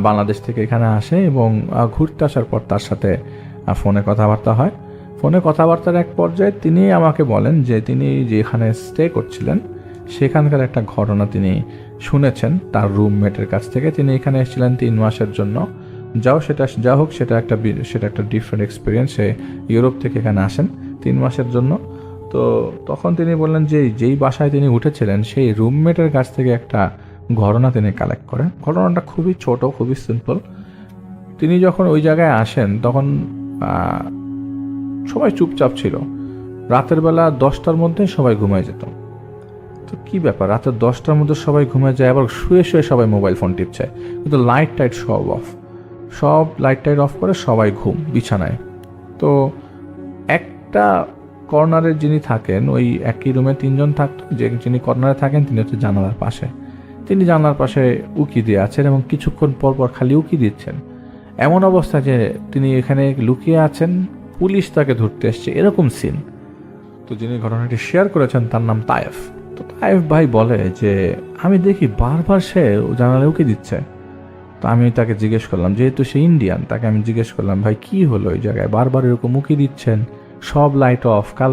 বাংলাদেশ থেকে এখানে আসে এবং ঘুরতে আসার পর তার সাথে ফোনে কথাবার্তা হয়। ফোনে কথাবার্তার এক পর্যায়ে তিনি আমাকে বলেন যে তিনি যেখানে স্টে করছিলেন সেখানকার একটা ঘটনা তিনি শুনেছেন তার রুমমেটের কাছ থেকে। তিনি এখানে এসেছিলেন 3 মাসের জন্য। যা হোক সেটা একটা ডিফারেন্ট এক্সপিরিয়েন্স। সে ইউরোপ থেকে এখানে আসেন 3 মাসের জন্য। তো তখন তিনি বললেন যে যেই বাসায় তিনি উঠেছিলেন সেই রুমমেটের কাছ থেকে একটা ঘটনা তিনি কালেক্ট করেন। ঘটনাটা খুবই ছোট, খুবই সিম্পল। তিনি যখন ওই জায়গায় আসেন তখন সবাই চুপচাপ ছিল। রাতের বেলা 10টার মধ্যে সবাই ঘুমায় যেত। তো কি ব্যাপার, রাতের 10টার মধ্যে সবাই ঘুমায় যায়, আবার শুয়ে সবাই মোবাইল ফোন টিপছে, কিন্তু লাইট টাইট সব লাইট টাইট অফ করে সবাই ঘুম বিছানায়। তো একটা কর্নারে যিনি থাকেন, ওই একই রুমে 3 জন থাকতো। যিনি কর্নারে থাকেন তিনি হচ্ছে জানালার পাশে। তিনি জানালার পাশে উকি দিয়ে আছেন এবং কিছুক্ষণ পর খালি উকি দিচ্ছেন। এমন অবস্থা যে তিনি এখানে লুকিয়ে আছেন, পুলিশ তাকে ধরতে এসছে, এরকম সিন। তো যিনি ঘটনাটি শেয়ার করেছেন তার নাম তায়েফ। তো তায়েফ ভাই বলে যে আমি দেখি বারবার সে জানালে উকি দিচ্ছে। তো আমি তাকে জিজ্ঞেস করলাম, যেহেতু সে ইন্ডিয়ান, তাকে আমি জিজ্ঞেস করলাম, ভাই কি হলো এই জায়গায় বারবার এরকম উকি দিচ্ছেন, সব লাইট অফ, কাল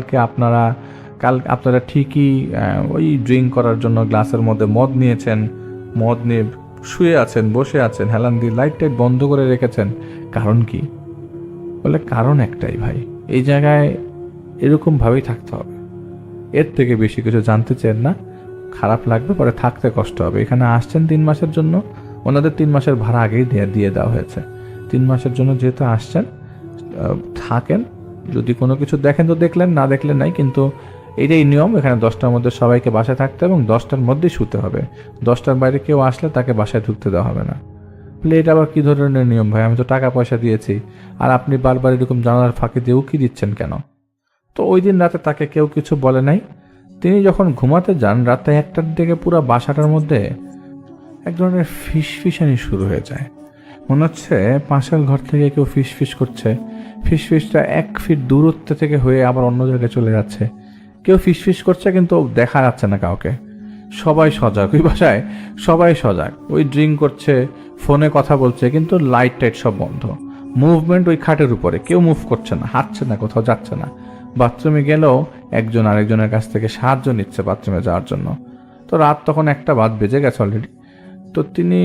আপনারা ঠিকই ওই ড্রিঙ্ক করার জন্য গ্লাসের মধ্যে মদ নিয়েছেন, মদ নিয়ে শুয়ে আছেন, বসে আছেন, হেলান দিয়ে লাইট টাইট বন্ধ করে রেখেছেন, কারণ কি? বলে কারণ একটাই ভাই, এই জায়গায় এরকমভাবেই থাকতে হবে, এর থেকে বেশি কিছু জানতে চান না, খারাপ লাগবে, পরে থাকতে কষ্ট হবে। এখানে আসছেন 3 মাসের জন্য, ওনাদের 3 মাসের ভাড়া আগেই দিয়ে দেওয়া হয়েছে। 3 মাসের জন্য যেহেতু আসছেন, থাকেন, যদি কোনো কিছু দেখেন তো দেখলেন, না দেখলেন নাই, কিন্তু এটাই নিয়ম, এখানে 10টার মধ্যে সবাইকে বাসায় থাকতে এবং 10টার মধ্যেই শুতে হবে। 10টার বাইরে কেউ আসলে তাকে বাসায় ঢুকতে দেওয়া হবে না। বলে এটা আবার কী ধরনের নিয়ম ভাই, আমি তো টাকা পয়সা দিয়েছি, আর আপনি বারবার এরকম জানালার ফাঁকি দিয়ে উকি দিচ্ছেন কেন? তো ওই দিন রাতে তাকে কেউ কিছু বলে নাই। তিনি যখন ঘুমাতে যান রাতে 1টার দিকে পুরো বাসাটার মধ্যে এক ধরনের ফিসফিসানি শুরু হয়ে যায়। মনে হচ্ছে পাশের ঘর থেকে কেউ ফিসফিস করছে, ফিসফিসটা 1 ফিট দূরত্ব থেকে হয়ে আবার অন্য জায়গায় চলে যাচ্ছে। কেউ ফিসফিস করছে কিন্তু দেখা যাচ্ছে না কাউকে। সবাই সজাগ, ওই বাসায় সবাই সজাগ, ওই ড্রিঙ্ক করছে, ফোনে কথা বলছে, কিন্তু লাইট টাইট সব বন্ধ। মুভমেন্ট ওই খাটের উপরে, কেউ মুভ করছে না, হাঁটছে না, কোথাও যাচ্ছে না। বাথরুমে গেলেও একজন আরেকজনের কাছ থেকে সাহায্য নিচ্ছে বাথরুমে যাওয়ার জন্য। তো রাত তখন 1টা বেজে গেছে অলরেডি। তো তিনি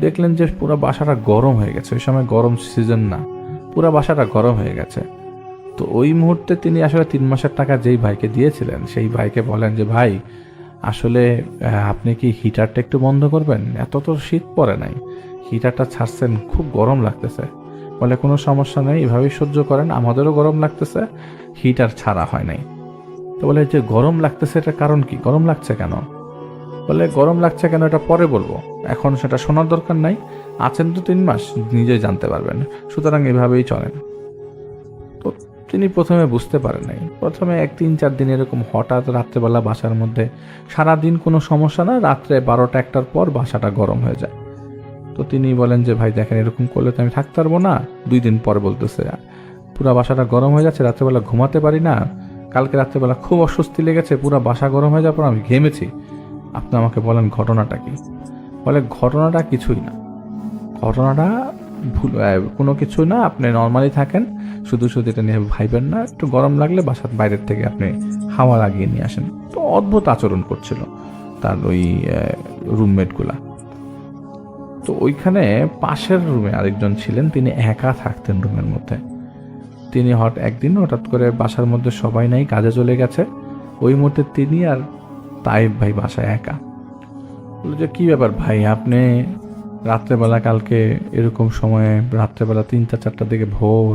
দেখলেন যে পুরো বাসাটা গরম হয়ে গেছে, ওই সময় গরম সিজন না, পুরো বাসাটা গরম হয়ে গেছে। তো ওই মুহূর্তে তিনি আসলে 3 মাসের টাকা যেই ভাইকে দিয়েছিলেন, সেই ভাইকে বলেন যে ভাই আসলে আপনি কি হিটারটা একটু বন্ধ করবেন, এত তো শীত পড়ে নাই, হিটারটা ছাড়ছেন, খুব গরম লাগতেছে। বলে কোনো সমস্যা নেই, এভাবেই সহ্য করেন, আমাদেরও গরম লাগতেছে, হিটার ছাড়া হয় নাই। তো বলে যে গরম লাগতেছে এটার কারণ কি, গরম লাগছে কেন? বলে গরম লাগছে কেন এটা পরে বলবো, এখন সেটা শোনার দরকার নাই, আছেন তো 3 মাস, নিজেই জানতে পারবেন, সুতরাং এভাবেই চলেন। তো তিনি প্রথমে বুঝতে পারেন নাই, প্রথমে 1-3-4 দিন এরকম হঠাৎ রাত্রেবেলা বাসার মধ্যে, সারাদিন কোনো সমস্যা না, রাত্রে 12টা-1টার পর বাসাটা গরম হয়ে যায়। তো তিনি বলেন যে ভাই দেখেন এরকম করলে তো আমি থাকতে পারবো না। 2 দিন পর বলতেছে পুরো বাসাটা গরম হয়ে যাচ্ছে, রাত্রেবেলা ঘুমাতে পারি না, কালকে রাত্রেবেলা খুব অস্বস্তি লেগেছে, পুরো বাসা গরম হয়ে যাওয়ার পর আমি ঘেমেছি, আপনি আমাকে বলেন ঘটনাটা কি? বলে ঘটনাটা কিছুই না, ঘটনাটা ভুল, কোনো কিছু না, আপনি নর্মালি থাকেন, শুধু এটা নিয়ে ভাইবেন না, একটু গরম লাগলে বাসার বাইরের থেকে আপনি হাওয়া লাগিয়ে নিয়ে আসেন। তো অদ্ভুত আচরণ করছিল তার ওই রুমমেটগুলা। তো ওইখানে পাশের রুমে আরেকজন ছিলেন, তিনি একা থাকতেন রুমের মধ্যে। তিনি একদিন হঠাৎ করে বাসার মধ্যে সবাই নাই, কাজে চলে গেছে, ওই মুহূর্তে তিনি আর তাইব ভাই বাসায় একা। বললো যে কী ব্যাপার ভাই, আপনি রাত্রেবেলা কালকে এরকম সময়ে রাত্রেবেলা 3টা-4টার দিকে, ভোর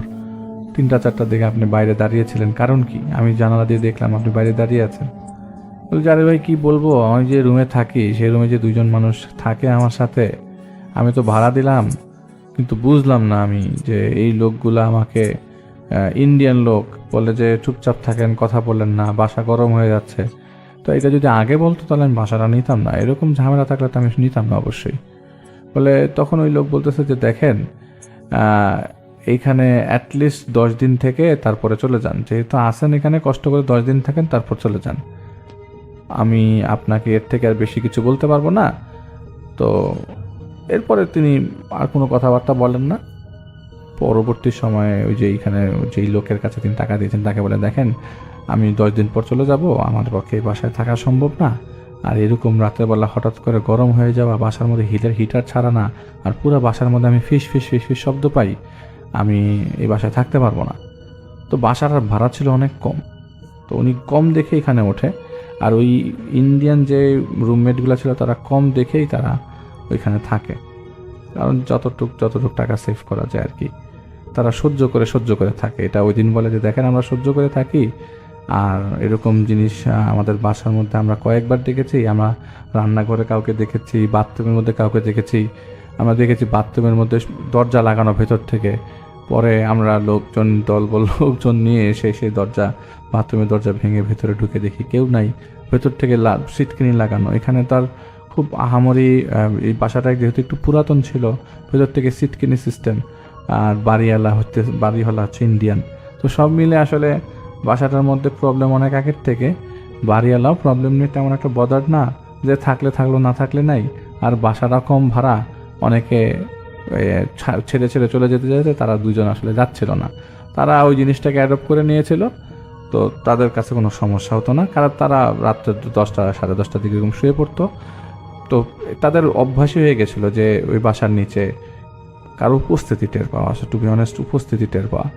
3টা-4টার দিকে আপনি বাইরে দাঁড়িয়েছিলেন, কারণ কি? আমি জানালা দিয়ে দেখলাম আপনি বাইরে দাঁড়িয়ে আছেন। বলছি আরে ভাই কি বলবো, আমি যে রুমে থাকি সেই রুমে যে 2জন মানুষ থাকে আমার সাথে, আমি তো ভাড়া দিলাম, কিন্তু বুঝলাম না আমি যে এই লোকগুলা আমাকে, ইন্ডিয়ান লোক, বলে যে চুপচাপ থাকেন, কথা বললেন না, বাসা গরম হয়ে যাচ্ছে। তো এটা যদি আগে বলতো তাহলে আমি বাসাটা নিতাম না, এরকম ঝামেলা থাকলে তো আমি নিতাম না অবশ্যই। বলে তখন ওই লোক বলতেছে যে দেখেন এইখানে অ্যাটলিস্ট 10 দিন থেকে তারপরে চলে যান, যেহেতু আসেন এখানে কষ্ট করে 10 দিন থাকেন, তারপর চলে যান, আমি আপনাকে এর থেকে আর বেশি কিছু বলতে পারবো না। তো এরপরে তিনি আর কোনো কথাবার্তা বলেন না। পরবর্তী সময়ে ওই যে এইখানে যেই লোকের কাছে তিনি টাকা দিয়েছেন তাকে বলে দেখেন আমি 10 দিন পর চলে যাব, আমার পক্ষে এই বাসায় থাকা সম্ভব না, আর এরকম রাতেরবেলা হঠাৎ করে গরম হয়ে যাওয়া, বাসার মধ্যে হিটার ছাড়া না, আর পুরো বাসার মধ্যে আমি ফিস ফিস শব্দ পাই, আমি এই বাসায় থাকতে পারবো না। তো বাসার ভাড়া ছিল অনেক কম, তো উনি কম দেখে এখানে ওঠে, আর ওই ইন্ডিয়ান যে রুমমেটগুলো ছিল তারা কম দেখেই তারা ওইখানে থাকে, কারণ যতটুক টাকা সেভ করা যায় আর কি, তারা সহ্য করে থাকে। এটা ওই দিন বলে যে দেখেন আমরা সহ্য করে থাকি, আর এরকম জিনিস আমাদের বাসার মধ্যে আমরা কয়েকবার দেখেছি, আমরা রান্নাঘরে কাউকে দেখেছি, বাথরুমের মধ্যে কাউকে দেখেছি, আমরা দেখেছি বাথরুমের মধ্যে দরজা লাগানো ভেতর থেকে, পরে আমরা লোকজন নিয়ে এসে সেই বাথরুমের দরজা ভেঙে ভেতরে ঢুকে দেখি কেউ নাই, ভেতর থেকে সিটকিনি লাগানো। এখানে তার খুব আহামরি, এই বাসাটা যেহেতু একটু পুরাতন ছিল, ভেতর থেকে সিটকিনি সিস্টেম, আর বাড়িওয়ালা হচ্ছে ইন্ডিয়ান। তো সব মিলে আসলে বাসাটার মধ্যে প্রবলেম অনেক আগের থেকে, বাড়িওয়ালাও প্রবলেম নিয়ে তেমন একটা বদার না, যে থাকলে থাকলো না থাকলে নাই। আর বাসাটা কম ভাড়া, অনেকে ছেড়ে ছেড়ে চলে যেতে যেতে তারা দুজন আসলে যাচ্ছিল না, তারা ওই জিনিসটাকে অ্যাডপ্ট করে নিয়েছিল। তো তাদের কাছে কোনো সমস্যা হতো না, কারণ তারা রাত্রে 10টা 10:30টার দিকে এরকম শুয়ে পড়তো। তো তাদের অভ্যাসই হয়ে গেছিলো যে ওই বাসার নিচে কারো উপস্থিতি টের পাওয়া, টু বি অনেস্ট উপস্থিতি টের পাওয়া।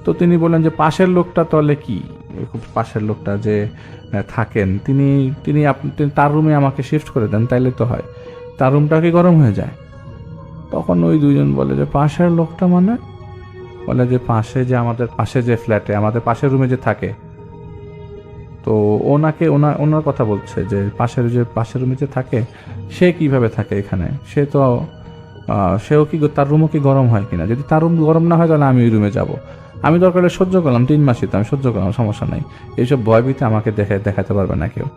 তো তিনি বললেন যে পাশের লোকটা তাহলে কি, পাশের লোকটা যে থাকেন তিনি তিনি তার রুমে আমাকে শিফট করে দেন, তাইলে তো হয়, তার রুমটা কি গরম হয়ে যায়? তখন ওই দুইজন বলে যে পাশের লোকটা মানে? বলে যে পাশে যে আমাদের পাশে যে ফ্ল্যাটে আমাদের পাশের রুমে যে থাকে, তো ওনাকে ওনার কথা বলছে যে পাশের রুমে যে থাকে সে কিভাবে থাকে এখানে, সে তো সেও কি তার রুমও কি গরম হয় কিনা, যদি তার রুম গরম না হয় তাহলে আমি ওই রুমে যাব, আমি দরকার হলে সহ্য করলাম 3 মাসই, তো আমি সহ্য করলাম, সমস্যা নাই, এইসব ভয়ভীতি আমাকে দেখাতে পারবে না কেউ।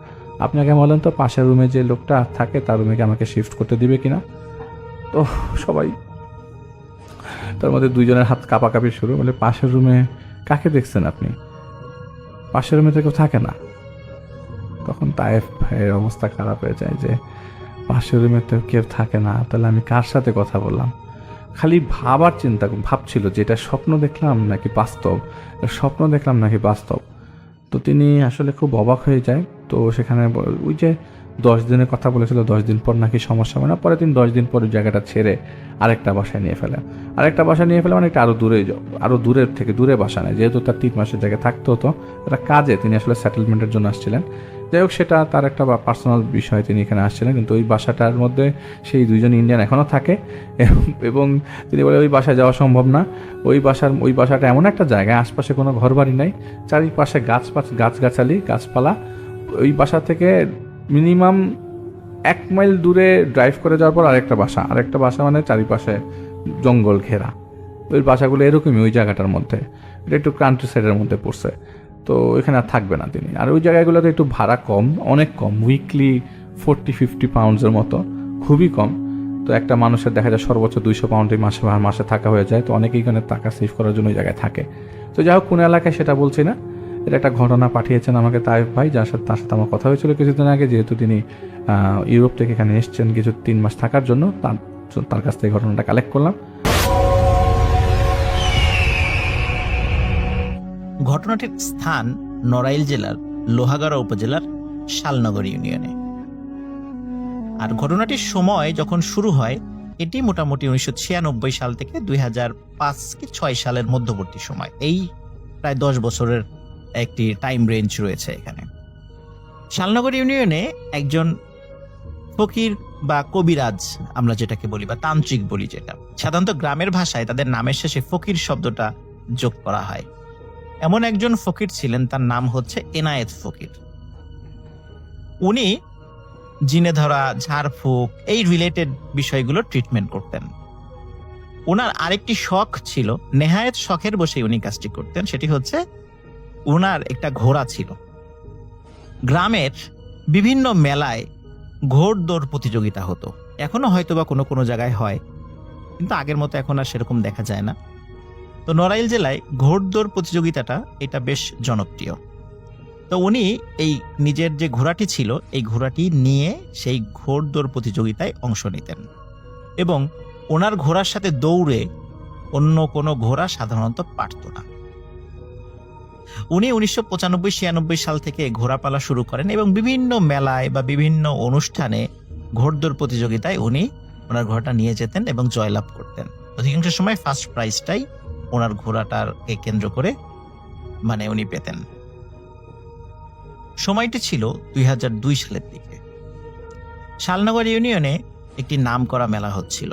আপনাকে বলেন তো পাশের রুমে যে লোকটা থাকে তার রুমে কি আমাকে শিফট করতে দিবে কিনা? তো সবাই, তার মধ্যে দুইজনের হাত কাঁপাকাঁপি শুরু, বলে পাশের রুমে কাকে দেখছেন আপনি? পাশের রুমে তো কেউ থাকে না। তখন তায়েফ ভাইয়ের অবস্থা খারাপ হয়ে যায় যে পাশের রুমে তো কেউ থাকে না, তাহলে আমি কার সাথে কথা বললাম? খালি ভাবছিল যে এটা স্বপ্ন দেখলাম নাকি বাস্তব, স্বপ্ন দেখলাম নাকি বাস্তব। তো তিনি আসলে খুব অবাক হয়ে যায়। তো সেখানে ওই যে 10 দিনের কথা বলেছিল, 10 দিন পর নাকি সমস্যা হবে না, পরে তিনি 10 দিন পর ওই জায়গাটা ছেড়ে আরেকটা বাসায় নিয়ে ফেলেন। মানে এটা আরও দূরের থেকে দূরে বাসা নেয়, যেহেতু তার 3 মাসের জায়গায় থাকতে হতো, একটা কাজে তিনি আসলে সেটেলমেন্টের জন্য আসছিলেন। যাই হোক, সেটা তার একটা পার্সোনাল বিষয়, তিনি এখানে আসছিলেন। কিন্তু ওই বাসাটার মধ্যে সেই দুইজন ইন্ডিয়ান এখনও থাকে এবং তিনি বলে ওই বাসায় যাওয়া সম্ভব না। ওই বাসাটা এমন একটা জায়গায়, আশপাশে কোনো ঘরবাড়ি নাই, চারিপাশে গাছগাছালি গাছপালা। ওই বাসা থেকে মিনিমাম 1 মাইল দূরে ড্রাইভ করে যাওয়ার পর আরেকটা বাসা, মানে চারিপাশে জঙ্গল ঘেরা। ওই বাসাগুলো এরকমই ওই জায়গাটার মধ্যে, এটা একটু কান্ট্রি সাইডের মধ্যে পড়ছে। তো এখানে আর থাকবে না তিনি। আর ওই জায়গাগুলোতে একটু ভাড়া কম, অনেক কম, উইকলি 40-50 পাউন্ডসের মতো, খুবই কম। তো একটা মানুষের দেখা যায় সর্বোচ্চ 200 পাউন্ড মাসে থাকা হয়ে যায়। তো অনেকেই এখানে টাকা সেভ করার জন্য ওই জায়গায় থাকে। তো যাই হোক, কোন এলাকায় সেটা বলছি না, এটা একটা ঘটনা পাঠিয়েছেন আমাকে তায়েফ ভাই, তার সাথে আমার কথা হয়েছিল কিছুদিন আগে, যেহেতু তিনি ইউরোপ থেকে এখানে এসছেন কিছু 3 মাস থাকার জন্য, তার কাছ থেকে ঘটনাটা কালেক্ট করলাম। ঘটনাটির স্থান নড়াইল জেলার লোহাগাড়া উপজেলার শালনগর ইউনিয়নে। আর ঘটনাটির সময় যখন শুরু হয়, এটি মোটামুটি 1996 সাল থেকে 2005-6 সালের মধ্যবর্তী সময়। এই প্রায় 10 বছরের একটি টাইম রেঞ্জ রয়েছে এখানে। শালনগর ইউনিয়নে একজন ফকির বা কবিরাজ আমরা যেটাকে বলি, বা তান্ত্রিক বলি, যেটা সাধারণত গ্রামের ভাষায় তাদের নামের শেষে ফকির শব্দটা যোগ করা হয়, এমন একজন ফকির ছিলেন। তার নাম হচ্ছে এনায়েত ফকির। উনি জিনে ধরা, ঝাড়ফুঁক, এই রিলেটেড বিষয়গুলো ট্রিটমেন্ট করতেন। ওনার আরেকটি শখ ছিল, নেহায়েত শখের বসে উনি কাজটি করতেন, সেটি হচ্ছে ওনার একটা ঘোড়া ছিল। গ্রামের বিভিন্ন মেলায় ঘোড়দৌড় প্রতিযোগিতা হতো, এখনো হয়তো বা কোনো কোনো জায়গায় হয়, কিন্তু আগের মতো এখন আর সেরকম দেখা যায় না। তো নড়াইল জেলায় ঘোড়দৌড় প্রতিযোগিতাটা এটা বেশ জনপ্রিয়। তো উনি এই নিজের যে ঘোড়াটি ছিল, এই ঘোড়াটি নিয়ে সেই ঘোড়দৌড় প্রতিযোগিতায় অংশ নিতেন, এবং ওনার ঘোড়ার সাথে দৌড়ে অন্য কোনো ঘোড়া সাধারণত পারত না। উনি 1995-96 সাল থেকে ঘোড়াপালা শুরু করেন এবং বিভিন্ন মেলায় বা বিভিন্ন অনুষ্ঠানে ঘোড়দৌড় প্রতিযোগিতায় উনি ওনার ঘোড়াটা নিয়ে যেতেন এবং জয়লাভ করতেন। অধিকাংশ সময় ফার্স্ট প্রাইজটাই ওনার ঘোড়াটাকে কেন্দ্র করে মানে উনি পেতেন। সময়টি ছিল 2002 সালের দিকে। শালনগর ইউনিয়নে একটি নামকরা মেলা হচ্ছিল।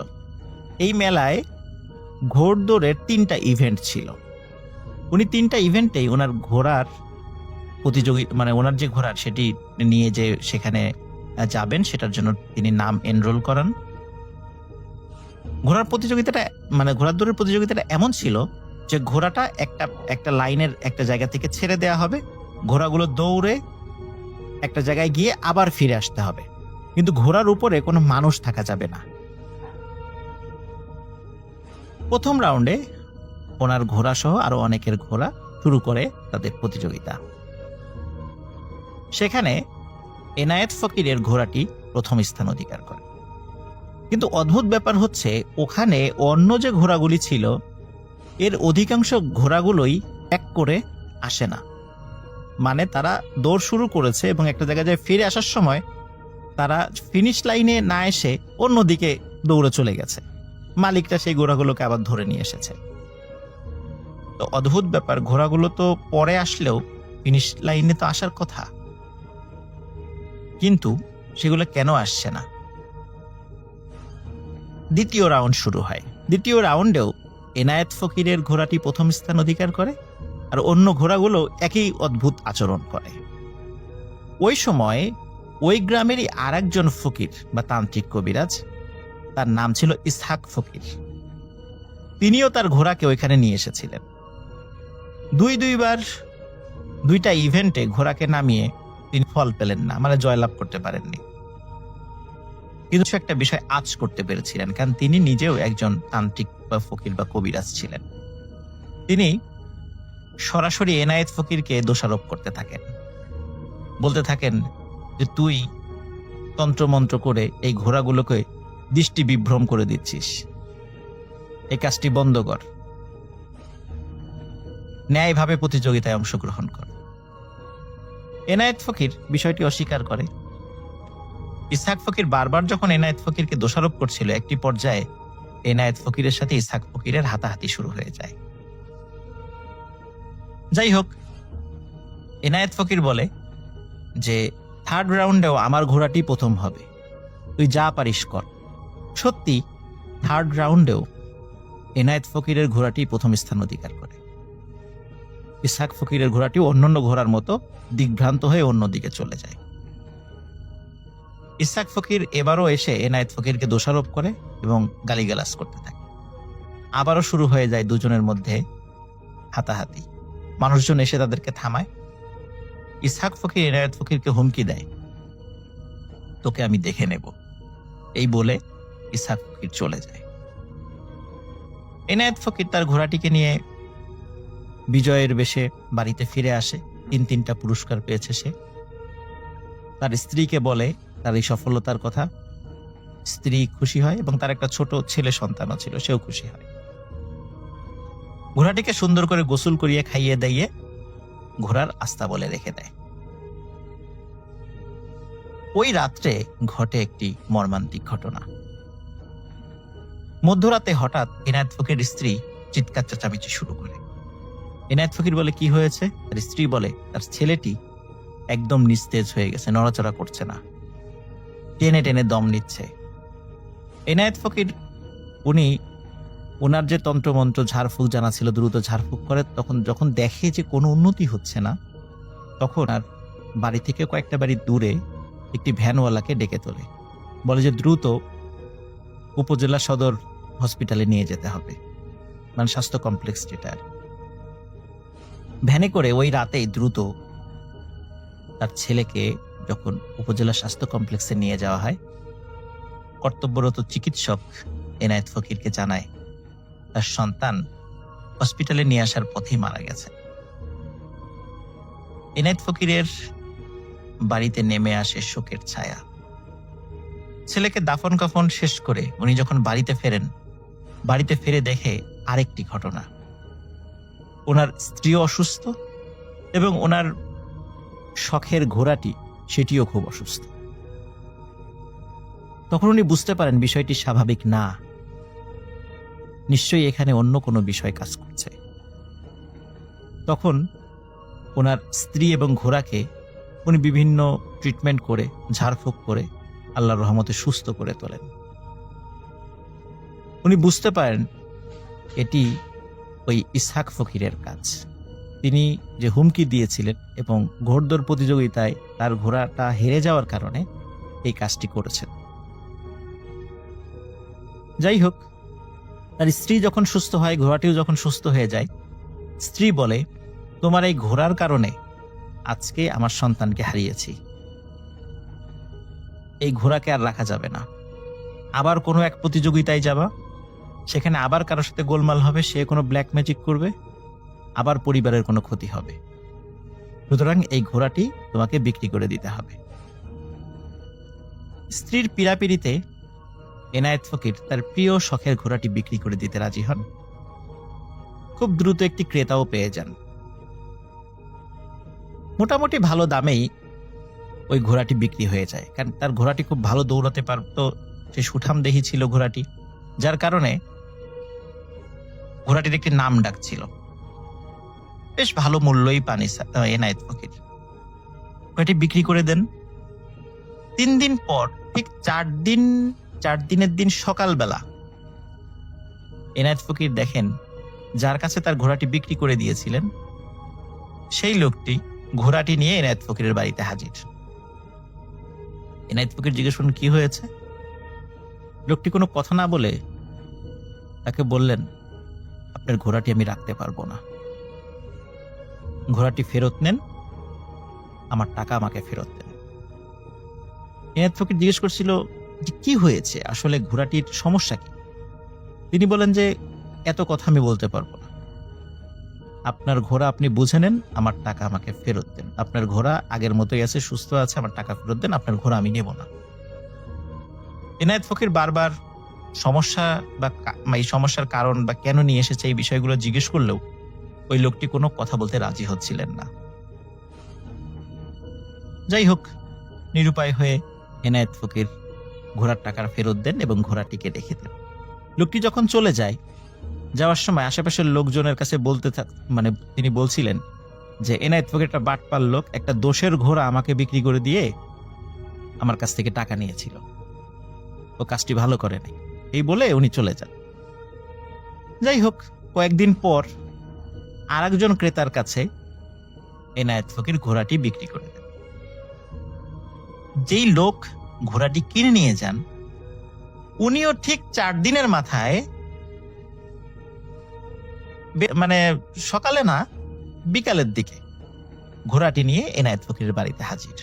এই মেলায় ঘোড়দৌড়ের 3টা ইভেন্ট ছিল। উনি 3টা ইভেন্টেই ওনার ঘোড়ার মানে ওনার যে ঘোড়ার সেটি নিয়ে যে সেখানে যাবেন, সেটার জন্য তিনি নাম এনরোল করান। ঘোড়ার দৌড়ের প্রতিযোগিতাটা এমন ছিল যে ঘোড়াটা একটা লাইনের একটা জায়গা থেকে ছেড়ে দেওয়া হবে, ঘোড়াগুলো দৌড়ে একটা জায়গায় গিয়ে আবার ফিরে আসতে হবে, কিন্তু ঘোড়ার উপরে কোনো মানুষ থাকা যাবে না। প্রথম রাউন্ডে ওনার ঘোড়া সহ আরো অনেকের ঘোড়া শুরু করে তাদের প্রতিযোগিতা। সেখানে এনায়েত ফকিরের ঘোড়াটি প্রথম স্থান অধিকার করে। কিন্তু অদ্ভুত ব্যাপার হচ্ছে, ওখানে অন্য যে ঘোড়াগুলি ছিল এর অধিকাংশ ঘোড়াগুলোই এক করে আসে না। মানে তারা দৌড় শুরু করেছে এবং একটা জায়গায় যায় ফিরে আসার সময় তারা ফিনিশ লাইনে না এসে অন্যদিকে দৌড়ে চলে গেছে। মালিকরা সেই ঘোড়াগুলোকে আবার ধরে নিয়ে এসেছে। তো অদ্ভুত ব্যাপার, ঘোড়াগুলো তো পরে আসলেও ফিনিশ লাইনে তো আসার কথা, কিন্তু সেগুলো কেন আসছে না? দ্বিতীয় রাউন্ড শুরু হয়। দ্বিতীয় রাউন্ডেও এনায়েত ফকিরের ঘোড়াটি প্রথম স্থান অধিকার করে, আর অন্য ঘোড়াগুলো একই অদ্ভুত আচরণ করে। ওই সময় ওই গ্রামেরই আর একজন ফকির বা তান্ত্রিক কবিরাজ, তার নাম ছিল ইসহাক ফকির। তিনিও তার ঘোড়াকে ওইখানে নিয়ে এসেছিলেন। দুইবার দুইটা ইভেন্টে ঘোড়াকে নামিয়ে তিনি ফল পেলেন না, মানে জয়লাভ করতে পারেননি। কিন্তু একটা বিষয় আঁচ করতে পেরেছিলেন, কারণ তিনি নিজেও একজন তান্ত্রিক বা ফকির বা কবিরাজ ছিলেন। তিনি সরাসরি এনায়েত ফকিরকে দোষারোপ করতে থাকেন, বলতে থাকেন যে তুই তন্ত্রমন্ত্র করে এই ঘোড়াগুলোকে দৃষ্টি বিভ্রম করে দিচ্ছিস, এই কাজটি বন্ধ কর, ন্যায়ভাবে প্রতিযোগিতায় অংশগ্রহণ কর। এনায়েত ফকির বিষয়টি অস্বীকার করে। ইসহাক ফকির বারবার যখন এনায়েত ফকিরকে দোষারোপ করছিল, একটি পর্যায়ে এনায়েত ফকিরের সাথে ইসহাক ফকিরের হাতাহাতি শুরু হয়ে যায়। যাই হোক, এনায়েত ফকির বলে যে থার্ড রাউন্ডেও আমার ঘোড়াটি প্রথম হবে, তুই যা পারিস কর। সত্যি থার্ড রাউন্ডেও এনায়েত ফকিরের ঘোড়াটি প্রথম স্থান অধিকার করে। ইসহাক ফকিরের ঘোড়াটি অন্যান্য ঘোড়ার মতো দিগ্ভ্রান্ত হয়ে অন্যদিকে চলে যায়। ইসহাক ফকির এবারও এসে এনায়েত ফকিরকে দোষারোপ করে এবং গালিগালাজ করতে থাকে। আবারও শুরু হয়ে যায় দুজনের মধ্যে হাতাহাতি। মানুষজন এসে তাদেরকে থামায়। ইসহাক ফকির এনায়েত ফকিরকে হুমকি দেয়, তোকে আমি দেখে নেব, এই বলে ইসহাক ফকির চলে যায়। এনায়েত ফকির তার ঘোড়াটিকে নিয়ে বিজয়ের বেশে বাড়িতে ফিরে আসে। 3টা পুরস্কার পেয়েছে সে। তার স্ত্রীকে বলে তার এই সফলতার কথা। স্ত্রী খুশি হয় এবং তার একটা ছোট ছেলে সন্তানও ছিল, সেও খুশি হয়। ঘোড়াটিকে সুন্দর করে গোসল করিয়ে খাইয়ে দিয়ে ঘোড়ার আস্তা বলে রেখে দেয়। ওই রাত্রে ঘটে একটি মর্মান্তিক ঘটনা। মধ্যরাতে হঠাৎ এনায়েত ফকির স্ত্রী চিৎকার চেঁচামেচি শুরু করে। এনায়েত ফকির বলে কি হয়েছে? তার স্ত্রী বলে তার ছেলেটি একদম নিস্তেজ হয়ে গেছে, নড়াচড়া করছে না, টেনে টেনে দম নিচ্ছে। এনায়েত ফকির ওনার যে তন্ত্রমন্ত্র ঝাড়ফুঁক জানা ছিল, দ্রুত ঝাড়ফুঁক করে। তখন যখন দেখে যে কোনো উন্নতি হচ্ছে না, তখন আর বাড়ি থেকে কয়েকটা বাড়ি দূরে একটি ভ্যানওয়ালাকে ডেকে তোলে, বলে যে দ্রুত উপজেলা সদর হসপিটালে নিয়ে যেতে হবে, মানে স্বাস্থ্য কমপ্লেক্স যেটা। ভ্যানে করে ওই রাতেই দ্রুত তার ছেলেকে যখন উপজেলা স্বাস্থ্য কমপ্লেক্সে নিয়ে যাওয়া হয়, কর্তব্যরত চিকিৎসক এনায়েত ফকিরকে জানায় তার সন্তান হসপিটালে নিয়ে আসার পথেই মারা গেছে। এনায়েত ফকিরের বাড়িতে নেমে আসে শোকের ছায়া। ছেলেকে দাফন কাফন শেষ করে উনি যখন বাড়িতে ফেরেন, বাড়িতে ফিরে দেখে আরেকটি ঘটনা। ওনার স্ত্রীও অসুস্থ এবং ওনার শখের ঘোড়াটি সেটিও খুব অসুস্থ। তখন উনি বুঝতে পারেন বিষয়টি স্বাভাবিক না, নিশ্চয়ই এখানে অন্য কোনো বিষয় কাজ করছে। তখন ওনার স্ত্রী এবং ঘোড়াকে উনি বিভিন্ন ট্রিটমেন্ট করে, ঝাড়ফুঁক করে আল্লাহর রহমতে সুস্থ করে তোলেন। উনি বুঝতে পারেন এটি ওই ইসহাক ফকিরের কাজ। তিনি যে হুমকি দিয়েছিলেন এবং ঘোড়দৌড় প্রতিযোগিতায় তার ঘোড়াটা হেরে যাওয়ার কারণে এই কাজটি করেছেন। যাই হোক, তার স্ত্রী যখন সুস্থ হয়, ঘোড়াটিও যখন সুস্থ হয়ে যায়, স্ত্রী বলে তোমার এই ঘোড়ার কারণে আজকে আমার সন্তানকে হারিয়েছি, এই ঘোড়াকে আর রাখা যাবে না। আবার কোনো এক প্রতিযোগিতায় যাবা, সেখানে আবার কারোর সাথে গোলমাল হবে, সে কোনো ব্ল্যাক ম্যাজিক করবে, আবার পরিবারের কোনো ক্ষতি হবে, সুতরাং এই ঘোড়াটি তোমাকে বিক্রি করে দিতে হবে। স্ত্রীর পীড়াপিড়িতে এনায়েত ফকির তার প্রিয় শখের ঘোড়াটি বিক্রি করে দিতে রাজি হন। খুব দ্রুত একটি ক্রেতাও পেয়ে যান। মোটামুটি ভালো দামেই ওই ঘোড়াটি বিক্রি হয়ে যায়, কারণ তার ঘোড়াটি খুব ভালো দৌড়াতে পারত, সে সুঠামদেহী ছিল ঘোড়াটি, যার কারণে ঘোড়াটির একটি নাম ডাক ছিল। বেশ ভালো মূল্যই পান এনায়েত ফকির। ঘোড়াটি বিক্রি করে দেন। 3 দিন পর ঠিক 4 দিনের দিন সকালবেলা এনায়েত ফকির দেখেন যার কাছে তার ঘোড়াটি বিক্রি করে দিয়েছিলেন সেই লোকটি ঘোড়াটি নিয়ে এনায়েত ফকিরের বাড়িতে হাজির। এনায়েত ফকির জিজ্ঞেস করলেন কি হয়েছে। লোকটি কোনো কথা না বলে তাকে বললেন, আপনার ঘোড়াটি আমি রাখতে পারবো না, ঘোড়াটি ফেরত নেন, আমার টাকা আমাকে ফেরত দেন। এনায়েত ফকির জিজ্ঞেস করছিল যে কি হয়েছে, আসলে ঘোড়াটির সমস্যা কি। তিনি বলেন যে এত কথা আমি বলতে পারবো না, আপনার ঘোড়া আপনি বুঝে নেন, আমার টাকা আমাকে ফেরত দেন। আপনার ঘোড়া আগের মতোই আছে, সুস্থ আছে, আমার টাকা ফেরত দেন, আপনার ঘোড়া আমি নেব না। এনায়েত ফকির বারবার সমস্যা বা এই সমস্যার কারণ বা কেন নিয়ে এসেছে এই বিষয়গুলো জিজ্ঞেস করলেও ওই লোকটি কোনো কথা বলতে রাজি হচ্ছিলেন না। যাই হোক, নিরুপায় হয়ে এনায়েত ফকির ঘোড়ার টাকা ফেরত দেন এবং ঘোড়াটিকে রেখে দেন। লোকটি যখন চলে যায়, যাওয়ার সময় আশেপাশের লোকজনের কাছে তিনি বলছিলেন যে এনায়েত ফকির একটা বাটপার লোক, একটা দোষের ঘোড়া আমাকে বিক্রি করে দিয়ে আমার কাছ থেকে টাকা নিয়েছিল, ও কাজটি ভালো করে নাই, এই বলে উনি চলে যান। যাই হোক, কয়েকদিন পর আরেকজন ক্রেতার কাছে এনায়েত ফকির ঘোড়াটি বিক্রি করে দেন। যেই লোক ঘোড়াটি কিনে নিয়ে যান উনিও ঠিক 4 দিনের মাথায়, সকালে না বিকালের দিকে ঘোড়াটি নিয়ে এনায়েত ফকিরের বাড়িতে হাজির।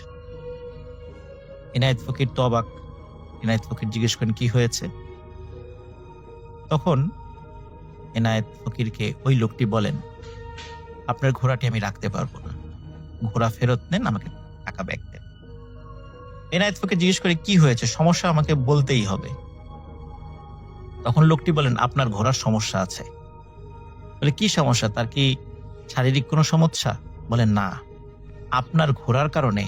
এনায়েত ফকির তো অবাক। এনায়েত ফকির জিজ্ঞেস করেন কি হয়েছে। তখন এনায়েত ফকিরকে ওই লোকটি বলেন, আপনার ঘোড়াটি আমি রাখতে পারবো না, ঘোড়া ফেরত নেন, আমাকে টাকা ব্যাক দেন। এনায়েত ফকির জিজ্ঞেস করে কি হয়েছে, সমস্যা আমাকে বলতেই হবে। তখন লোকটি বলেন, আপনার ঘোড়ার সমস্যা আছে। বলে কি সমস্যা, তার কি শারীরিক কোনো সমস্যা? বলেন না, আপনার ঘোড়ার কারণে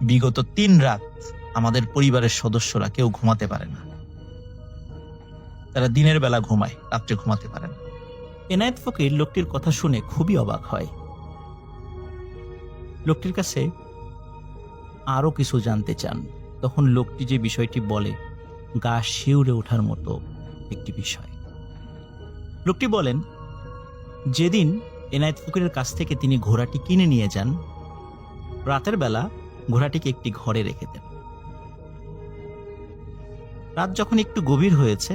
বিগত 3 রাত আমাদের পরিবারের সদস্যরা কেউ ঘুমাতে পারে না, তারা দিনের বেলা ঘুমায়, রাত্রে ঘুমাতে পারে না। এনায়েত ফকির লোকটির কথা শুনে খুবই অবাক হয়। লোকটির কাছে আরো কিছু জানতে চান। তখন লোকটি যে বিষয়টি বলে গা শিউরে ওঠার মতো একটি বিষয়। লোকটি বলেন, যেদিন এনায়েত ফকিরের কাছ থেকে তিনি ঘোড়াটি কিনে নিয়ে যান, রাতের বেলা ঘোড়াটিকে একটি ঘরে রেখে দেন। রাত যখন একটু গভীর হয়েছে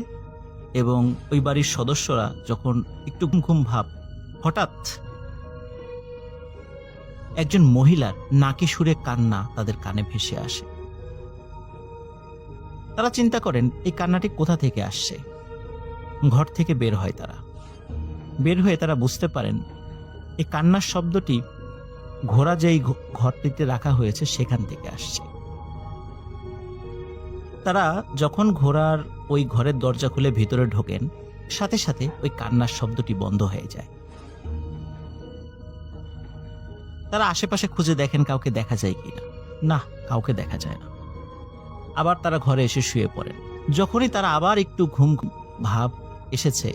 এবং ওই বাড়ির সদস্যরা যখন একটু ঘুম ভাব, হঠাৎ একজন মহিলার নাকি সুরে কান্না তাদের কানে ভেসে আসে। তারা চিন্তা করেন এই কান্নাটি কোথা থেকে আসছে। ঘর থেকে বের হয় তারা। বের হয়ে তারা বুঝতে পারেন এই কান্নার শব্দটি ঘোড়া যেই ঘরটিতে রাখা হয়েছে সেখান থেকে আসছে। তারা যখন ঘোড়ার ওই ঘরের দরজা খুলে ভিতরে ঢোকেন, সাথে সাথে ওই কান্নার শব্দটি বন্ধ হয়ে যায়। তারা আশেপাশে খুঁজে দেখেন কাউকে দেখা যায় কিনা, না, কাউকে দেখা যায় না। আবার তারা ঘরে এসে শুয়ে পড়েন। যখনই তারা আবার একটু ঘুম ভাব এসেছে,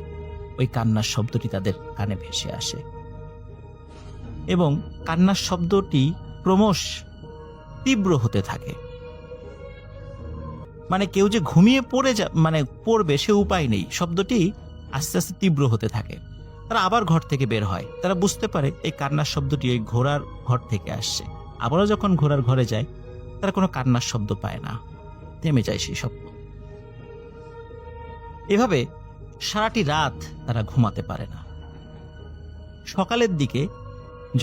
ওই কান্নার শব্দটি তাদের কানে ভেসে আসে এবং কান্নার শব্দটি ক্রমশ তীব্র হতে থাকে। কেউ যে ঘুমিয়ে পড়বে সে উপায় নেই, শব্দটি আস্তে আস্তে তীব্র হতে থাকে। তারা আবার ঘর থেকে বের হয়। তারা বুঝতে পারে এই কান্নার শব্দটি ওই ঘোড়ার ঘর থেকে আসছে। আবারও যখন ঘোড়ার ঘরে যায়, তারা কোনো কান্নার শব্দ পায় না, থেমে যায় সেই শব্দ। এভাবে সারাটি রাত তারা ঘুমাতে পারে না। সকালের দিকে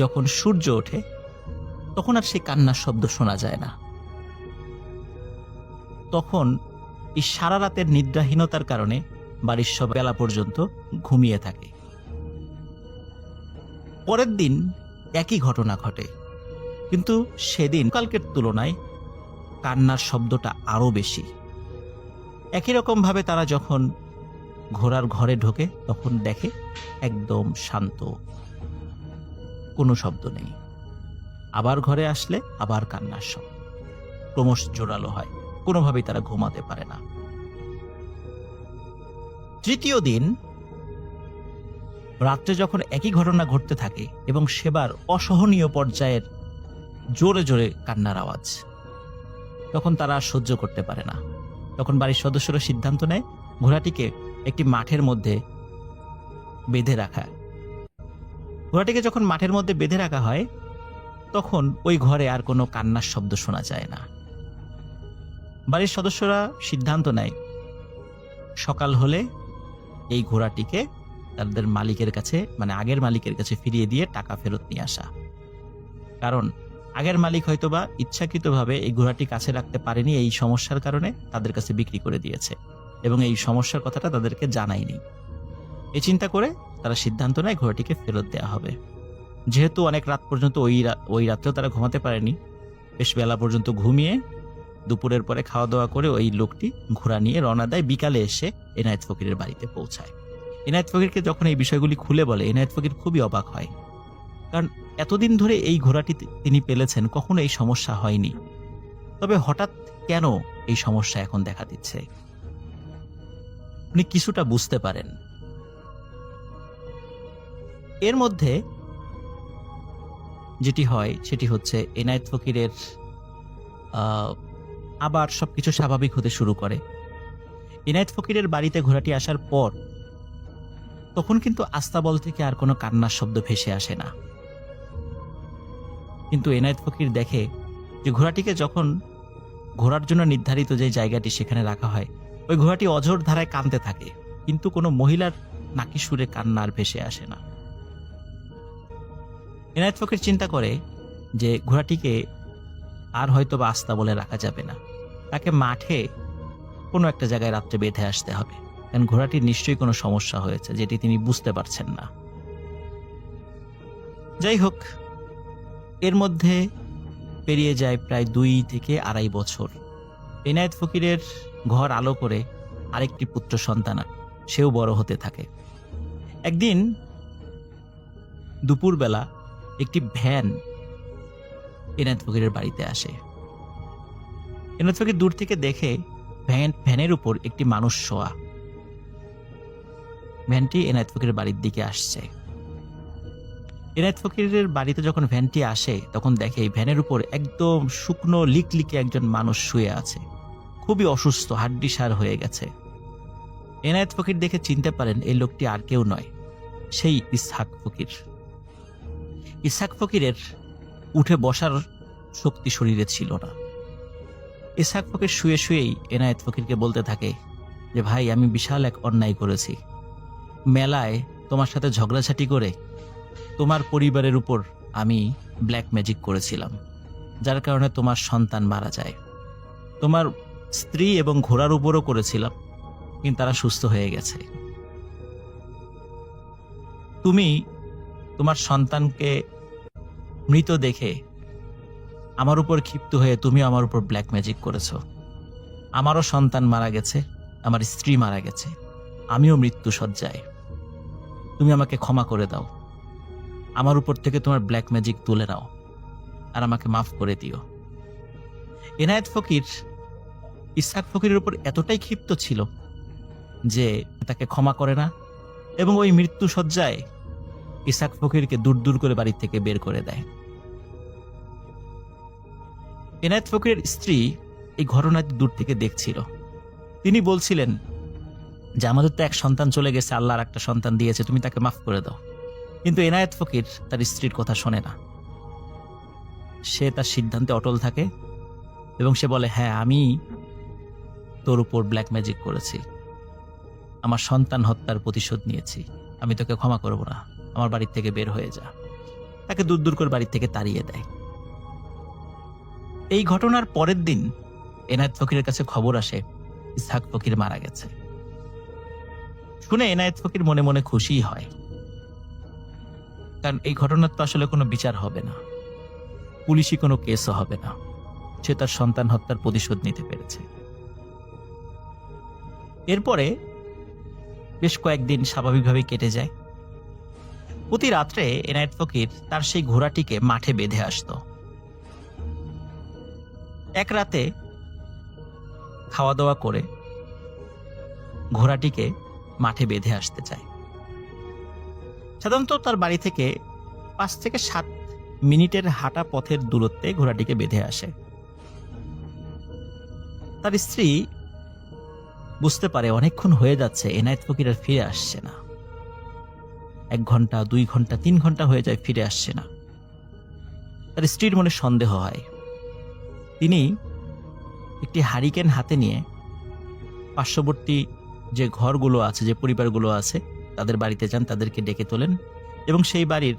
যখন সূর্য ওঠে, তখন আর সেই কান্নার শব্দ শোনা যায় না। তখন এই সারা রাতের নিদ্রাহীনতার কারণে বাড়ির সব বেলা পর্যন্ত ঘুমিয়ে থাকে। পরের দিন একই ঘটনা ঘটে, কিন্তু সেদিন কালকের তুলনায় কান্নার শব্দটা আরো বেশি। একই রকম ভাবে তারা যখন ঘোড়ার ঘরে ঢোকে তখন দেখে একদম শান্ত, কোনো শব্দ নেই। আবার ঘরে আসলে আবার কান্নার শব্দ, ক্রমশ জোরালো হয়, কোনোভাবেই তারা ঘুমাতে পারে না। তৃতীয় দিন রাত্রে যখন একই ঘটনা ঘটতে থাকে এবং সেবার অসহনীয় পর্যায়ের জোরে জোরে কান্নার আওয়াজ, তখন তারা আর সহ্য করতে পারে না। তখন বাড়ির সদস্যরা সিদ্ধান্ত নেয় ঘোড়াটিকে একটি মাঠের মধ্যে বেঁধে রাখা। ঘোড়াটিকে যখন মাঠের মধ্যে বেঁধে রাখা হয় তখন ওই ঘরে আর কোনো কান্নার শব্দ শোনা যায় না। বাড়ির সদস্যরা সিদ্ধান্ত নেয় সকাল হলে এই ঘোড়াটিকে তাদের মালিকের কাছে, মানে আগের মালিকের কাছে ফিরিয়ে দিয়ে টাকা ফেরত নিয়ে আসা। কারণ আগের মালিক হয়তোবা ইচ্ছাকৃতভাবে এই ঘোড়াটি কাছে রাখতে পারেনি, এই সমস্যার কারণে তাদের কাছে বিক্রি করে দিয়েছে এবং এই সমস্যার কথাটা তাদেরকে জানায়নি। এই চিন্তা করে তারা সিদ্ধান্ত নেয় ঘোড়াটিকে ফেরত দেওয়া হবে। যেহেতু অনেক রাত পর্যন্ত ওই রাত্রেও তারা ঘুমাতে পারেনি, বেশ বেলা পর্যন্ত ঘুমিয়ে দুপুরের পরে খাওয়া দাওয়া করে ওই লোকটি ঘোড়া নিয়ে রওনা দেয়। বিকালে এসে এনায়েত ফকিরের বাড়িতে পৌঁছায়। এনায়েত ফকিরকে যখন এই বিষয়গুলি খুলে বলে, এনায়েত ফকির খুবই অবাক হয়, কারণ এতদিন ধরে এই ঘোড়াটি তিনি পেলেছেন, কখনো এই সমস্যা হয়নি। তবে হঠাৎ কেন এই সমস্যা এখন দেখা দিচ্ছে? উনি কিছুটা বুঝতে পারেন। এর মধ্যে যেটি হয় সেটি হচ্ছে এনায়েত ফকিরের আবার সবকিছু স্বাভাবিক হতে শুরু করে। এনায়েত ফকিরের বাড়িতে ঘোড়াটি আসার পর তখন কিন্তু আস্তাবল থেকে আর কোনো কান্নার শব্দ ভেসে আসে না। কিন্তু এনায়েত ফকির দেখে যে ঘোড়াটিকে যখন ঘোড়ার জন্য নির্ধারিত যে জায়গাটি সেখানে রাখা হয়, ওই ঘোড়াটি অঝোর ধারায় কাঁদতে থাকে, কিন্তু কোনো মহিলার নাকি সুরে কান্না আর ভেসে আসে না। এনায়েত ফকির চিন্তা করে যে ঘোড়াটিকে আর হয়তো বা আস্তাবলে রাখা যাবে না, তাকে মাঠে কোনো একটা জায়গায় রাত্রে বেঁধে আসতে হবে, কারণ ঘোড়াটির নিশ্চয়ই কোনো সমস্যা হয়েছে যেটি তিনি বুঝতে পারছেন না। যাই হোক, এর মধ্যে পেরিয়ে যায় প্রায় 2 থেকে 2.5 বছর। এনায়েত ফকিরের ঘর আলো করে আরেকটি পুত্র সন্তান, সেও বড় হতে থাকে। একদিন দুপুরবেলা একটি ভ্যান এনায়েত ফকিরের বাড়িতে আসে। এনায়েত ফকির দূর থেকে দেখে ভ্যানের উপর একটি মানুষ শোয়া। ভ্যানটি এনায়েত ফকিরের বাড়ির দিকে আসছে। এনায়েত ফকিরের বাড়িতে যখন ভ্যানটি আসে তখন দেখে ভ্যানের উপর একদম শুকনো লিকলিকে একজন মানুষ শুয়ে আছে, খুবই অসুস্থ, হাড্ডিসার হয়ে গেছে। এনায়েত ফকির দেখে চিনতে পারেন এই লোকটি আর কেউ নয়, সেই ইসহাক ফকির। ইসহাক ফকিরের উঠে বসার শক্তি শরীরে ছিল না। ইসহাক ফকির শুয়ে শুয়েই এনায়েত ফকিরকে বলতে থাকে যে, ভাই, আমি বিশাল এক অন্যায় করেছি। মেলায় তোমার সাথে ঝগড়াঝাটি করে তোমার পরিবারের উপর আমি ব্ল্যাক ম্যাজিক করেছিলাম, যার কারণে তোমার সন্তান মারা যায়। তোমার স্ত্রী এবং ঘোড়ার উপরও করেছিলাম, কিন্তু তারা সুস্থ হয়ে গেছে। তুমি তোমার সন্তানকে মৃত দেখে আমার উপর ক্ষিপ্ত হয়ে তুমি আমার উপর ব্ল্যাক ম্যাজিক করেছো। আমারও সন্তান মারা গেছে, আমার স্ত্রী মারা গেছে, আমিও মৃত্যু শয্যায়। তুমি আমাকে ক্ষমা করে দাও, আমার উপর থেকে তোমার ব্ল্যাক ম্যাজিক তুলে নাও আর আমাকে মাফ করে দিও। এনায়েত ফকির ইসহাক ফকিরের উপর এতটাই ক্ষিপ্ত ছিল যে তাকে ক্ষমা করে না এবং ওই মৃত্যু শয্যায় ইসহাক ফকিরকে দূর দূর করে বাড়ি থেকে বের করে দেয়। এনায়েত ফকিরের স্ত্রী এই ঘটনাটি দূর থেকে দেখছিল। তিনি বলছিলেন যে, আমাদের তো এক সন্তান চলে গেছে, আল্লাহর একটা সন্তান দিয়েছে, তুমি তাকে মাফ করে দাও। কিন্তু এনায়েত ফকির তার স্ত্রীর কথা শোনে না। সে তার সিদ্ধান্তে অটল থাকে এবং সে বলে, হ্যাঁ, আমি তোর উপর ব্ল্যাক ম্যাজিক করেছি, আমার সন্তান হত্যার প্রতিশোধ নিয়েছি, আমি তোকে ক্ষমা করব না, আমার বাড়ির থেকে বের হয়ে যা। তাকে দূর দূর করে বাড়ির থেকে তাড়িয়ে দেয়। এই ঘটনার পরের দিন এনায়েত ফকিরের কাছে খবর আসে ইসহাক ফকির মারা গেছে। শুনে এনায়েত ফকির মনে মনে খুশি হয়। কারণ এই ঘটনার তো আসলে কোনো বিচার হবে না, পুলিশি কোনো কেসও হবে না। সে তার সন্তান হত্যার প্রতিশোধ নিতে পেরেছে। এরপরে বেশ কয়েকদিন স্বাভাবিকভাবেই কেটে যায়। প্রতি রাত্রে এনায়েত ফকির তার সেই ঘোড়াটিকে মাঠে বেঁধে আসতো। এক রাতে খাওয়া দাওয়া করে ঘোড়াটিকে মাঠে বেঁধে আসতে চায়। সাধারণত তার বাড়ি থেকে 5 থেকে 7 মিনিটের হাঁটা পথের দূরত্বে ঘোড়াটিকে বেঁধে আসে। তার স্ত্রী বুঝতে পারে অনেকক্ষণ হয়ে যাচ্ছে, এনায়েত ফকির আর ফিরে আসছে না। 1 ঘন্টা, 2 ঘন্টা, 3 ঘন্টা হয়ে যায়, ফিরে আসছে না। তার স্ত্রীর মনে সন্দেহ হয়। তিনি একটি হারিকেন হাতে নিয়ে পার্শ্ববর্তী যে ঘরগুলো আছে, যে পরিবারগুলো আছে, তাদের বাড়িতে যান, তাদেরকে ডেকে তোলেন এবং সেই বাড়ির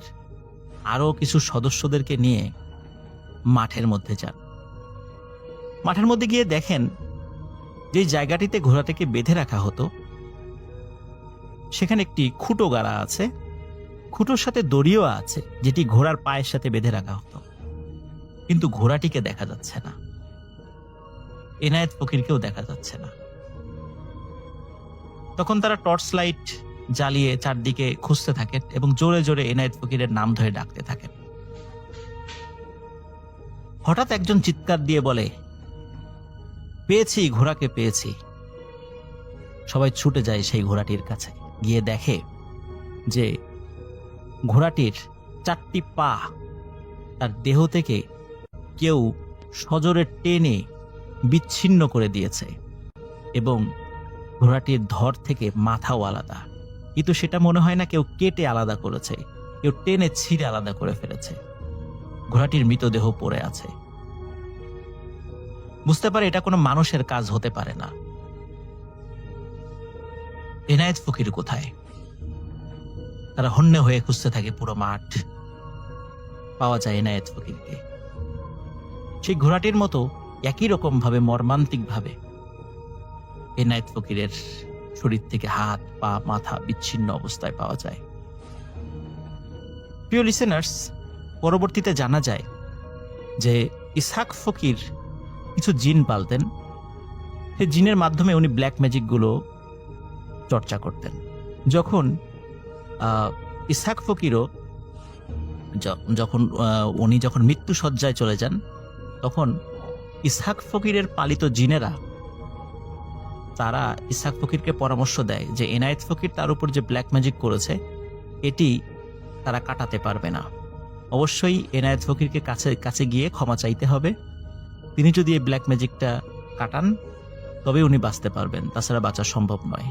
আরও কিছু সদস্যদেরকে নিয়ে মাঠের মধ্যে যান। মাঠের মধ্যে গিয়ে দেখেন যে জায়গাটিতে ঘোড়াটাকে বেঁধে রাখা হতো সেখানে একটি খুঁটো গাড়া আছে, খুঁটোর সাথে দড়িও আছে, যেটি ঘোড়ার পায়ের সাথে বেঁধে রাখা হতো, কিন্তু ঘোড়াটিকে দেখা যাচ্ছে না, এনায়েত ফকিরকেও দেখা যাচ্ছে না। তখন তারা টর্চ লাইট জ্বালিয়ে চারদিকে খুঁজতে থাকেন এবং জোরে জোরে এনায়েত ফকিরের নাম ধরে ডাকতে থাকেন। হঠাৎ একজন চিৎকার দিয়ে বলে, পেয়েছি, ঘোড়াকে পেয়েছি। সবাই ছুটে যায় সেই ঘোড়াটির কাছে, গিয়ে দেখে যে ঘোড়াটির 4টি পা তার দেহ থেকে কেউ সজোরে টেনে বিচ্ছিন্ন করে দিয়েছে এবং ঘোড়াটির ধর থেকে মাথাও আলাদা, কিন্তু সেটা মনে হয় না কেউ কেটে আলাদা করেছে, কেউ টেনে ছিঁড়ে আলাদা করে ফেলেছে। ঘোড়াটির মৃতদেহ পড়ে আছে। বুঝতে পারে এটা কোনো মানুষের কাজ হতে পারে না। এনায়েত ফকির কোথায়? তারা হন্যে হয়ে খুঁজতে থাকে পুরো মাঠ। পাওয়া যায় এনায়েত ফকিরকে। সেই ঘোড়াটির মতো একই রকম ভাবে, মর্মান্তিক ভাবে এনায়েত ফকিরের শরীর থেকে হাত, পা, মাথা বিচ্ছিন্ন অবস্থায় পাওয়া যায়। প্রিয় লিসেনার্স, পরবর্তীতে জানা যায় যে ইসহাক ফকির কিছু জিন পালতেন। সেই জিনের মাধ্যমে উনি ব্ল্যাক ম্যাজিকগুলো চর্চা করতেন। যখন ইসহাক ফকিরও উনি যখন মৃত্যু শয্যায় চলে যান, তখন ইসহাক ফকিরের পালিত জিনেরা তারা ইসহাক ফকিরকে পরামর্শ দেয় যে এনায়েত ফকির তার উপর যে ব্ল্যাক ম্যাজিক করেছে এটি তারা কাটাতে পারবে না। অবশ্যই এনায়েত ফকিরকে কাছে গিয়ে ক্ষমা চাইতে হবে। তিনি যদি এই ব্ল্যাক ম্যাজিকটা কাটান তবে উনি বাঁচতে পারবেন, তাছাড়া বাঁচা সম্ভব নয়।